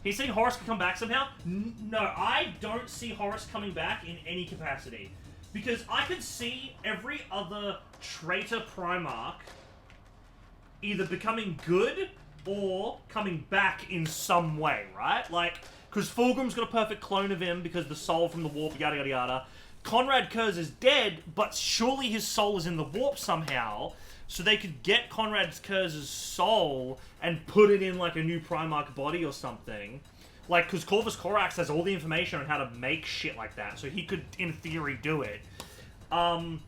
He's saying Horus could come back somehow? No, I don't see Horus coming back in any capacity. Because I could see every other Traitor Primarch either becoming good or coming back in some way, right? Like, because Fulgrim's got a perfect clone of him because the soul from the warp, yada yada yada. Conrad Kurz is dead, but surely his soul is in the warp somehow, so they could get Conrad Kurz's soul and put it in, like, a new Primarch body or something. Like, because Corvus Corax has all the information on how to make shit like that, so he could, in theory, do it. But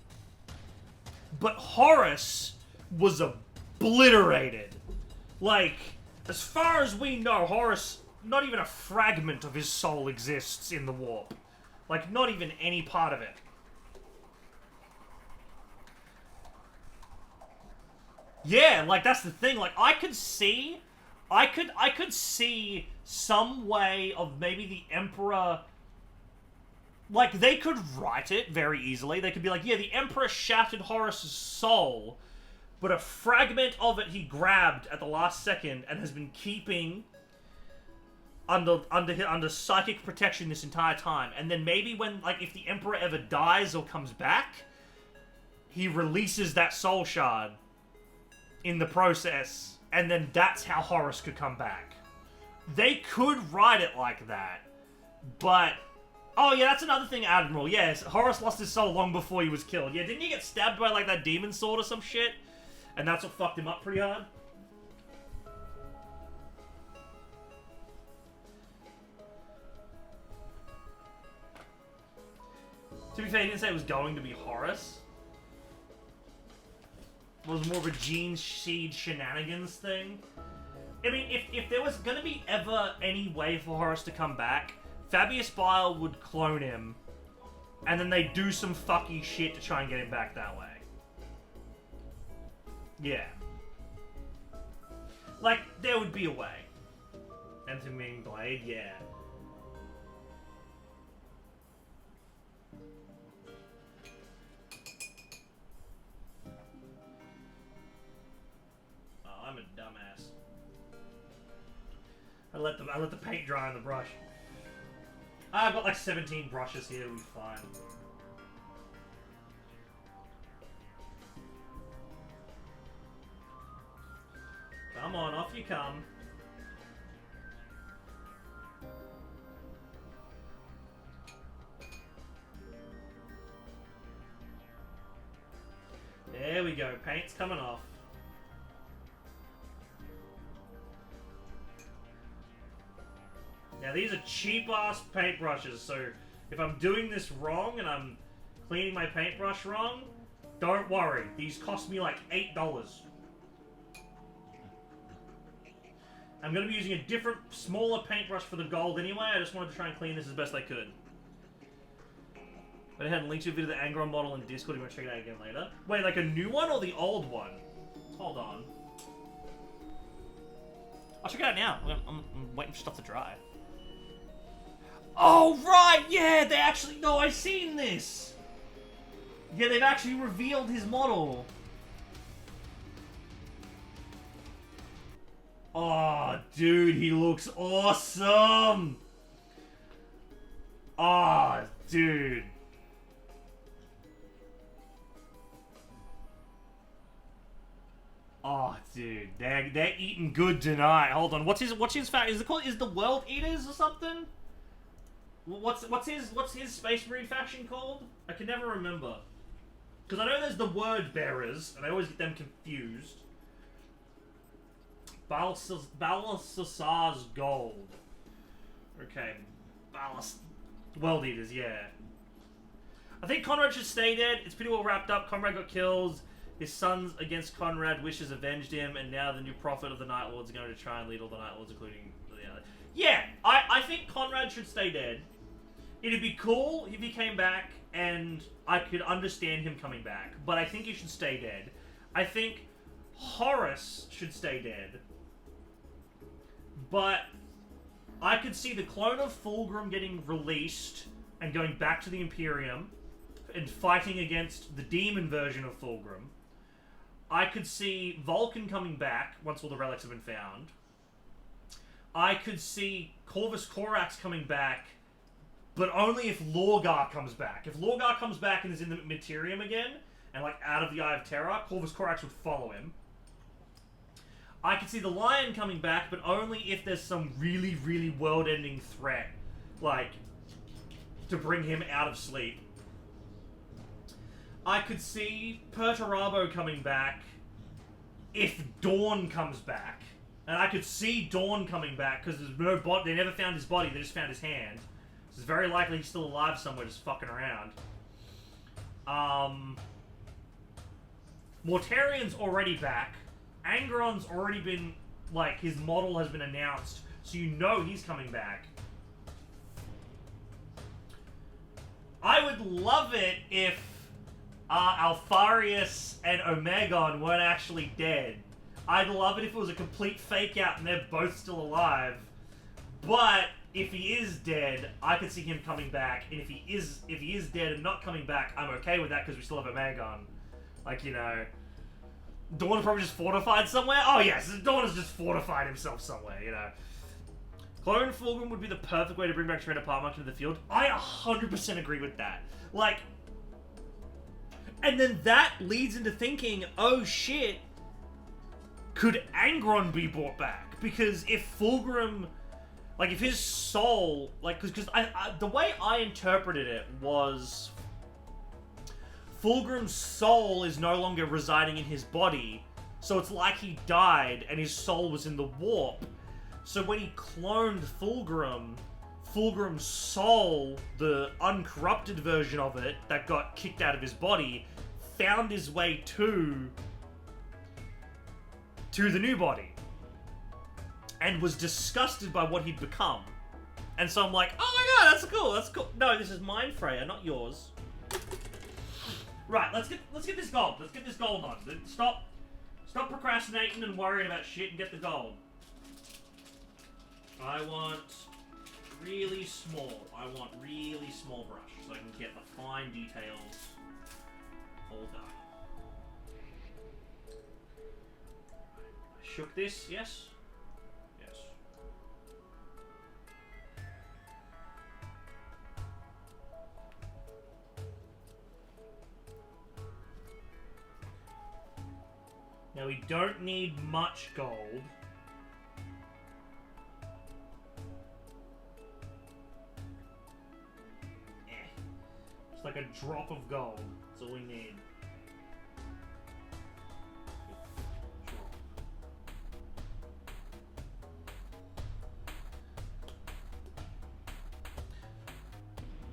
Horus was obliterated. Like, as far as we know, Horus, not even a fragment of his soul exists in the warp. Like, not even any part of it. Yeah, like, that's the thing. Like, I could see some way of maybe the Emperor... Like, they could write it very easily. They could be like, yeah, the Emperor shattered Horus's soul, but a fragment of it he grabbed at the last second and has been keeping under psychic protection this entire time. And then maybe when, like, if the Emperor ever dies or comes back, he releases that soul shard in the process, and then that's how Horus could come back. They could write it like that, but... Oh, yeah, that's another thing, Admiral. Yes, Horus lost his soul long before he was killed. Yeah, didn't he get stabbed by, like, that demon sword or some shit? And that's what fucked him up pretty hard? To be fair, he didn't say it was going to be Horus. It was more of a Gene Seed shenanigans thing. I mean, if there was going to be ever any way for Horus to come back, Fabius Bile would clone him, and then they do some fucky shit to try and get him back that way. Yeah. Like, there would be a way. Entomine Blade, yeah. Oh, I'm a dumbass. I let the paint dry on the brush. I've got like 17 brushes here, we'll be fine. Come on, off you come. There we go, paint's coming off. Now these are cheap-ass paintbrushes, so if I'm doing this wrong and I'm cleaning my paintbrush wrong, don't worry. These cost me like $8. I'm going to be using a different, smaller paintbrush for the gold anyway. I just wanted to try and clean this as best I could. But I had links to a video of the Angron model in Discord. You want to check it out again later? Wait, like a new one or the old one? Hold on. I'll check it out now. I'm waiting for stuff to dry. Oh, right! Yeah, they actually... No, I've seen this! Yeah, they've actually revealed his model. Oh, dude, he looks awesome! Oh, dude. Oh, dude, they're eating good tonight. Hold on, what's his fact? Is the World Eaters or something? What's his Space Marine faction called? I can never remember. Because I know there's the Word Bearers, and I always get them confused. Balasasar's Gold. Okay, World Eaters, yeah. I think Conrad should stay dead. It's pretty well wrapped up. Conrad got killed. His sons against Conrad wishes avenged him, and now the new prophet of the Night Lords are going to try and lead all the Night Lords, including the other. Yeah, I think Conrad should stay dead. It'd be cool if he came back, and I could understand him coming back, but I think he should stay dead. I think Horus should stay dead, but I could see the clone of Fulgrim getting released and going back to the Imperium and fighting against the demon version of Fulgrim. I could see Vulcan coming back once all the relics have been found. I could see Corvus Corax coming back, but only if Lorgar comes back. If Lorgar comes back and is in the Materium again, and like out of the Eye of Terror, Corvus Corax would follow him. I could see the Lion coming back, but only if there's some really, really world-ending threat, like, to bring him out of sleep. I could see Perturabo coming back if Dawn comes back. And I could see Dawn coming back, because there's no body. They never found his body, they just found his hand. So it's very likely he's still alive somewhere, just fucking around. Mortarian's already back. Angron's already been, like, his model has been announced, so you know he's coming back. I would love it if Alfarius and Omegon weren't actually dead. I'd love it if it was a complete fake out and they're both still alive. But if he is dead, I could see him coming back. And if he is dead and not coming back, I'm okay with that because we still have Omegon. Like, you know, Dawn is probably just fortified somewhere. Oh yes, Dawn has just fortified himself somewhere, you know. Clone Fulgrim would be the perfect way to bring back Shredder Park into the field. I 100% agree with that. Like, and then that leads into thinking, oh shit, could Angron be brought back? Because if Fulgrim, like, if his soul, like, because the way I interpreted it was Fulgrim's soul is no longer residing in his body, so it's like he died and his soul was in the warp. So when he cloned Fulgrim, Fulgrim's soul, the uncorrupted version of it that got kicked out of his body, found his way to the new body and was disgusted by what he'd become. And so I'm like, oh my god, that's cool. No, this is mine, Freya, not yours. Right, let's get this gold. Let's get this gold on. Stop procrastinating and worrying about shit and get the gold. I want really small. I want really small brush so I can get the fine details all done. I shook this, yes? Yes. Now we don't need much gold. It's like a drop of gold. That's all we need.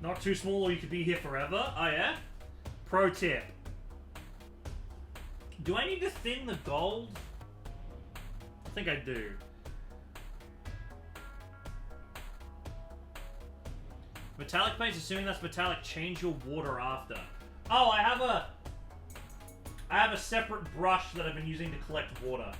Not too small or you could be here forever. Oh yeah? Pro tip. Do I need to thin the gold? I think I do. Metallic paint, assuming that's metallic, change your water after. Oh, I have a separate brush that I've been using to collect water.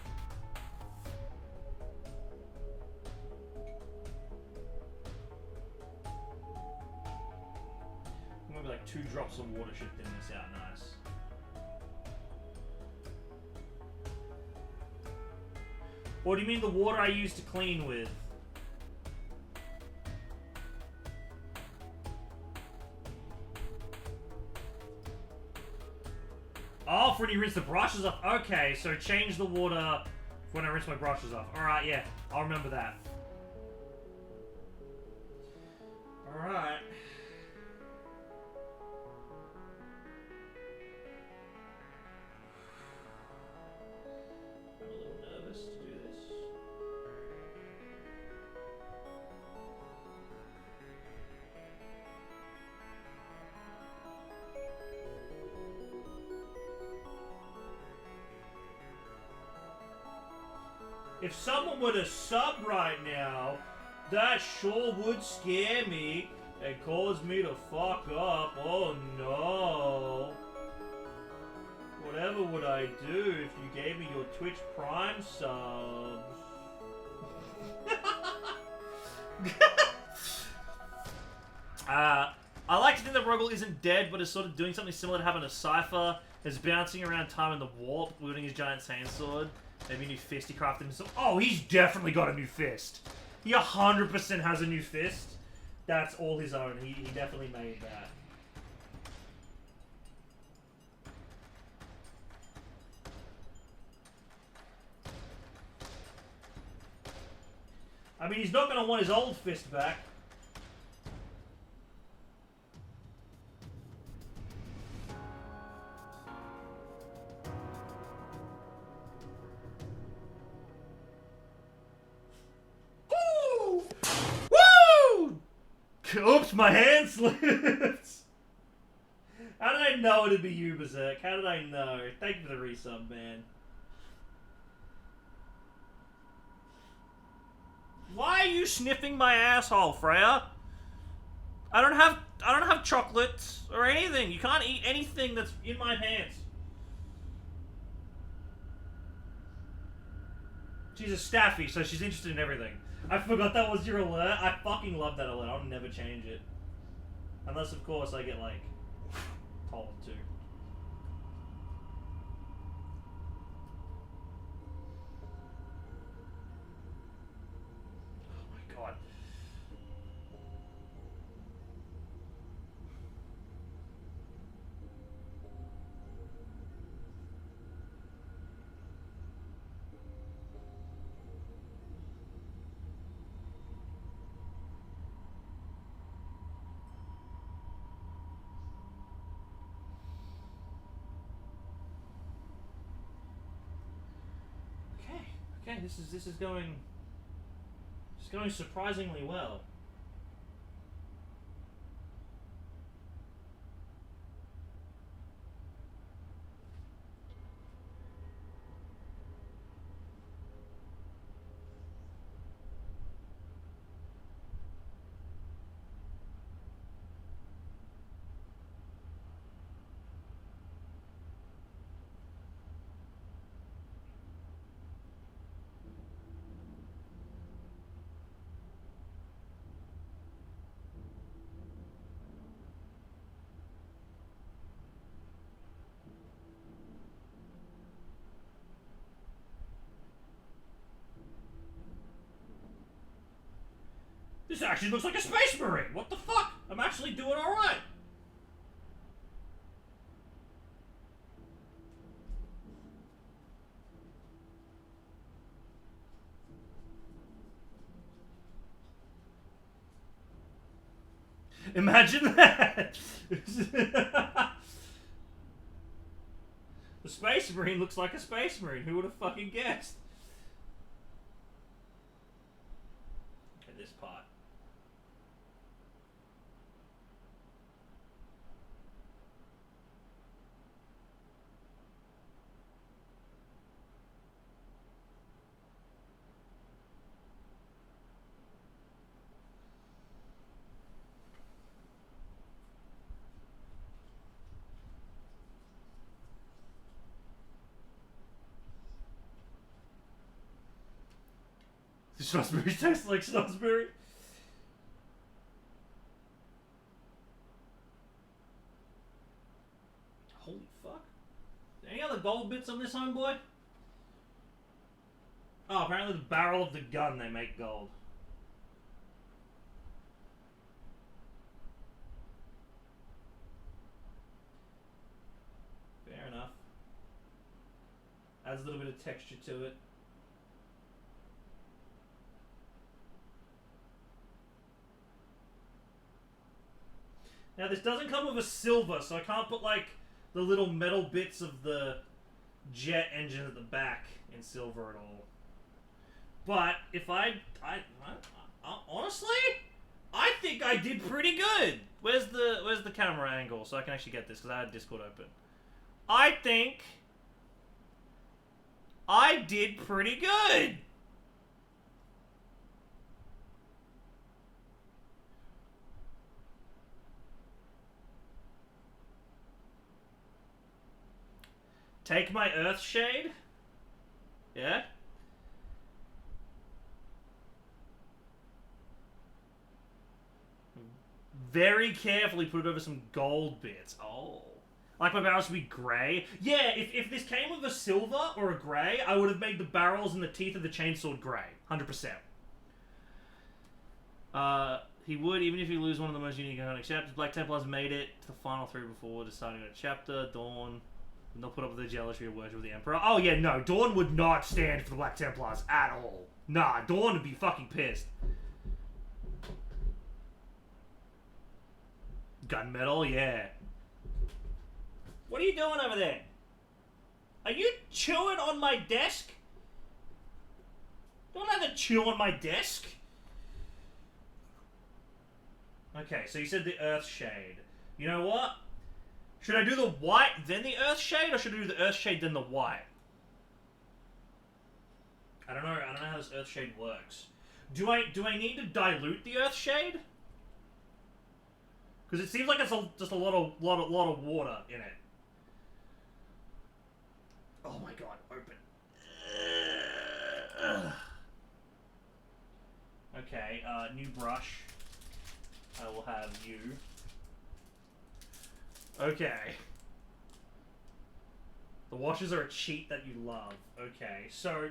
Maybe like 2 drops of water should thin this out nice. Or do you mean the water I use to clean with? Oh, for when you rinse the brushes off. Okay, so change the water when I rinse my brushes off. Alright, yeah. I'll remember that. Alright. I'm a little nervous to do this. If someone were to sub right now, that sure would scare me and cause me to fuck up. Oh no. Whatever would I do if you gave me your Twitch Prime subs? I like to think that Rogel isn't dead, but is sort of doing something similar to having a Cypher. Is bouncing around time in the warp, wielding his giant sand sword. Maybe a new fist he crafted himself. Oh, he's definitely got a new fist. He 100% has a new fist. That's all his own. He definitely made that. I mean, he's not going to want his old fist back. Woo! Woo! Oops, my hand slipped. How did I know it'd be you, Berserk? How did I know? Thank you for the resub, man. Why are you sniffing my asshole, Freya? I don't have chocolates or anything. You can't eat anything that's in my pants. She's a staffy, so she's interested in everything. I forgot that was your alert. I fucking love that alert. I'll never change it. Unless, of course, I get, like, told to. Oh my god. Okay, this is going surprisingly well. This actually looks like a Space Marine! What the fuck? I'm actually doing alright! Imagine that! The Space Marine looks like a Space Marine. Who would have fucking guessed? Okay, this part. Does Salisbury taste like Salisbury? Holy fuck. Any other gold bits on this homeboy? Oh, apparently the barrel of the gun they make gold. Fair enough. Adds a little bit of texture to it. Now this doesn't come with a silver, so I can't put like the little metal bits of the jet engine at the back in silver at all. But if I honestly, I think I did pretty good. Where's the camera angle so I can actually get this because I had Discord open. I think I did pretty good. Take my Earth Shade? Yeah? very carefully put it over some gold bits. Oh. Like my barrels to be grey. Yeah, if this came with a silver or a grey, I would have made the barrels and the teeth of the chainsword grey. 100%. He would, even if you lose one of the most unique iconic chapters. Black Templars made it to the final 3 before deciding on a chapter. Dawn. And they'll put up with the jealousy or worship of the Emperor. Oh yeah, no. Dawn would not stand for the Black Templars at all. Nah, Dawn would be fucking pissed. Gunmetal, yeah. What are you doing over there? Are you chewing on my desk? Don't have to chew on my desk. Okay, so you said the Earthshade. You know what? Should I do the white then the Earthshade, or should I do the Earthshade then the white? I don't know how this Earthshade works. Do I need to dilute the Earthshade? Because it seems like it's just a lot of water in it. Oh my god, open. Okay, new brush. I will have you. Okay. The washes are a cheat that you love. Okay, so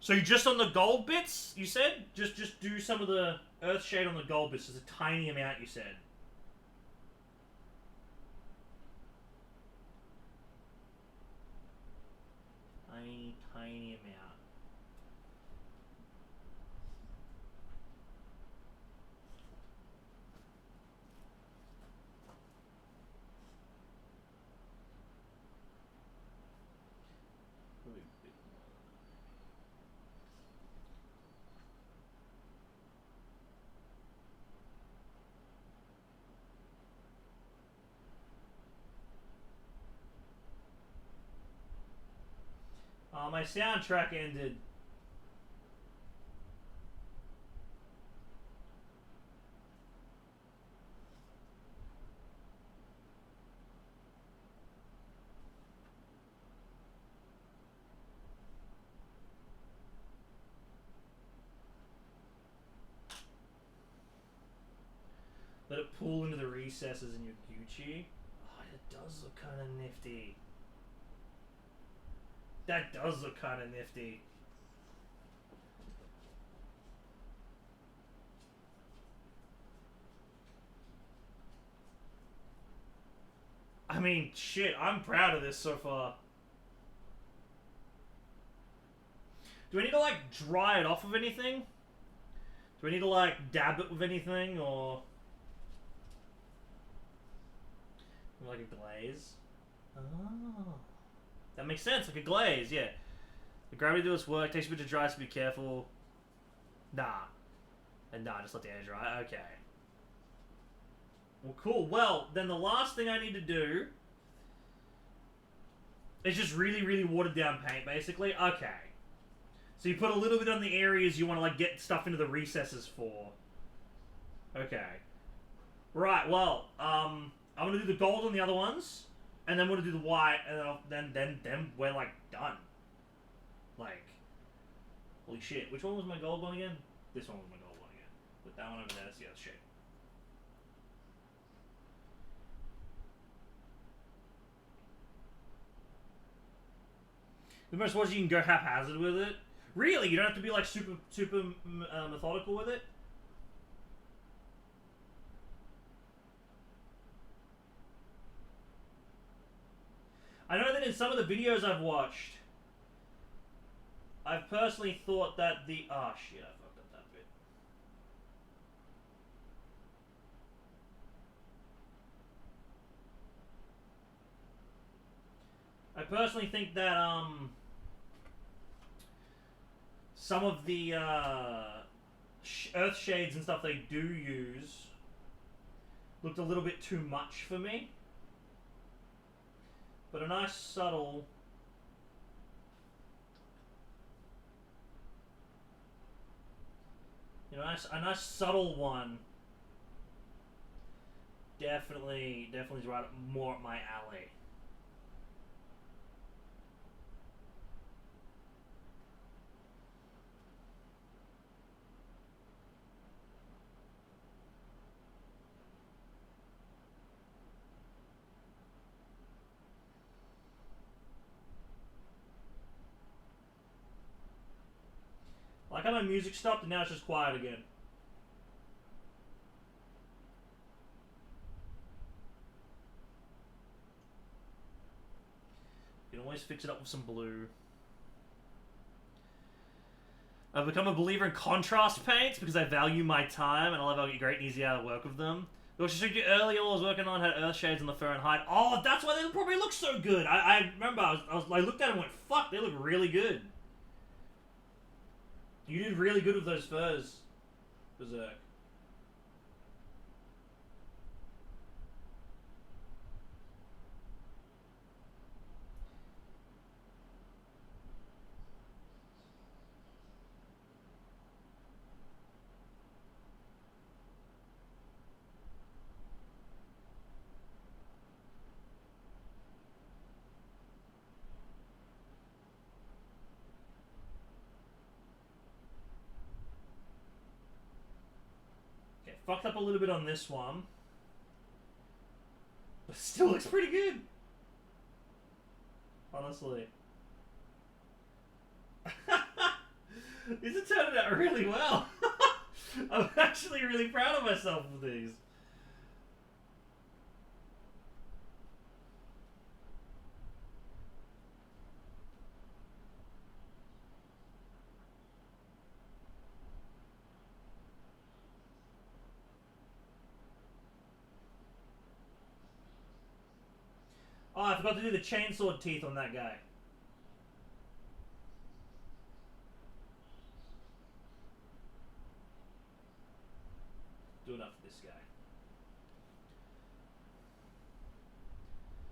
you just on the gold bits, you said? Just do some of the Earthshade on the gold bits. There's a tiny amount, you said. Tiny amount. My soundtrack ended. Let it pull into the recesses in your Gucci. Oh, it does look kind of nifty. That does look kind of nifty. I mean, shit, I'm proud of this so far. Do I need to, like, dry it off of anything? Do I need to, like, dab it with anything, or... like a glaze? Oh. That makes sense, like a glaze, yeah. The gravity does its work, takes a bit to dry, so be careful. Nah. And nah, just let the air dry. Okay. Well, cool. Well, then the last thing I need to do is just really, really watered down paint, basically. Okay. So you put a little bit on the areas you want to, like, get stuff into the recesses for. Okay. Right, well, I'm gonna do the gold on the other ones. And then we're gonna do the white, and then we're like done. Like, holy shit! Which one was my gold one again? This one was my gold one again. Put that one over there. That's the other shit. The most was you can go haphazard with it. Really, you don't have to be like super methodical with it. I know that in some of the videos I've watched, I've personally thought that the... oh shit, I fucked up that bit. I personally think that, some of the, earth shades and stuff they do use looked a little bit too much for me. But a nice subtle... you know, a nice subtle one definitely is right more up my alley. my music stopped and now it's just quiet again. You can always fix it up with some blue. I've become a believer in contrast paints because I value my time and I love how great and easy I work with them. The which I showed you earlier what I was working on had earth shades on the Fahrenheit. Oh, that's why they probably look so good. I remember I looked at them and went, fuck, they look really good. You did really good with those furs, Berserk. Fucked up a little bit on this one. But still looks pretty good. Honestly. These are turning out really well. I'm actually really proud of myself with these. Oh, I forgot to do the chainsaw teeth on that guy. Do enough for this guy.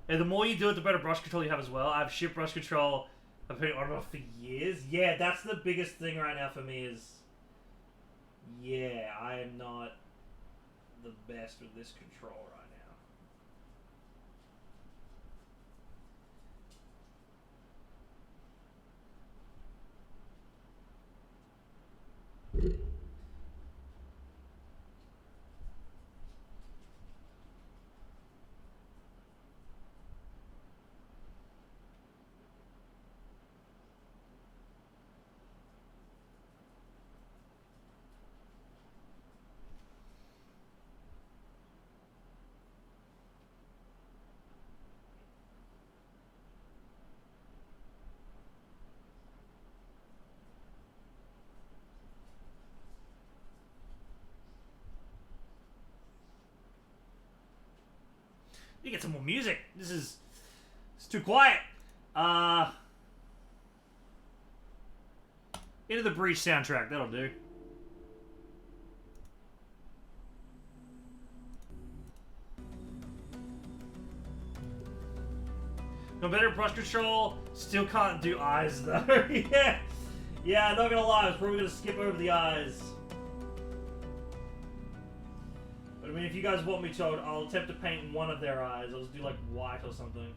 Yeah, the more you do it, the better brush control you have as well. I have shit brush control. I've been on for years. Yeah, that's the biggest thing right now for me is... Yeah, I am not the best with this control right now. You get some more music. It's too quiet. Into the Breach soundtrack. That'll do. No better brush control. Still can't do eyes though. Yeah. Yeah, not gonna lie. I was probably gonna skip over the eyes. But I mean, if you guys want me to, I'll attempt to paint one of their eyes. I'll just do like white or something.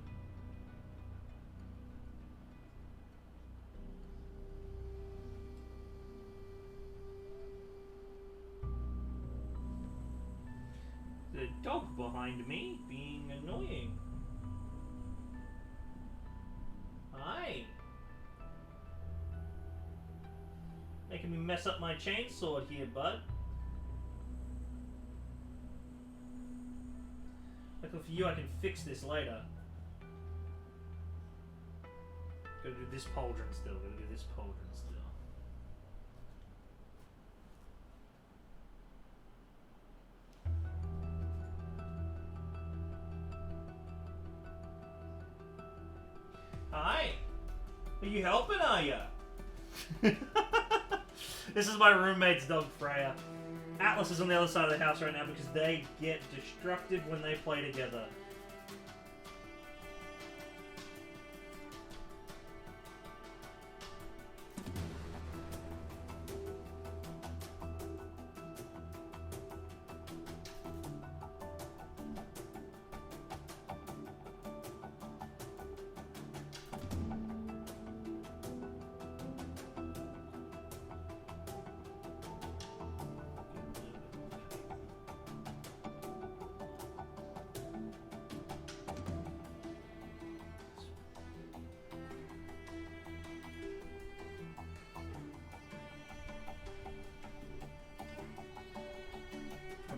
The dog behind me being annoying. Hi. Making me mess up my chainsaw here, bud. Luckily for you, I can fix this later. Gotta do this pauldron still. Gotta do this pauldron still. Hi. Are you helping, are ya? This is my roommate's dog, Freya. Atlas is on the other side of the house right now because they get destructive when they play together.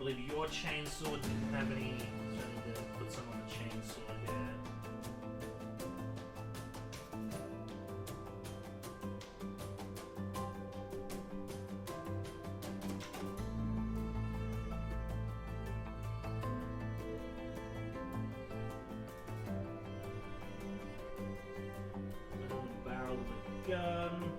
believe your chainsaw didn't have any, so I need to put some on the chainsaw here. Barrel of the gun.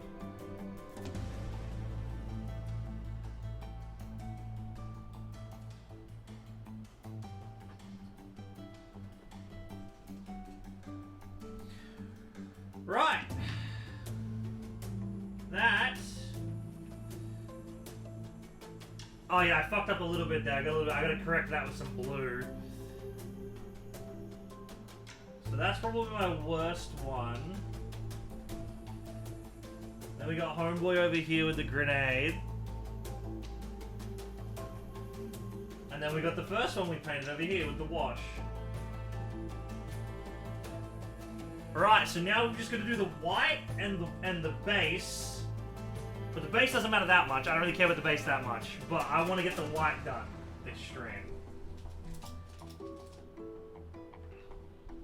Right. That. Oh yeah, I fucked up a little bit there. I gotta correct that with some blue. So that's probably my worst one. Then we got Homeboy over here with the grenade. And then we got the first one we painted over here with the wash. Right, so now we're just gonna do the white and the base. But the base doesn't matter that much. I don't really care about the base that much. But I want to get the white done this stream.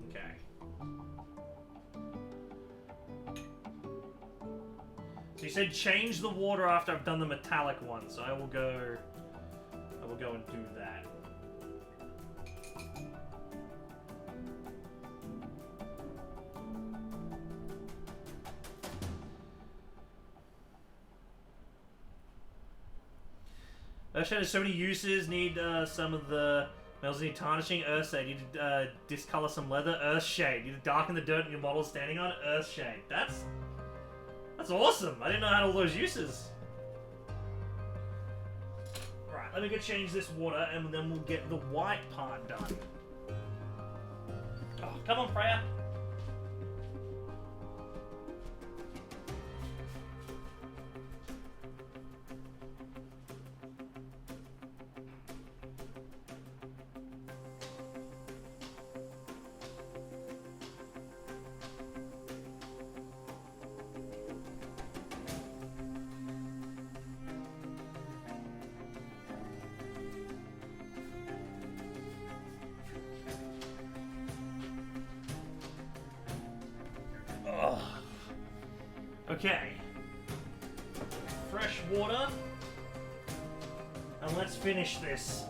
Okay. So you said change the water after I've done the metallic one, so I will go and do that. Earthshade has so many uses. Need some of the metals need tarnishing. Earthshade. Need to discolor some leather. Earthshade. Need to darken the dirt your model's standing on. Earthshade. That's awesome. I didn't know I had all those uses. Right, let me go change this water and then we'll get the white part done. Oh, come on, Freya. Okay. Fresh water. And let's finish this.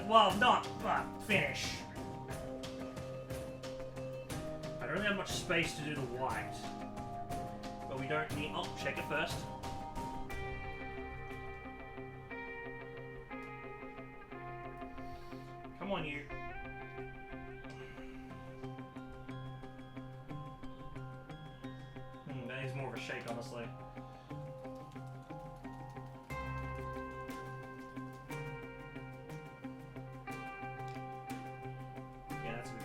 Well, not, but finish. I don't really have much space to do the white. But we don't need... Oh, check it first. Come on, you. That needs more of a shake, honestly. Yeah, that's a bit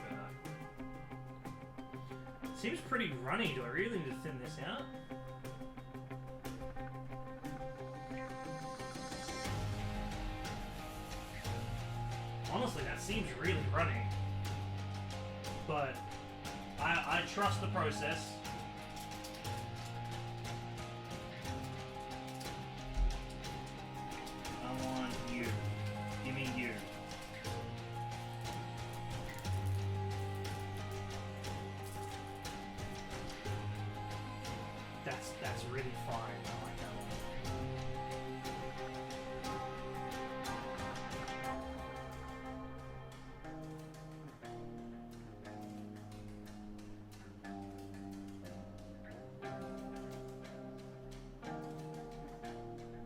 better. Seems pretty runny. Do I really need to thin this out? Honestly, that seems really runny. But I trust the process. I want you. Give me you. That's really fine. I like that one.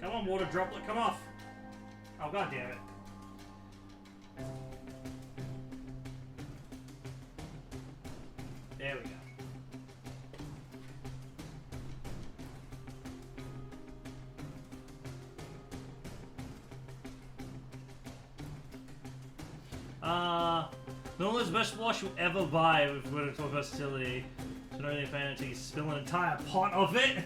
Come on, water droplet, come off! Oh, god damn it. There we go. Normally the best wash you'll ever buy if we're going to talk versatility. So don't really fan until you spill an entire pot of it.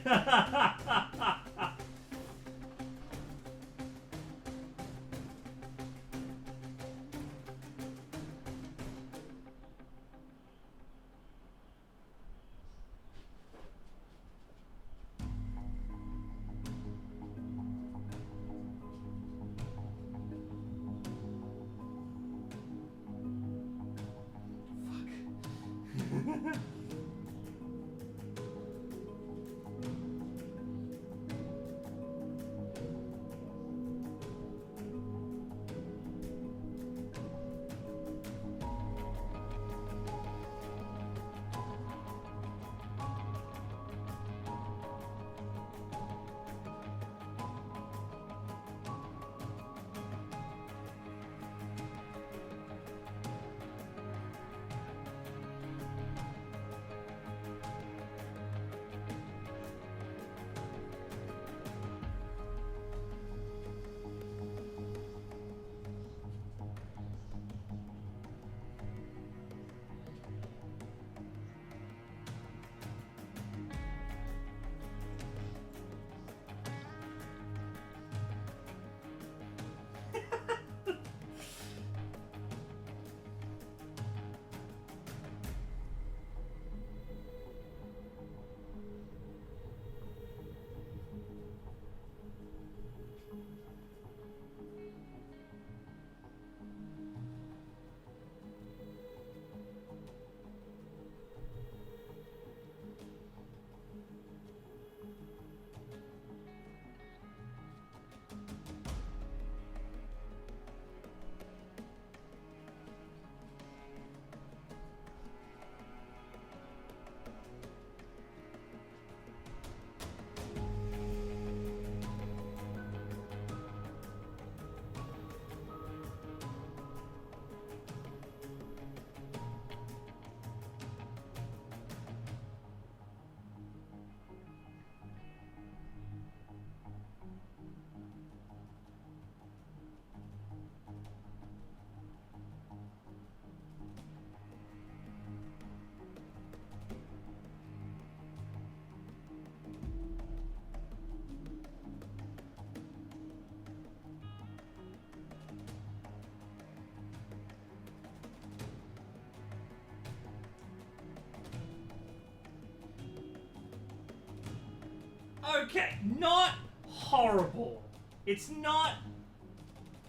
Okay, not horrible. It's not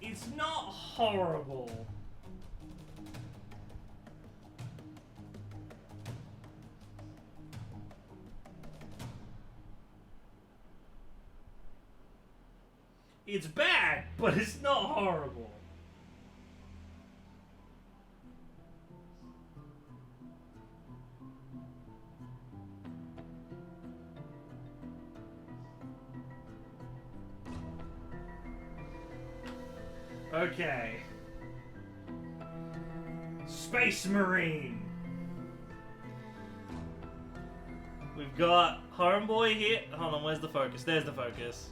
horrible. It's bad, but it's not horrible. Okay. Space Marine. We've got Homeboy here. Hold on, where's the focus? There's the focus.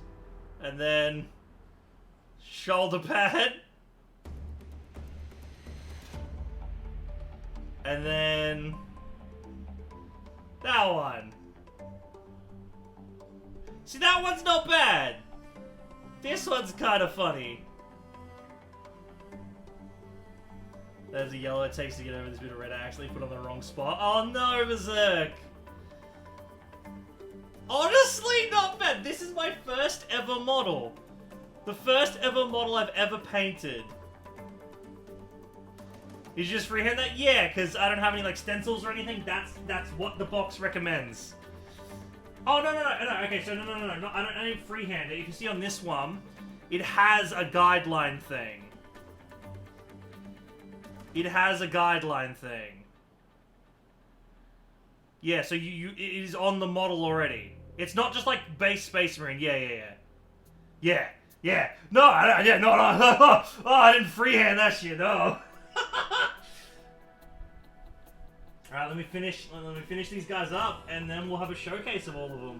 And then shoulder pad. And then that one. See, that one's not bad. This one's kind of funny. There's a yellow it takes to get over this bit of red. I actually put on the wrong spot. Oh no, Berserk! Honestly, not bad. This is my first ever model. The first ever model I've ever painted. You just freehand that? Yeah, because I don't have any like stencils or anything. That's what the box recommends. Oh no, okay, so no. I don't freehand it. You can see on this one, it has a guideline thing. It has a guideline thing. Yeah, so it is on the model already. It's not just like base Space Marine. Yeah. No, no. Oh, I didn't freehand that shit. No. All right, let me finish these guys up, and then we'll have a showcase of all of them.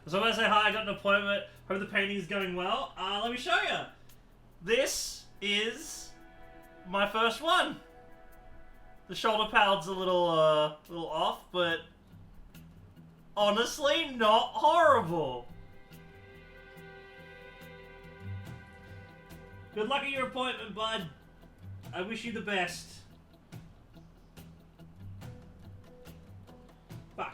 So I'm going to say hi, I got an appointment, hope the painting's going well. Let me show you. This is my first one. The shoulder pad's a little off, but honestly, not horrible. Good luck at your appointment, bud. I wish you the best. Bye.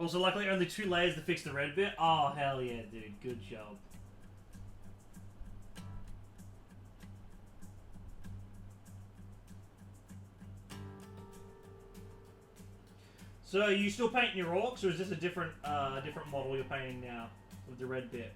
Also, luckily, only 2 layers to fix the red bit. Oh, hell yeah, dude. Good job. So, are you still painting your orcs, or is this a different model you're painting now with the red bit?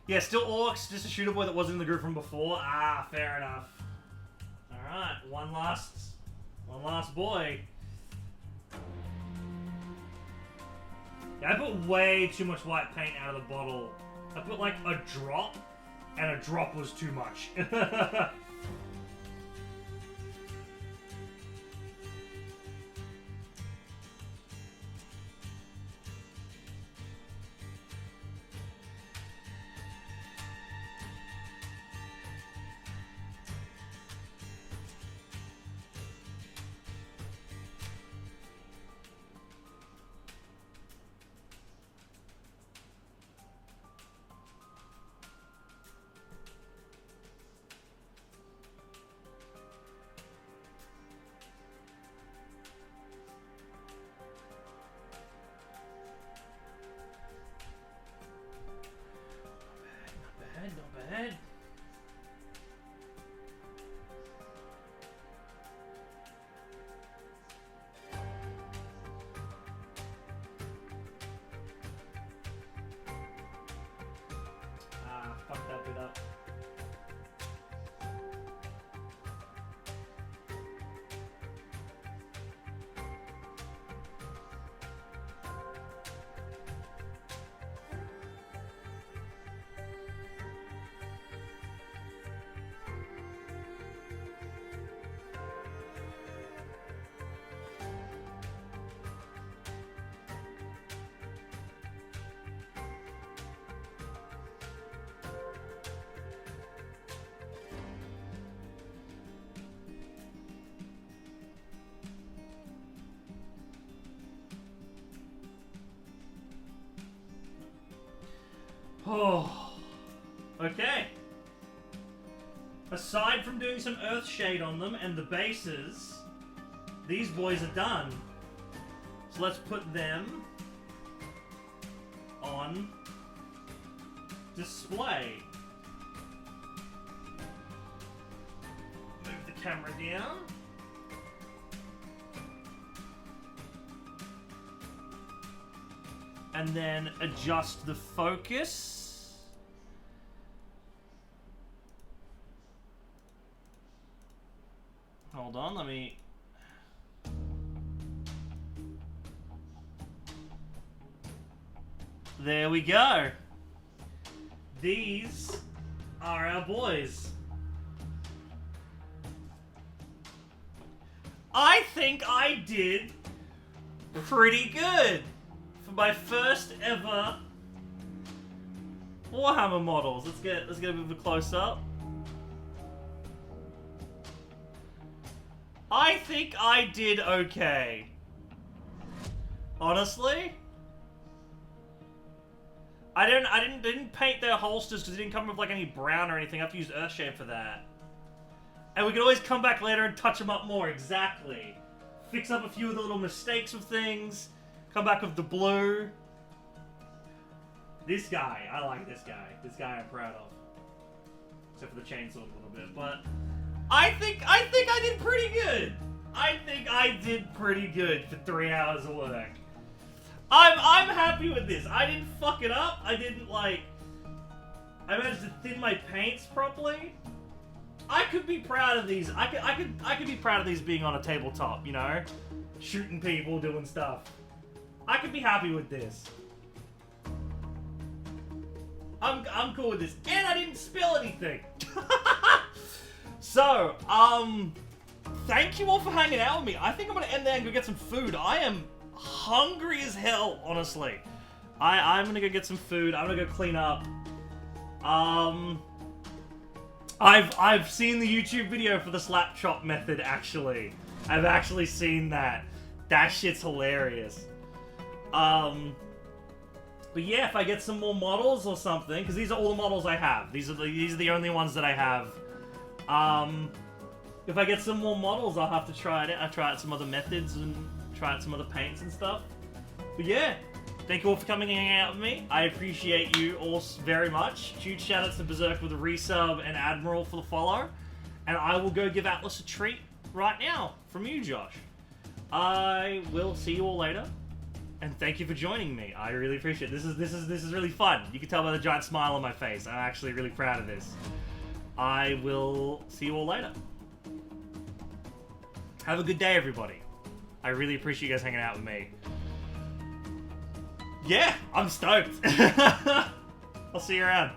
Yeah, still orcs, just a shooter boy that wasn't in the group from before. Ah, fair enough. one last boy. Yeah, I put way too much white paint out of the bottle. I put like a drop, and a drop was too much. Not bad. Fuck that bit up. Oh, okay. Aside from doing some earth shade on them and the bases, these boys are done. So let's put them on display. Move the camera down. And then adjust the focus. Hold on, let me... There we go. These are our boys. I think I did pretty good for my first ever Warhammer models. Let's get a bit of a close up. I think I did okay. Honestly, I didn't paint their holsters because it didn't come with like any brown or anything. I have to use Earthshade for that. And we can always come back later and touch them up more. Exactly. Fix up a few of the little mistakes of things. Come back with the blue. This guy, I like this guy. This guy I'm proud of. Except for the chainsaw a little bit, but I think I did pretty good. I think I did pretty good for 3 hours of work. I'm happy with this. I didn't fuck it up. I didn't I managed to thin my paints properly. I could be proud of these. I could be proud of these being on a tabletop, you know? Shooting people, doing stuff. I could be happy with this. I'm cool with this. And I didn't spill anything. So, thank you all for hanging out with me. I think I'm gonna end there and go get some food. I am hungry as hell, honestly. I'm gonna go get some food. I'm gonna go clean up. I've seen the YouTube video for the slap chop method, actually. I've actually seen that. That shit's hilarious. But yeah, if I get some more models or something, because these are all the models I have. These are the only ones that I have. If I get some more models, I'll have to try it. I'll try out some other methods and try out some other paints and stuff. But yeah, thank you all for coming and hanging out with me. I appreciate you all very much. Huge shout outs to Berserk with a resub and Admiral for the follow. And I will go give Atlas a treat right now from you, Josh. I will see you all later. And thank you for joining me. I really appreciate it. This is really fun. You can tell by the giant smile on my face. I'm actually really proud of this. I will see you all later. Have a good day, everybody. I really appreciate you guys hanging out with me. Yeah, I'm stoked. I'll see you around.